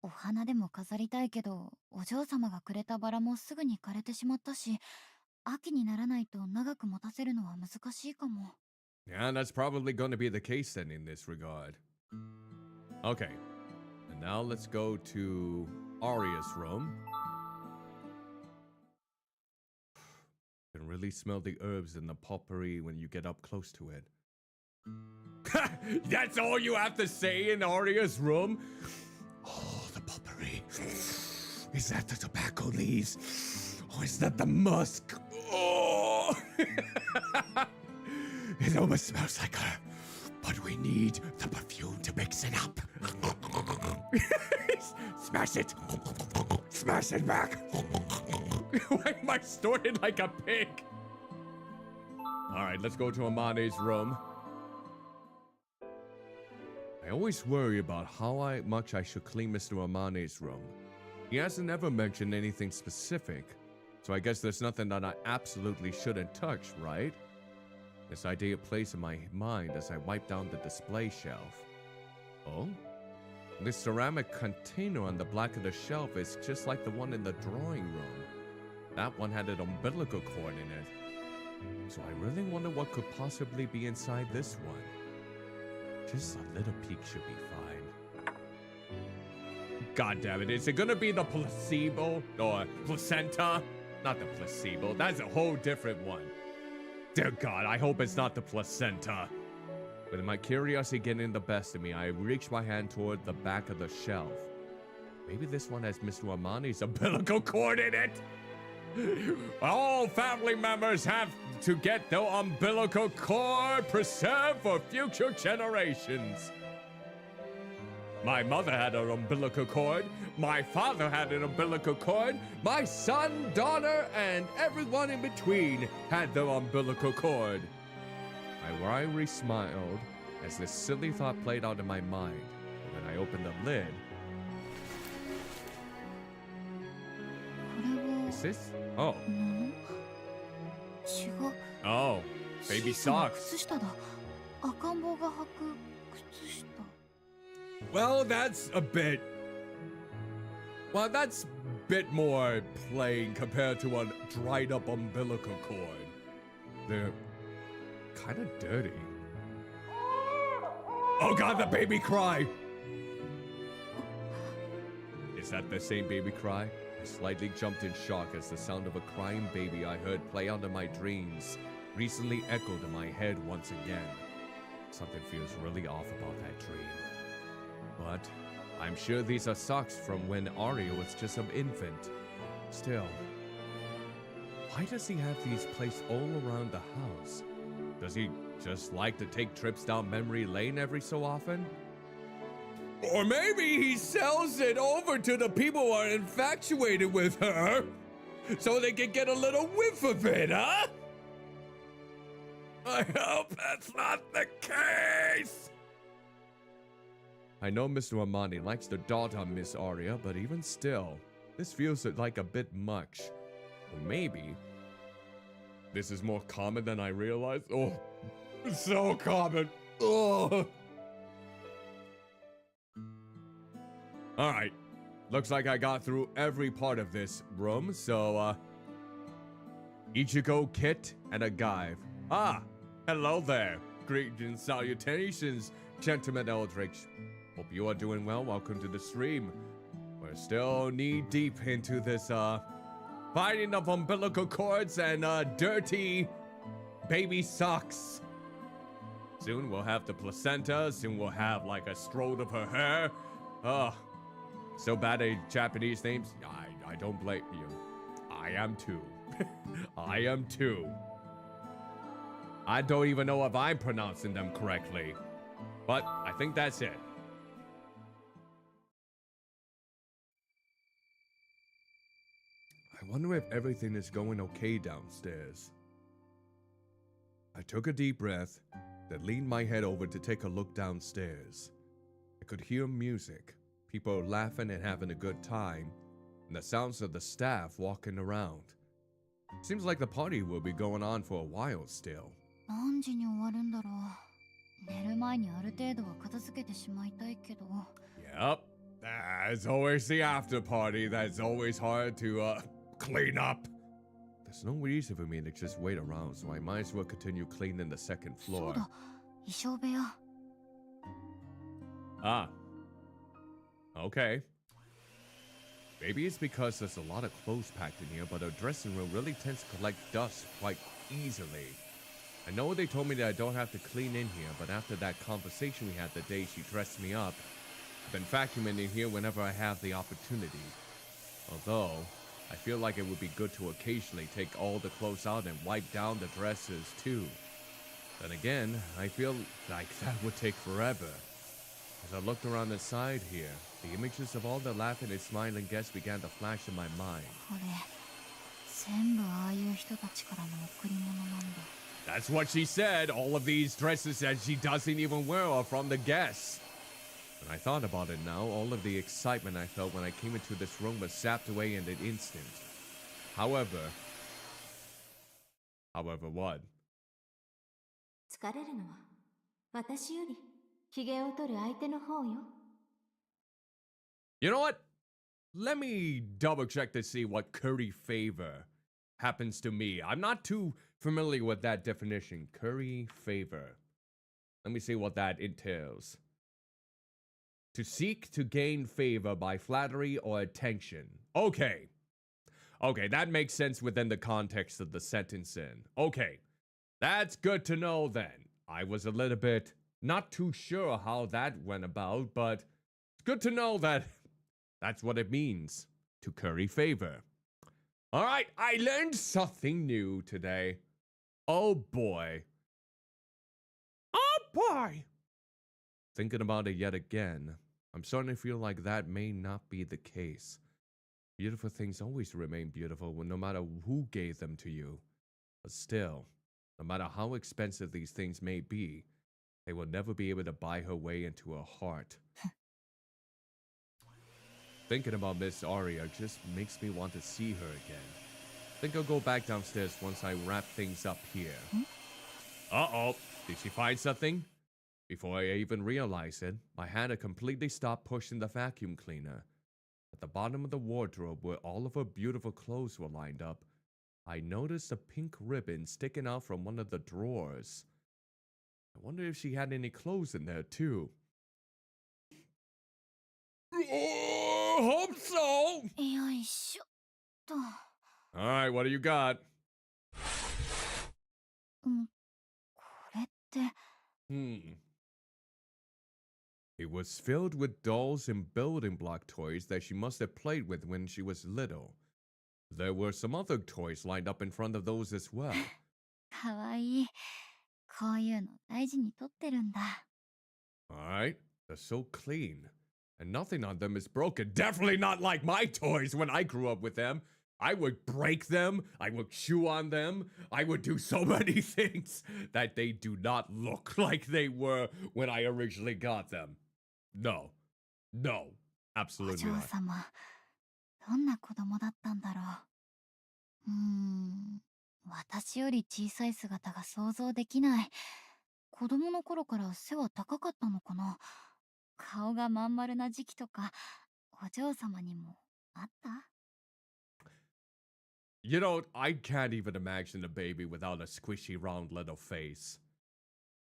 お花でも飾りたいけど、お嬢様がくれたバラもすぐに枯れてしまったし、秋にならないと長く持たせるのは難しいかも。 Yeah, that's probably going to be the case then in this regard. Okay, and now let's go to Aria's room. You can really smell the herbs and the potpourri when you get up close to it. That's all you have to say in Aria's room? Oh, the potpourri. Is that the tobacco leaves? Or is that the musk? Oh! It almost smells like her. But we need the perfume to mix it up. Smash it. Smash it back. Why am I snorting like a pig? Alright, let's go to Amane's room. I always worry about how much I should clean Mr. Amane's room. He hasn't ever mentioned anything specific, so I guess there's nothing that I absolutely shouldn't touch, right? This idea plays in my mind as I wipe down the display shelf. Oh? This ceramic container on the back of the shelf is just like the one in the drawing room. That one had an umbilical cord in it. So I really wonder what could possibly be inside this one. Just a little peek should be fine. God damn it, is it gonna be the placebo? Or placenta? Not the placebo, that's a whole different one. Dear God, I hope it's not the placenta. With my curiosity getting the best of me, I reached my hand toward the back of the shelf. Maybe this one has Mr. Amani's umbilical cord in it. All family members have to get their umbilical cord preserved for future generations. My mother had an umbilical cord. My father had an umbilical cord. My son, daughter, and everyone in between had their umbilical cord. I wryly smiled as this silly thought played out in my mind. And then I opened the lid. Is this? Oh. Oh, baby socks. Well, that's a bit... Well, that's a bit more plain compared to a dried up umbilical cord. They're kind of dirty. Oh God, the baby cry! Is that the same baby cry? I slightly jumped in shock as the sound of a crying baby I heard play out in my dreams recently echoed in my head once again. Something feels really off about that dream. But I'm sure these are socks from when Aria was just an infant. Still, why does he have these placed all around the house? Does he just like to take trips down memory lane every so often? Or maybe he sells it over to the people who are infatuated with her so they can get a little whiff of it, huh? I hope that's not the case! I know Mr. Amani likes to dot on Miss Aria, but even still, this feels like a bit much. Or maybe this is more common than I realized. Oh, it's so common. Oh. All right, looks like I got through every part of this room, so, Ichigo, Kit, and a Gaive. Ah, hello there. Greetings, salutations, gentlemen Eldritch. Hope you are doing well. Welcome to the stream. We're still knee-deep into this, finding of umbilical cords and, dirty baby socks. Soon we'll have the placenta. Soon we'll have, like, a strode of her hair. Ugh. So bad at Japanese names? I don't blame you. I am too. I am too. I don't even know if I'm pronouncing them correctly. But I think that's it. I wonder if everything is going okay downstairs. I took a deep breath, then leaned my head over to take a look downstairs. I could hear music. People laughing and having a good time, and the sounds of the staff walking around. Seems like the party will be going on for a while still. Yep, there's always the after party that's always hard to clean up. There's no reason for me to just wait around, so I might as well continue cleaning the second floor. Ah. Okay. Maybe it's because there's a lot of clothes packed in here, but our dressing room really tends to collect dust quite easily. I know they told me that I don't have to clean in here, but after that conversation we had the day she dressed me up, I've been vacuuming in here whenever I have the opportunity. Although, I feel like it would be good to occasionally take all the clothes out and wipe down the dresses too. Then again, I feel like that would take forever. As I looked around the side here, the images of all the laughing and smiling guests began to flash in my mind. That's what she said. All of these dresses that she doesn't even wear are from the guests. When I thought about it now, all of the excitement I felt when I came into this room was sapped away in an instant. However, what? You know what? Let me double check to see what curry favor happens to me. I'm not too familiar with that definition. Curry favor. Let me see what that entails. To seek to gain favor by flattery or attention. Okay. Okay, that makes sense within the context of the sentence in. Okay. That's good to know then. I was a little bit not too sure how that went about, but it's good to know that that's what it means to curry favor. All right, I learned something new today. Oh boy. Oh boy. Thinking about it yet again, I'm starting to feel like that may not be the case. Beautiful things always remain beautiful no matter who gave them to you. But still, no matter how expensive these things may be, they will never be able to buy her way into her heart. Thinking about Miss Aria just makes me want to see her again. Think I'll go back downstairs once I wrap things up here. Uh-oh, did she find something? Before I even realized it, my hand had completely stopped pushing the vacuum cleaner. At the bottom of the wardrobe where all of her beautiful clothes were lined up, I noticed a pink ribbon sticking out from one of the drawers. I wonder if she had any clothes in there too. Oh, hope so! よいしょっと。Alright, what do you got? これって。It was filled with dolls and building block toys that she must have played with when she was little. There were some other toys lined up in front of those as well. かわいい。こういうの大事にとってるんだ。Alright, they're so clean. And nothing on them is broken. Definitely not like my toys when I grew up with them. I would break them. I would chew on them. I would do so many things that they do not look like they were when I originally got them. No. No. お Absolutely 嬢 not. 様、どんな子供だったんだろう。私より小さい姿が想像できない。子供の頃から背は高かったのかな。顔がまん丸な時期とか、お嬢様にもあった？ You know, I can't even imagine a baby without a squishy round little face.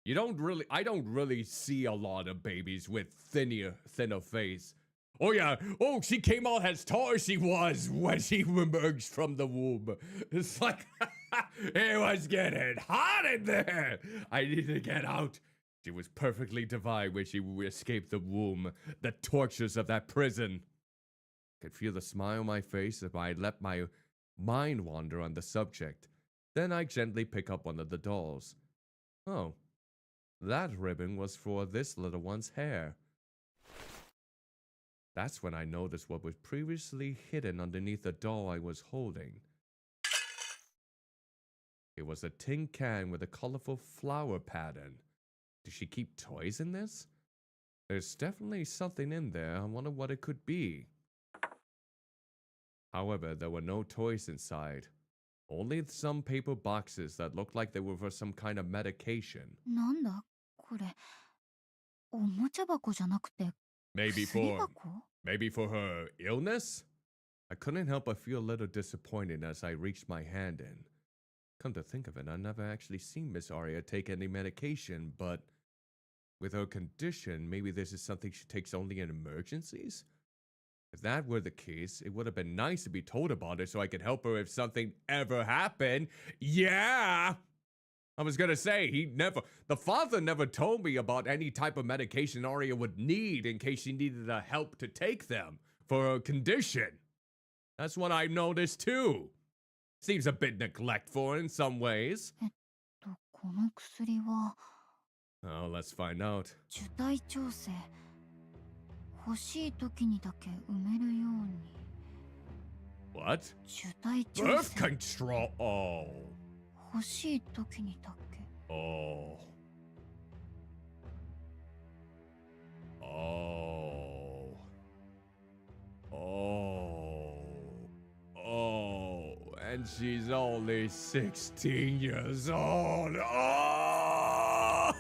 I don't really see a lot of babies with thinner face. Oh yeah, oh, she came out as tall as she was when she emerged from the womb. It's like, it was getting hot in there. I need to get out. She was perfectly divine when she escaped the womb, the tortures of that prison. I could feel the smile on my face as I let my mind wander on the subject. Then I gently pick up one of the dolls. Oh, that ribbon was for this little one's hair. That's when I noticed what was previously hidden underneath the doll I was holding. It was a tin can with a colorful flower pattern. Did she keep toys in this? There's definitely something in there. I wonder what it could be. However, there were no toys inside. Only some paper boxes that looked like they were for some kind of medication. なんだこれ。おもちゃ箱じゃなくて、 Maybe 薬 for 箱？ maybe for her illness? I couldn't help but feel a little disappointed as I reached my hand in. Come to think of it, I've never actually seen Miss Aria take any medication, but with her condition, maybe this is something she takes only in emergencies? If that were the case, it would have been nice to be told about it so I could help her if something ever happened. Yeah! I was gonna say, the father never told me about any type of medication Aria would need in case she needed the help to take them for her condition. That's what I noticed too. Seems a bit neglectful in some ways. この薬は Oh, let's find out. 受胎調整。欲しい時にだけ埋めるように。What? 受胎調 Birth 整。 control. Oh. 欲しい時にだけ。 Oh. Oh. Oh. Oh. And she's only 16 years old. Oh!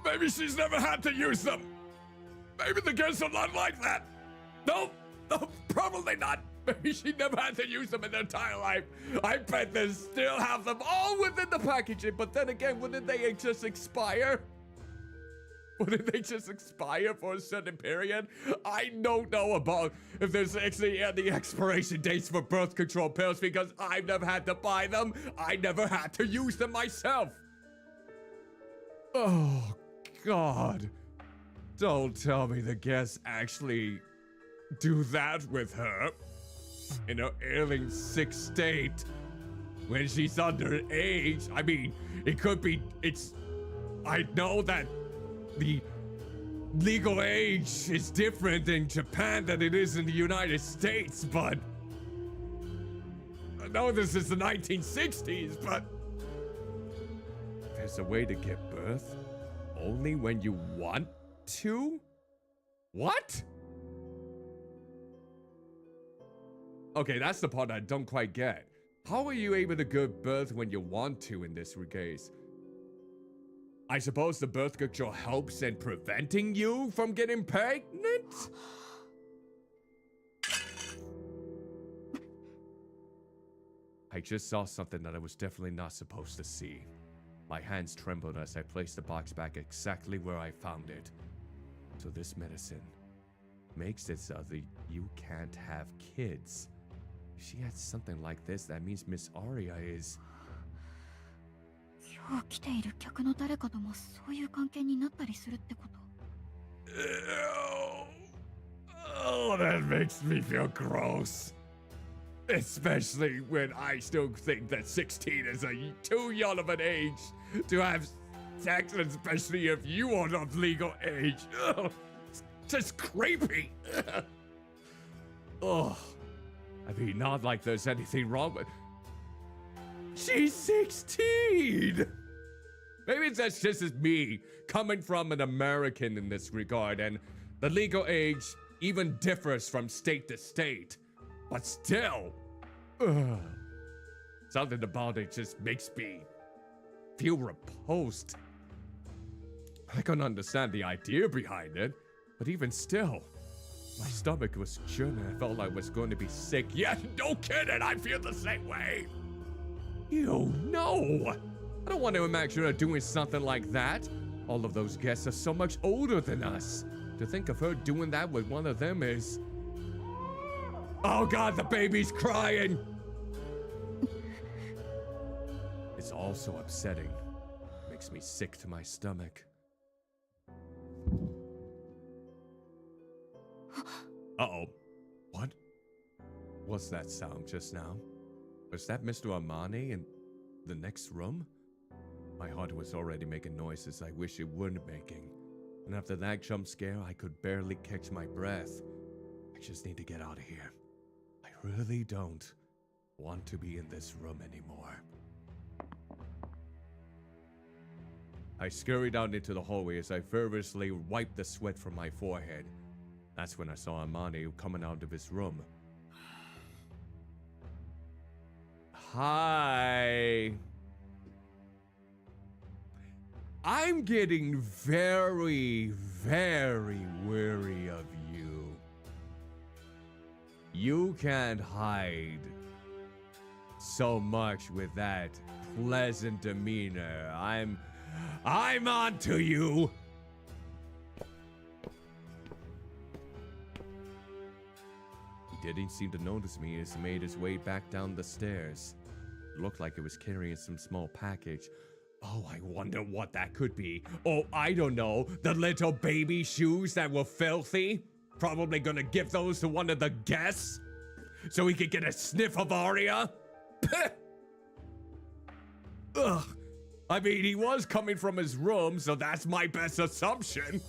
Maybe she's never had to use them. Maybe the kids are not like that. No, probably not. Maybe she never had to use them in her entire life. I bet they still have them all within the packaging, but then again, wouldn't they just expire? Wouldn't they just expire for a certain period? I don't know about if there's actually any expiration dates for birth control pills because I've never had to buy them. I never had to use them myself. Oh, God. Don't tell me the guests actually do that with her in her ailing sick state when she's underage. I mean, it could be, I know that the legal age is different in Japan than it is in the United States, but I know this is the 1960s, but there's a way to get birth only when you want to? What? Okay, that's the part I don't quite get. How are you able to give birth when you want to in this case? I suppose the birth control helps in preventing you from getting pregnant? I just saw something that I was definitely not supposed to see. My hands trembled as I placed the box back exactly where I found it. So this medicine makes it so that you can't have kids. If she had something like this, that means Miss Aria is... 今日来ている客の誰かともそういう関係になったりするってこと？ Oh, that makes me feel gross. Especially when I still think that 16 is too young of an age to have sex, especially if you are of legal age. Ugh, it's just creepy. Oh, I mean, not like there's anything wrong, but she's 16. Maybe that's just as me coming from an American in this regard, and the legal age even differs from state to state. But still, something about it just makes me feel repulsed. I can understand the idea behind it, but even still, my stomach was churning. I felt like I was going to be sick. Yeah, no kidding, I feel the same way. Ew, no! I don't want to imagine her doing something like that. All of those guests are so much older than us. To think of her doing that with one of them is... Oh God, the baby's crying! It's also upsetting. Makes me sick to my stomach. Uh-oh. What? What's that sound just now? Was that Mr. Amane in the next room? My heart was already making noises I wish it weren't making. And after that jump scare, I could barely catch my breath. I just need to get out of here. I really don't want to be in this room anymore. I scurried out into the hallway as I fervently wiped the sweat from my forehead. That's when I saw Amane coming out of his room. Hi. I'm getting very, very weary of you. You can't hide so much with that pleasant demeanor. I'm on to you. He didn't seem to notice me as he made his way back down the stairs. It looked like it was carrying some small package. Oh, I wonder what that could be. Oh, I don't know. The little baby shoes that were filthy? Probably gonna give those to one of the guests? So he could get a sniff of Aria? Ugh. I mean, he was coming from his room, so that's my best assumption.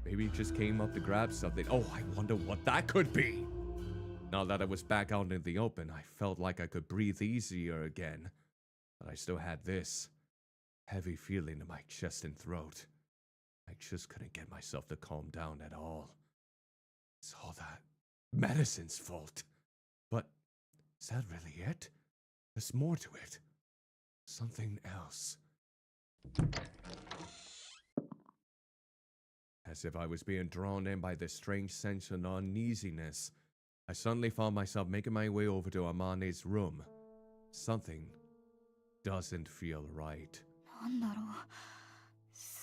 Maybe he just came up to grab something. Oh, I wonder what that could be. Now that I was back out in the open, I felt like I could breathe easier again. But I still had this heavy feeling in my chest and throat. I just couldn't get myself to calm down at all. It's all that medicine's fault. But is that really it? There's more to it. Something else. As if I was being drawn in by this strange sense of uneasiness, I suddenly found myself making my way over to Amane's room. Something doesn't feel right. なんだろう。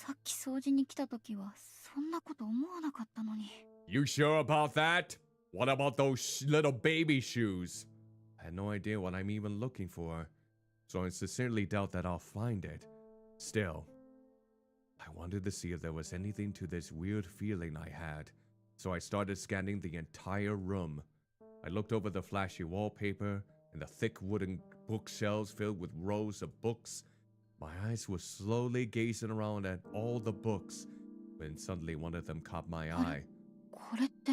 さっき掃除に来た時はそんなこと思わなかったのに。 You sure about that? What about those little baby shoes? I had no idea what I'm even looking for, so I sincerely doubt that I'll find it. Still, I wanted to see if there was anything to this weird feeling I had, so I started scanning the entire room. I looked over the flashy wallpaper and the thick wooden bookshelves filled with rows of books. My eyes were slowly gazing around at all the books when suddenly one of them caught my eye. これって、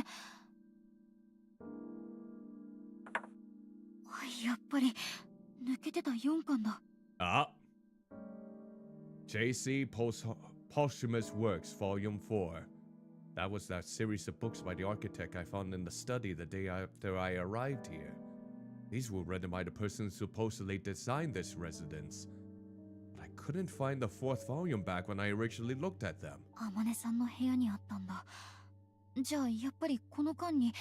やっぱり抜けてた4巻だ。Ah. J.C. Posthumous Works, Volume 4. That was that series of books by the architect I found in the study the day after I arrived here. These were written by the person who supposedly designed this residence. But I couldn't find the 4th volume back when I originally looked at them. あまねさんの部屋にあったんだ。じゃあやっぱりこの間に。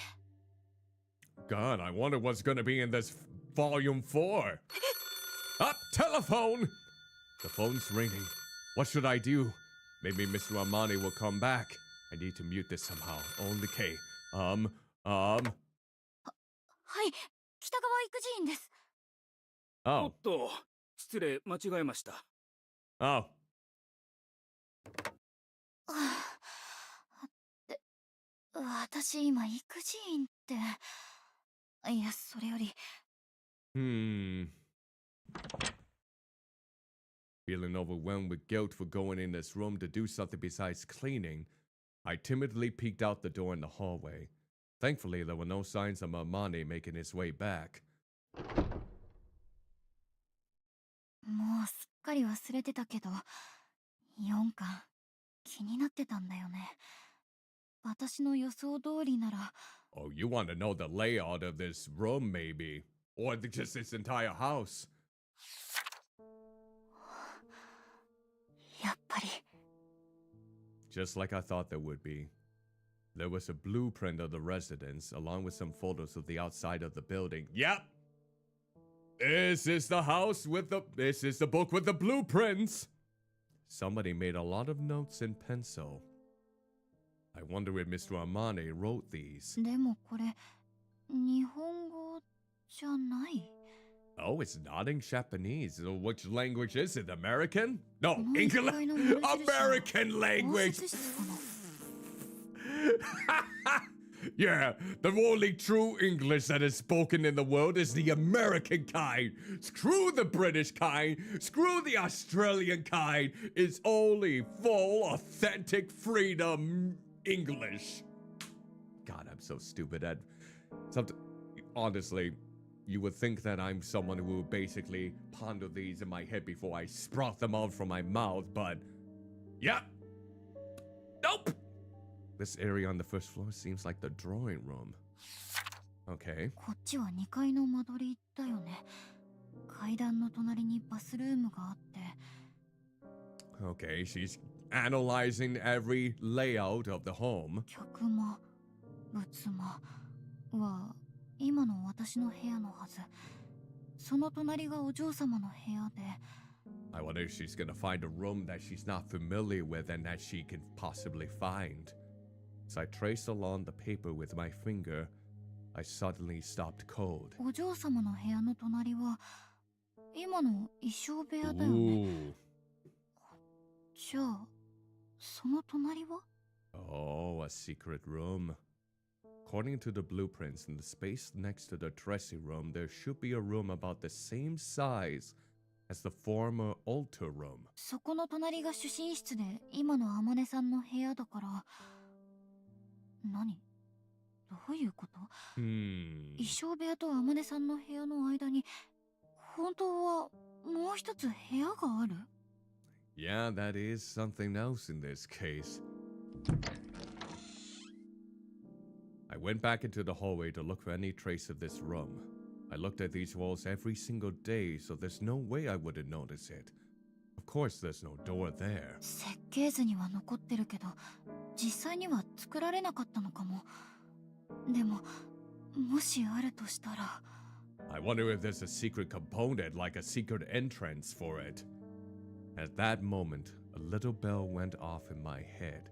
God, I wonder what's gonna be in this Volume 4. Up, telephone! The phone's ringing. What should I do? Maybe Mr. Armani will come back. I need to mute this somehow. Only K. はい、北川育児院です。お Oh. っと、失礼、間違えました。Oh. で、私今育児院って。いや、それより。Feeling overwhelmed with guilt for going in this room to do something besides cleaning, I timidly peeked out the door in the hallway. Thankfully, there were no signs of Armani making his way back. もうすっかり忘れてたけど、4巻気になってたんだよね。私の予想通りなら。 Oh, you want to know the layout of this room, maybe? Or just this entire house? やっぱり。 Just like I thought there would be. There was a blueprint of the residence, along with some photos of the outside of the building. Yep! This is the house with the... This is the book with the blueprints! Somebody made a lot of notes in pencil. I wonder if Mr. Armani wrote these. でもこれ、日本語じゃない。 Oh, it's not in Japanese. So which language is it? American? No, この English. 一階の目印は American 応 language. 接室かな。 Yeah, the only true English that is spoken in the world is the American kind. Screw the British kind. Screw the Australian kind. It's only full, authentic freedom English. God, I'm so stupid at something. Honestly, you would think that I'm someone who would basically ponder these in my head before I sprout them out from my mouth, but yeah. Nope. This area on the first floor seems like the drawing room. Okay. こっちは2階の間取りだよね。階段の隣にバスルームがあって。 Okay, she's analyzing every layout of the home. 客間、仏間は今の私の部屋のはず。その隣がお嬢様の部屋で。 I wonder if she's gonna find a room that she's not familiar with and that she can possibly find. As I traced along the paper with my finger, I suddenly stopped cold. お嬢様の部屋の隣は今の衣装部屋だよね。 Ooh. じゃあ、その隣は？ Oh, a secret room. According to the blueprints, in the space next to the dressing room, there should be a room about the same size as the former altar room. そこの隣が主寝室で今の天音さんの部屋だから。何？どういうこと？衣装部屋と天音さんの部屋の間に本当はもう一つ部屋がある？ Yeah, that is something else in this case. I went back into the hallway to look for any trace of this room. I looked at these walls every single day, so there's no way I wouldn't notice it. Of course, there's no door there. 設計図には残ってるけど、実際には作られなかったのかも。でも、もしあるとしたら。 I wonder if there's a secret component, like a secret entrance for it. At that moment, a little bell went off in my head.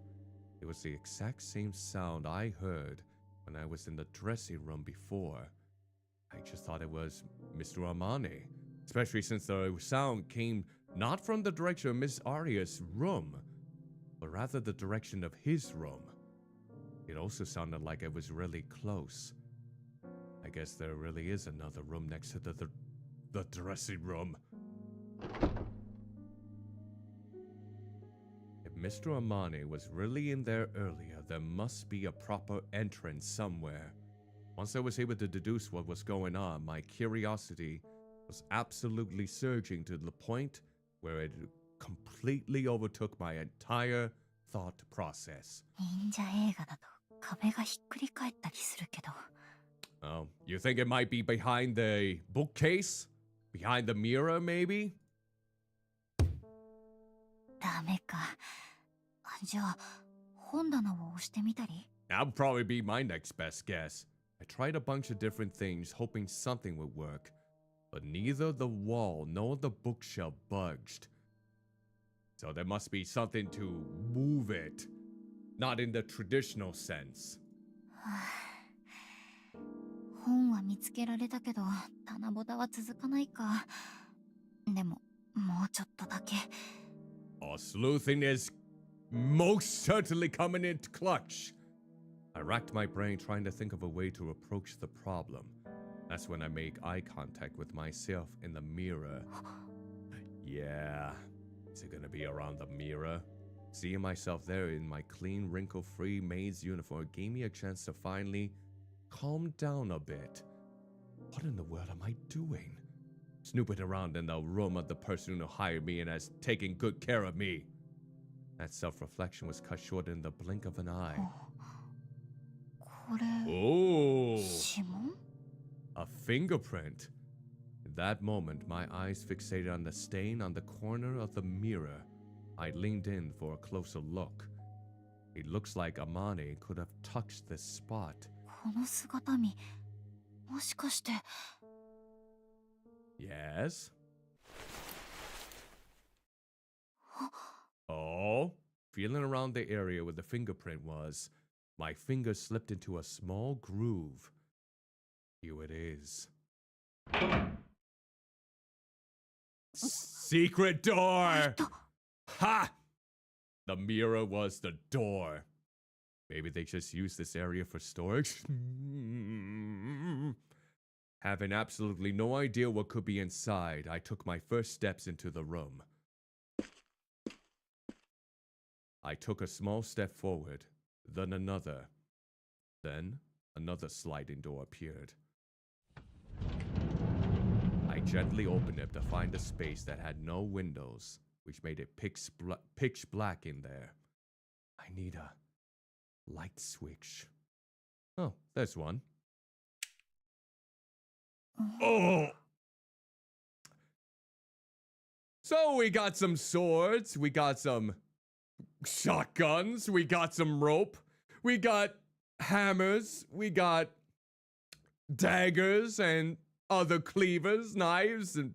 It was the exact same sound I heard when I was in the dressing room before. I just thought it was Mr. Armani, especially since the sound came not from the direction of Miss Aria's room, but rather the direction of his room. It also sounded like it was really close. I guess there really is another room next to the dressing room. If Mr. Armani was really in there earlier, there must be a proper entrance somewhere. Once I was able to deduce what was going on, my curiosity was absolutely surging to the point where it completely overtook my entire thought process. 忍者映画だと壁がひっくり返ったりするけど。Oh, you think it might be behind the bookcase? Behind the mirror, maybe? ダメか。じゃあ、本棚を押してみたり That'd probably be my next best guess. I tried a bunch of different things, hoping something would work, but neither the wall nor the bookshelf budged. So there must be something to move it. Not in the traditional sense. 本は見つけられたけど、棚ぼたは続かないか。でも、もうちょっとだけ。Oh, sleuthing is most certainly coming into clutch. I racked my brain trying to think of a way to approach the problem. That's when I make eye contact with myself in the mirror. Yeah, is it gonna be around the mirror? Seeing myself there in my clean, wrinkle-free maid's uniform gave me a chance to finally calm down a bit. What in the world am I doing? Snooping around in the room of the person who hired me and has taken good care of me. That self-reflection was cut short in the blink of an eye. これ、 Oh, 指紋 a fingerprint. In that moment, my eyes fixated on the stain on the corner of the mirror. I leaned in for a closer look. It looks like Amane could have touched this spot. この姿見、もしかして。 Yes? Oh, feeling around the area where the fingerprint was, my finger slipped into a small groove. Here it is. Secret door! Ha! The mirror was the door. Maybe they just used this area for storage? Having absolutely no idea what could be inside, I took my first steps into the room. I took a small step forward, then another. Then, another sliding door appeared. I gently opened it to find a space that had no windows, which made it pitch black in there. I need a light switch. Oh, there's one. Oh! So we got some swords, we got some shotguns, we got some rope, we got hammers, we got daggers and other cleavers, knives, and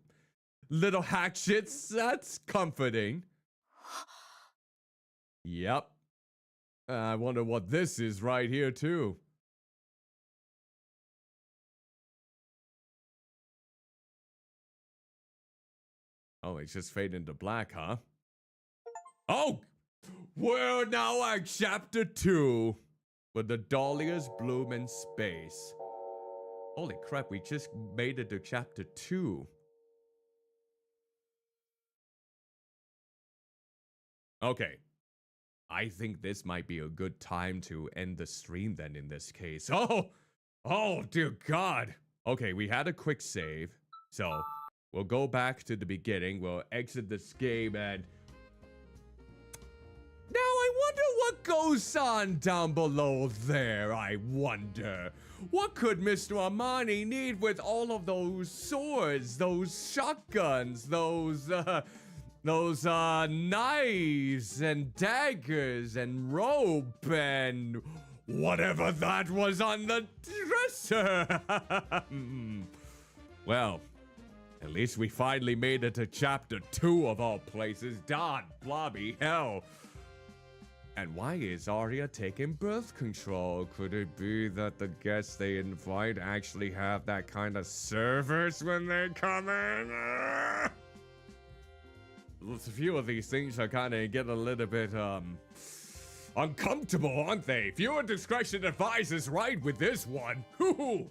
little hatchets. That's comforting. Yep. I wonder what this is right here, too. Oh, it's just fading to black, huh? Oh! We're now at chapter 2, where the dahlias bloom in space. Holy crap, we just made it to chapter 2. Okay. I think this might be a good time to end the stream then in this case. Oh, dear God. Okay, we had a quick save, so we'll go back to the beginning. We'll exit this game and... Now I wonder what goes on down below there, I wonder. What could Mr. Armani need with all of those swords, those shotguns, those knives and daggers and rope and whatever that was on the dresser? Well, At least we finally made it to chapter 2 of all places. God, blobby hell. And why is Aria taking birth control? Could it be that the guests they invite actually have that kind of service when they come in? A few of these things are kind of getting a little bit, uncomfortable, aren't they? Viewer discretion advises right with this one. Hoo-hoo.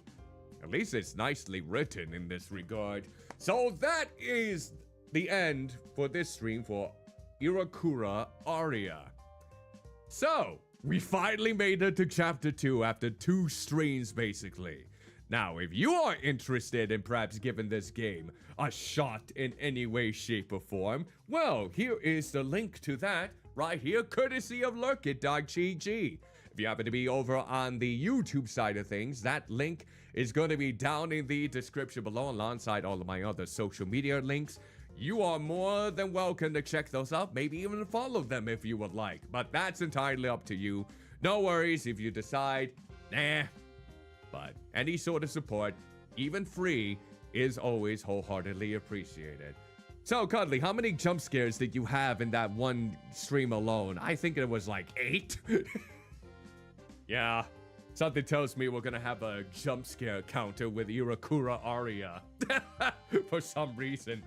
At least it's nicely written in this regard. So that is the end for this stream for Iwakura Aria. So, we finally made it to chapter 2 after 2 streams, basically. Now, if you are interested in perhaps giving this game a shot in any way, shape, or form, well, here is the link to that right here, courtesy of lurkit.gg. If you happen to be over on the YouTube side of things, that link is going to be down in the description below alongside all of my other social media links. You are more than welcome to check those out, maybe even follow them if you would like, but that's entirely up to you. No worries if you decide, nah, but any sort of support, even free, is always wholeheartedly appreciated. So, Cuddly, how many jump scares did you have in that one stream alone? I think it was like 8. Yeah, something tells me we're gonna have a jump scare counter with Iwakura Aria for some reason.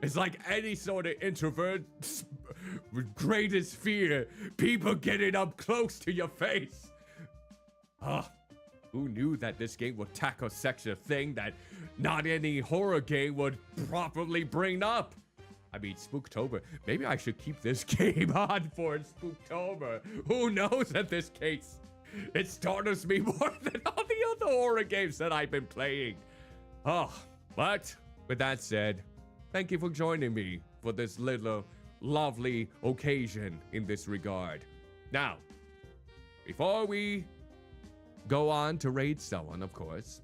It's like any sort of introvert's greatest fear, people getting up close to your face. Who knew that this game would tackle such a thing that not any horror game would properly bring up? I mean, Spooktober. Maybe I should keep this game on for Spooktober. Who knows in this case? It startles me more than all the other horror games that I've been playing. But with that said, thank you for joining me for this little lovely occasion in this regard. Now, before we go on to raid someone, of course,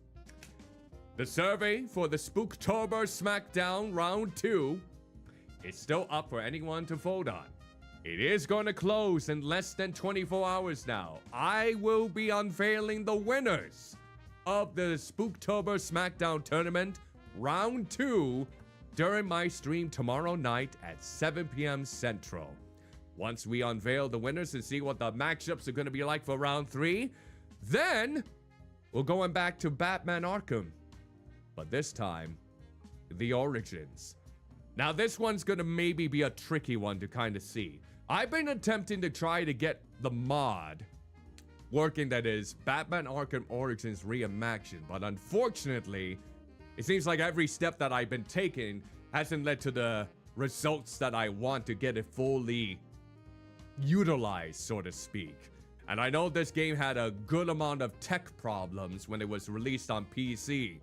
the survey for the Spooktober Smackdown Round 2 is still up for anyone to vote on. It is going to close in less than 24 hours now. I will be unveiling the winners of the Spooktober Smackdown Tournament Round 2 during my stream tomorrow night at 7 p.m. Central. Once we unveil the winners and see what the matchups are going to be like for Round 3, then we're going back to Batman Arkham. But this time, the Origins. Now, this one's going to maybe be a tricky one to kind of see. I've been attempting to try to get the mod working, that is Batman Arkham Origins Reimagined, but unfortunately, it seems like every step that I've been taking hasn't led to the results that I want to get it fully utilized, so to speak. And I know this game had a good amount of tech problems when it was released on PC.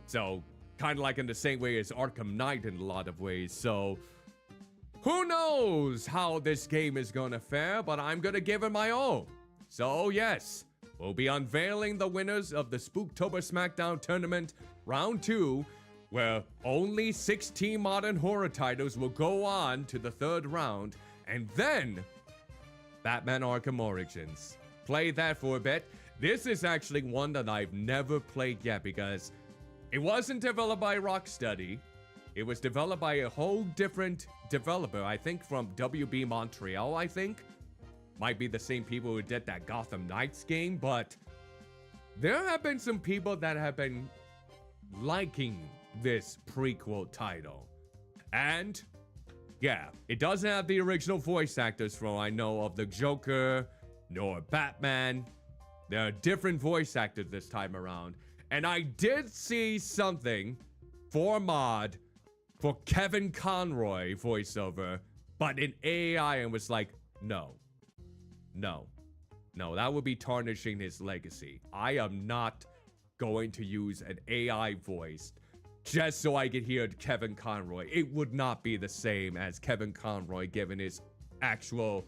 So, kind of like in the same way as Arkham Knight in a lot of ways. So, who knows how this game is going to fare, but I'm going to give it my all. So, yes, we'll be unveiling the winners of the Spooktober Smackdown Tournament Round 2, where only 16 modern horror titles will go on to the 3rd round, and then Batman Arkham Origins. Play that for a bit. This is actually one that I've never played yet because it wasn't developed by Rocksteady. It was developed by a whole different developer, I think from WB Montreal, I think. Might be the same people who did that Gotham Knights game, but there have been some people that have been liking this prequel title. And yeah, it doesn't have the original voice actors from I know of the Joker nor Batman. There are different voice actors this time around. And I did see something for mod for Kevin Conroy voiceover, but in AI, and was like, no, that would be tarnishing his legacy. I am not going to use an AI voice just so I could hear Kevin Conroy. It would not be the same as Kevin Conroy given his actual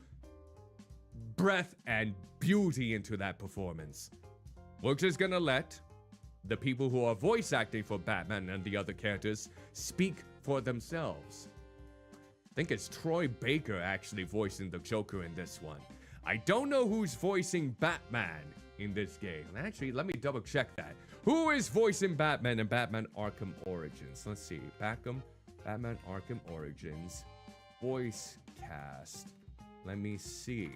breath and beauty into that performance. We're just gonna let the people who are voice acting for Batman and the other characters speak for themselves. I think it's Troy Baker actually voicing the Joker in this one. I don't know who's voicing Batman in this game. Actually, let me double check that. Who is voicing Batman in Batman Arkham Origins? Let's see. Batman Arkham Origins. Voice cast. Let me see.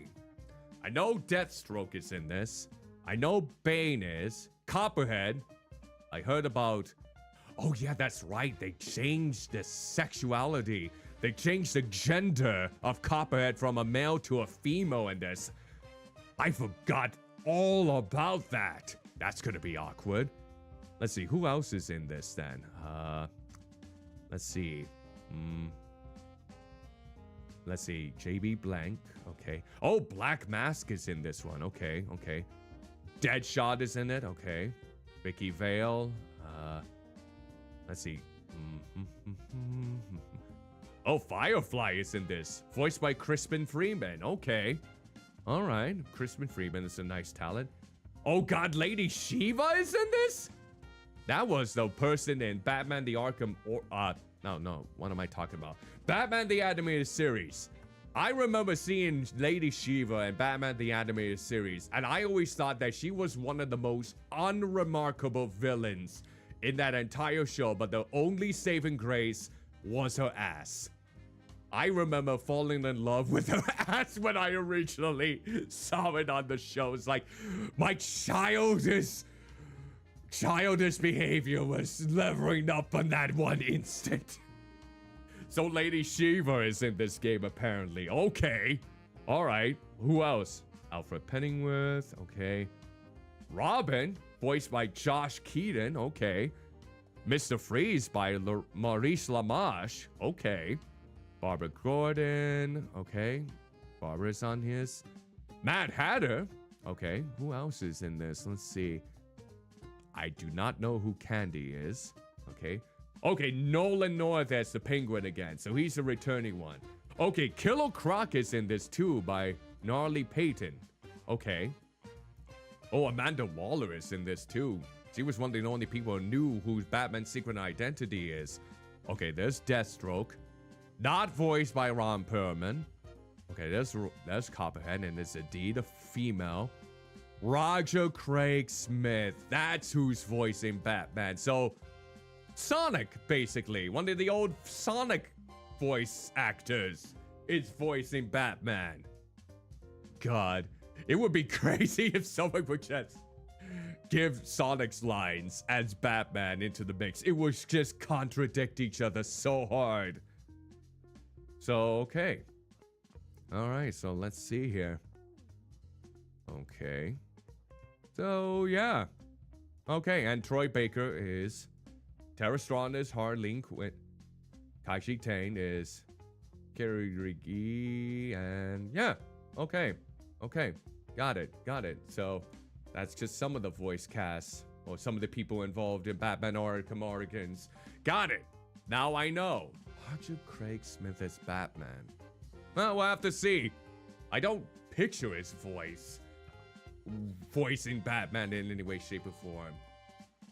I know Deathstroke is in this. I know Bane is. Copperhead. I heard about... Oh yeah, that's right. They changed the sexuality. They changed the gender of Copperhead from a male to a female in this. I forgot all about that. That's gonna be awkward. Let's see, who else is in this then? Let's see. Let's see, JB Blank, okay. Oh, Black Mask is in this one, okay. Deadshot is in it, okay. Vicky Vale, let's see. Oh, Firefly is in this, voiced by Crispin Freeman, okay. All right, Crispin Freeman is a nice talent. Oh God, Lady Shiva is in this? That was the person in Batman the Arkham, no, what am I talking about? Batman the Animated Series. I remember seeing Lady Shiva in Batman the Animated Series, and I always thought that she was one of the most unremarkable villains in that entire show, but the only saving grace was her ass. I remember falling in love with her ass when I originally saw it on the show. It's like, my childish behavior was levering up on that one instant. So Lady Shiva is in this game apparently. Okay. All right. Who else? Alfred Pennyworth. Okay. Robin, voiced by Josh Keaton. Okay. Mr. Freeze by Maurice LaMarche. Okay. Barbara Gordon. Okay. Barbara's on his. Mad Hatter. Okay. Who else is in this? Let's see. I do not know who Candy is. Okay. Okay, Nolan North as the Penguin again, so he's a returning one. Okay, Killer Croc is in this too by Gnarly Payton. Okay. Oh, Amanda Waller is in this too. She was one of the only people who knew who Batman's secret identity is. Okay, there's Deathstroke. Not voiced by Ron Perlman. Okay, there's Copperhead, and it's indeed a female. Roger Craig Smith. That's who's voicing Batman. So, Sonic, basically. One of the old Sonic voice actors is voicing Batman. God, it would be crazy if someone would just give Sonic's lines as Batman into the mix. It would just contradict each other so hard. So, okay. All right, so let's see here. Okay. So, yeah. Okay, and Troy Baker is... Tara Strong is Harleen Quinn. Kai-Shi Tane is Kerry Rigi. And yeah. Okay. Got it. So that's just some of the voice casts. Or some of the people involved in Batman Arkham Origins. Got it. Now I know. Roger Craig Smith as Batman. Well, we'll have to see. I don't picture his voice voicing Batman in any way, shape, or form.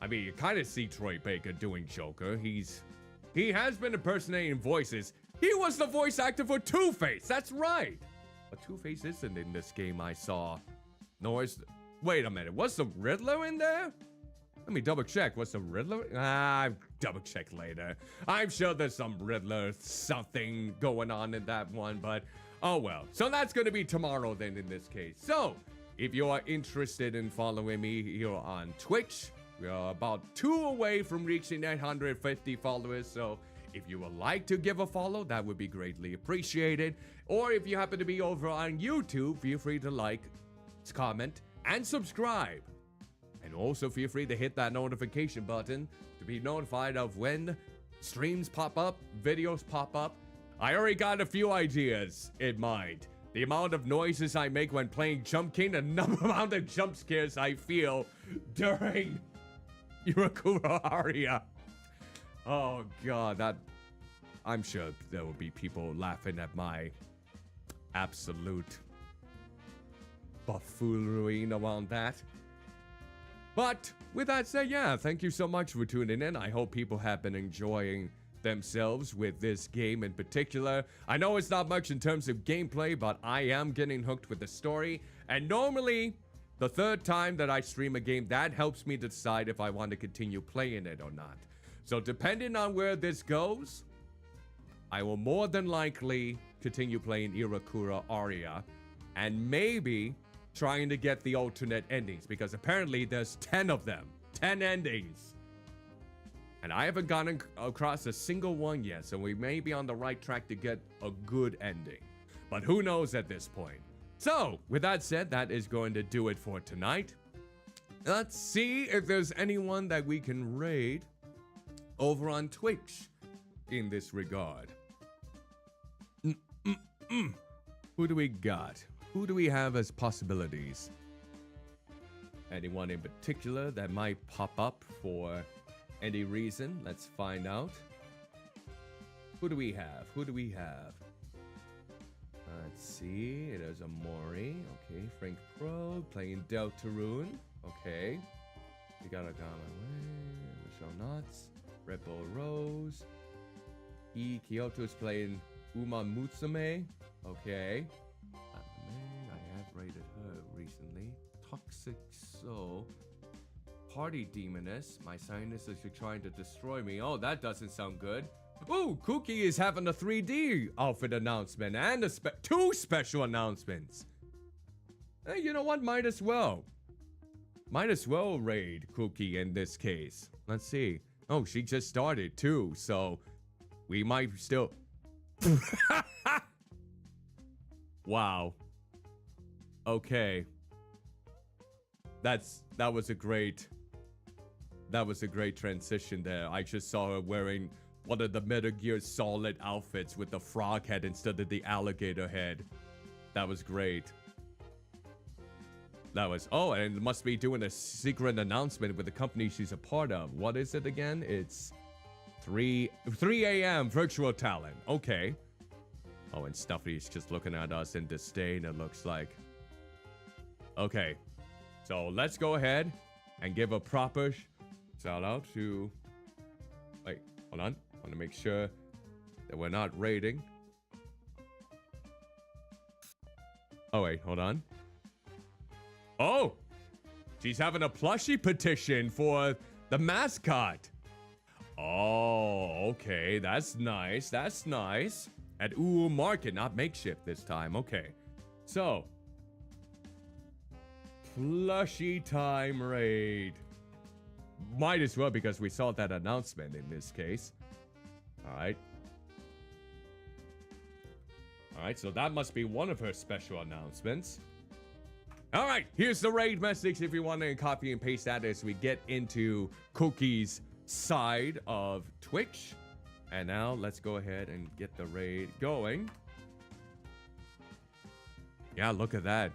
I mean, you kind of see Troy Baker doing Joker. He has been impersonating voices. He was the voice actor for Two-Face. That's right. But Two-Face isn't in this game I saw. Nor is... Wait a minute. Was the Riddler in there? Let me double check. Was the Riddler? Double check later. I'm sure there's some Riddler something going on in that one, but oh well. So that's going to be tomorrow then in this case. So, if you are interested in following me here on Twitch, we are about 2 away from reaching 950 followers, so if you would like to give a follow, that would be greatly appreciated. Or if you happen to be over on YouTube, feel free to like, comment, and subscribe. And also feel free to hit that notification button to be notified of when streams pop up, videos pop up. I already got a few ideas in mind. The amount of noises I make when playing Jump King, the amount of jump scares I feel during Iwakura Aria. Oh god, I'm sure there will be people laughing at my absolute buffoonery around that. But with that said, yeah, thank you so much for tuning in. I hope people have been enjoying themselves with this game in particular. I know it's not much in terms of gameplay, but I am getting hooked with the story. And normally, The third time that I stream a game, that helps me decide if I want to continue playing it or not. So depending on where this goes, I will more than likely continue playing Iwakura Aria and maybe trying to get the alternate endings, because apparently there's 10 of them. 10 endings. And I haven't gotten across a single one yet, so we may be on the right track to get a good ending. But who knows at this point? So, with that said, that is going to do it for tonight. Let's see if there's anyone that we can raid over on Twitch in this regard. Who do we got? Who do we have as possibilities? Anyone in particular that might pop up for any reason? Let's find out. Who do we have? Who do we have? Let's see. There's a Mori. Okay. Frank Pro playing Deltarune. Okay. We got a Michelle Knotts. Red Bull Rose. Kyoto's playing Uma Mutsume. Okay. I have rated her recently. Toxic Soul. Party Demoness. My sinuses are trying to destroy me. Oh, that doesn't sound good. Ooh, Cookie is having a 3D outfit announcement and two special announcements. Hey, you know what? Might as well. Might as well raid Cookie in this case. Let's see. Oh, she just started too, so we might still... Wow. Okay. That was a great transition there. I just saw her wearing one of the Metal Gear Solid outfits with the frog head instead of the alligator head. That was great. That was... Oh, and it must be doing a secret announcement with the company she's a part of. What is it again? It's 3 a.m. Virtual Talent. Okay. Oh, and Stuffy's just looking at us in disdain, it looks like. Okay. So let's go ahead and give a proper shout out to... Wait, hold on. I want to make sure that we're not raiding. Oh, wait, hold on. Oh! She's having a plushie petition for the mascot. Oh, okay. That's nice. That's nice. At Uwu Market, not makeshift this time. Okay. So. Plushie time raid. Might as well, because we saw that announcement in this case. Alright. Alright, so that must be one of her special announcements. Alright, here's the raid message if you want to copy and paste that as we get into Cookie's side of Twitch. And now let's go ahead and get the raid going. Yeah, look at that.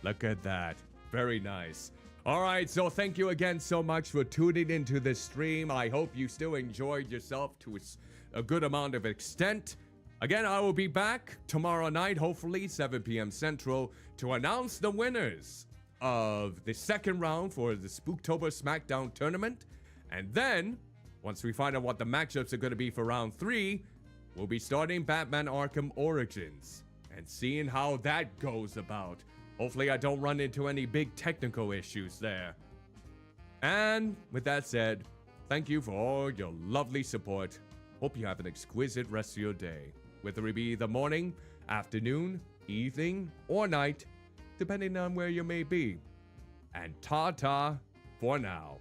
Look at that. Very nice. All right, so thank you again so much for tuning into this stream. I hope you still enjoyed yourself to a good amount of extent. Again, I will be back tomorrow night, hopefully 7 p.m. Central, to announce the winners of the second round for the Spooktober SmackDown tournament. And then, once we find out what the matchups are going to be for round 3, we'll be starting Batman Arkham Origins and seeing how that goes about. Hopefully I don't run into any big technical issues there. And with that said, thank you for all your lovely support. Hope you have an exquisite rest of your day, whether it be the morning, afternoon, evening, or night, depending on where you may be. And ta-ta for now.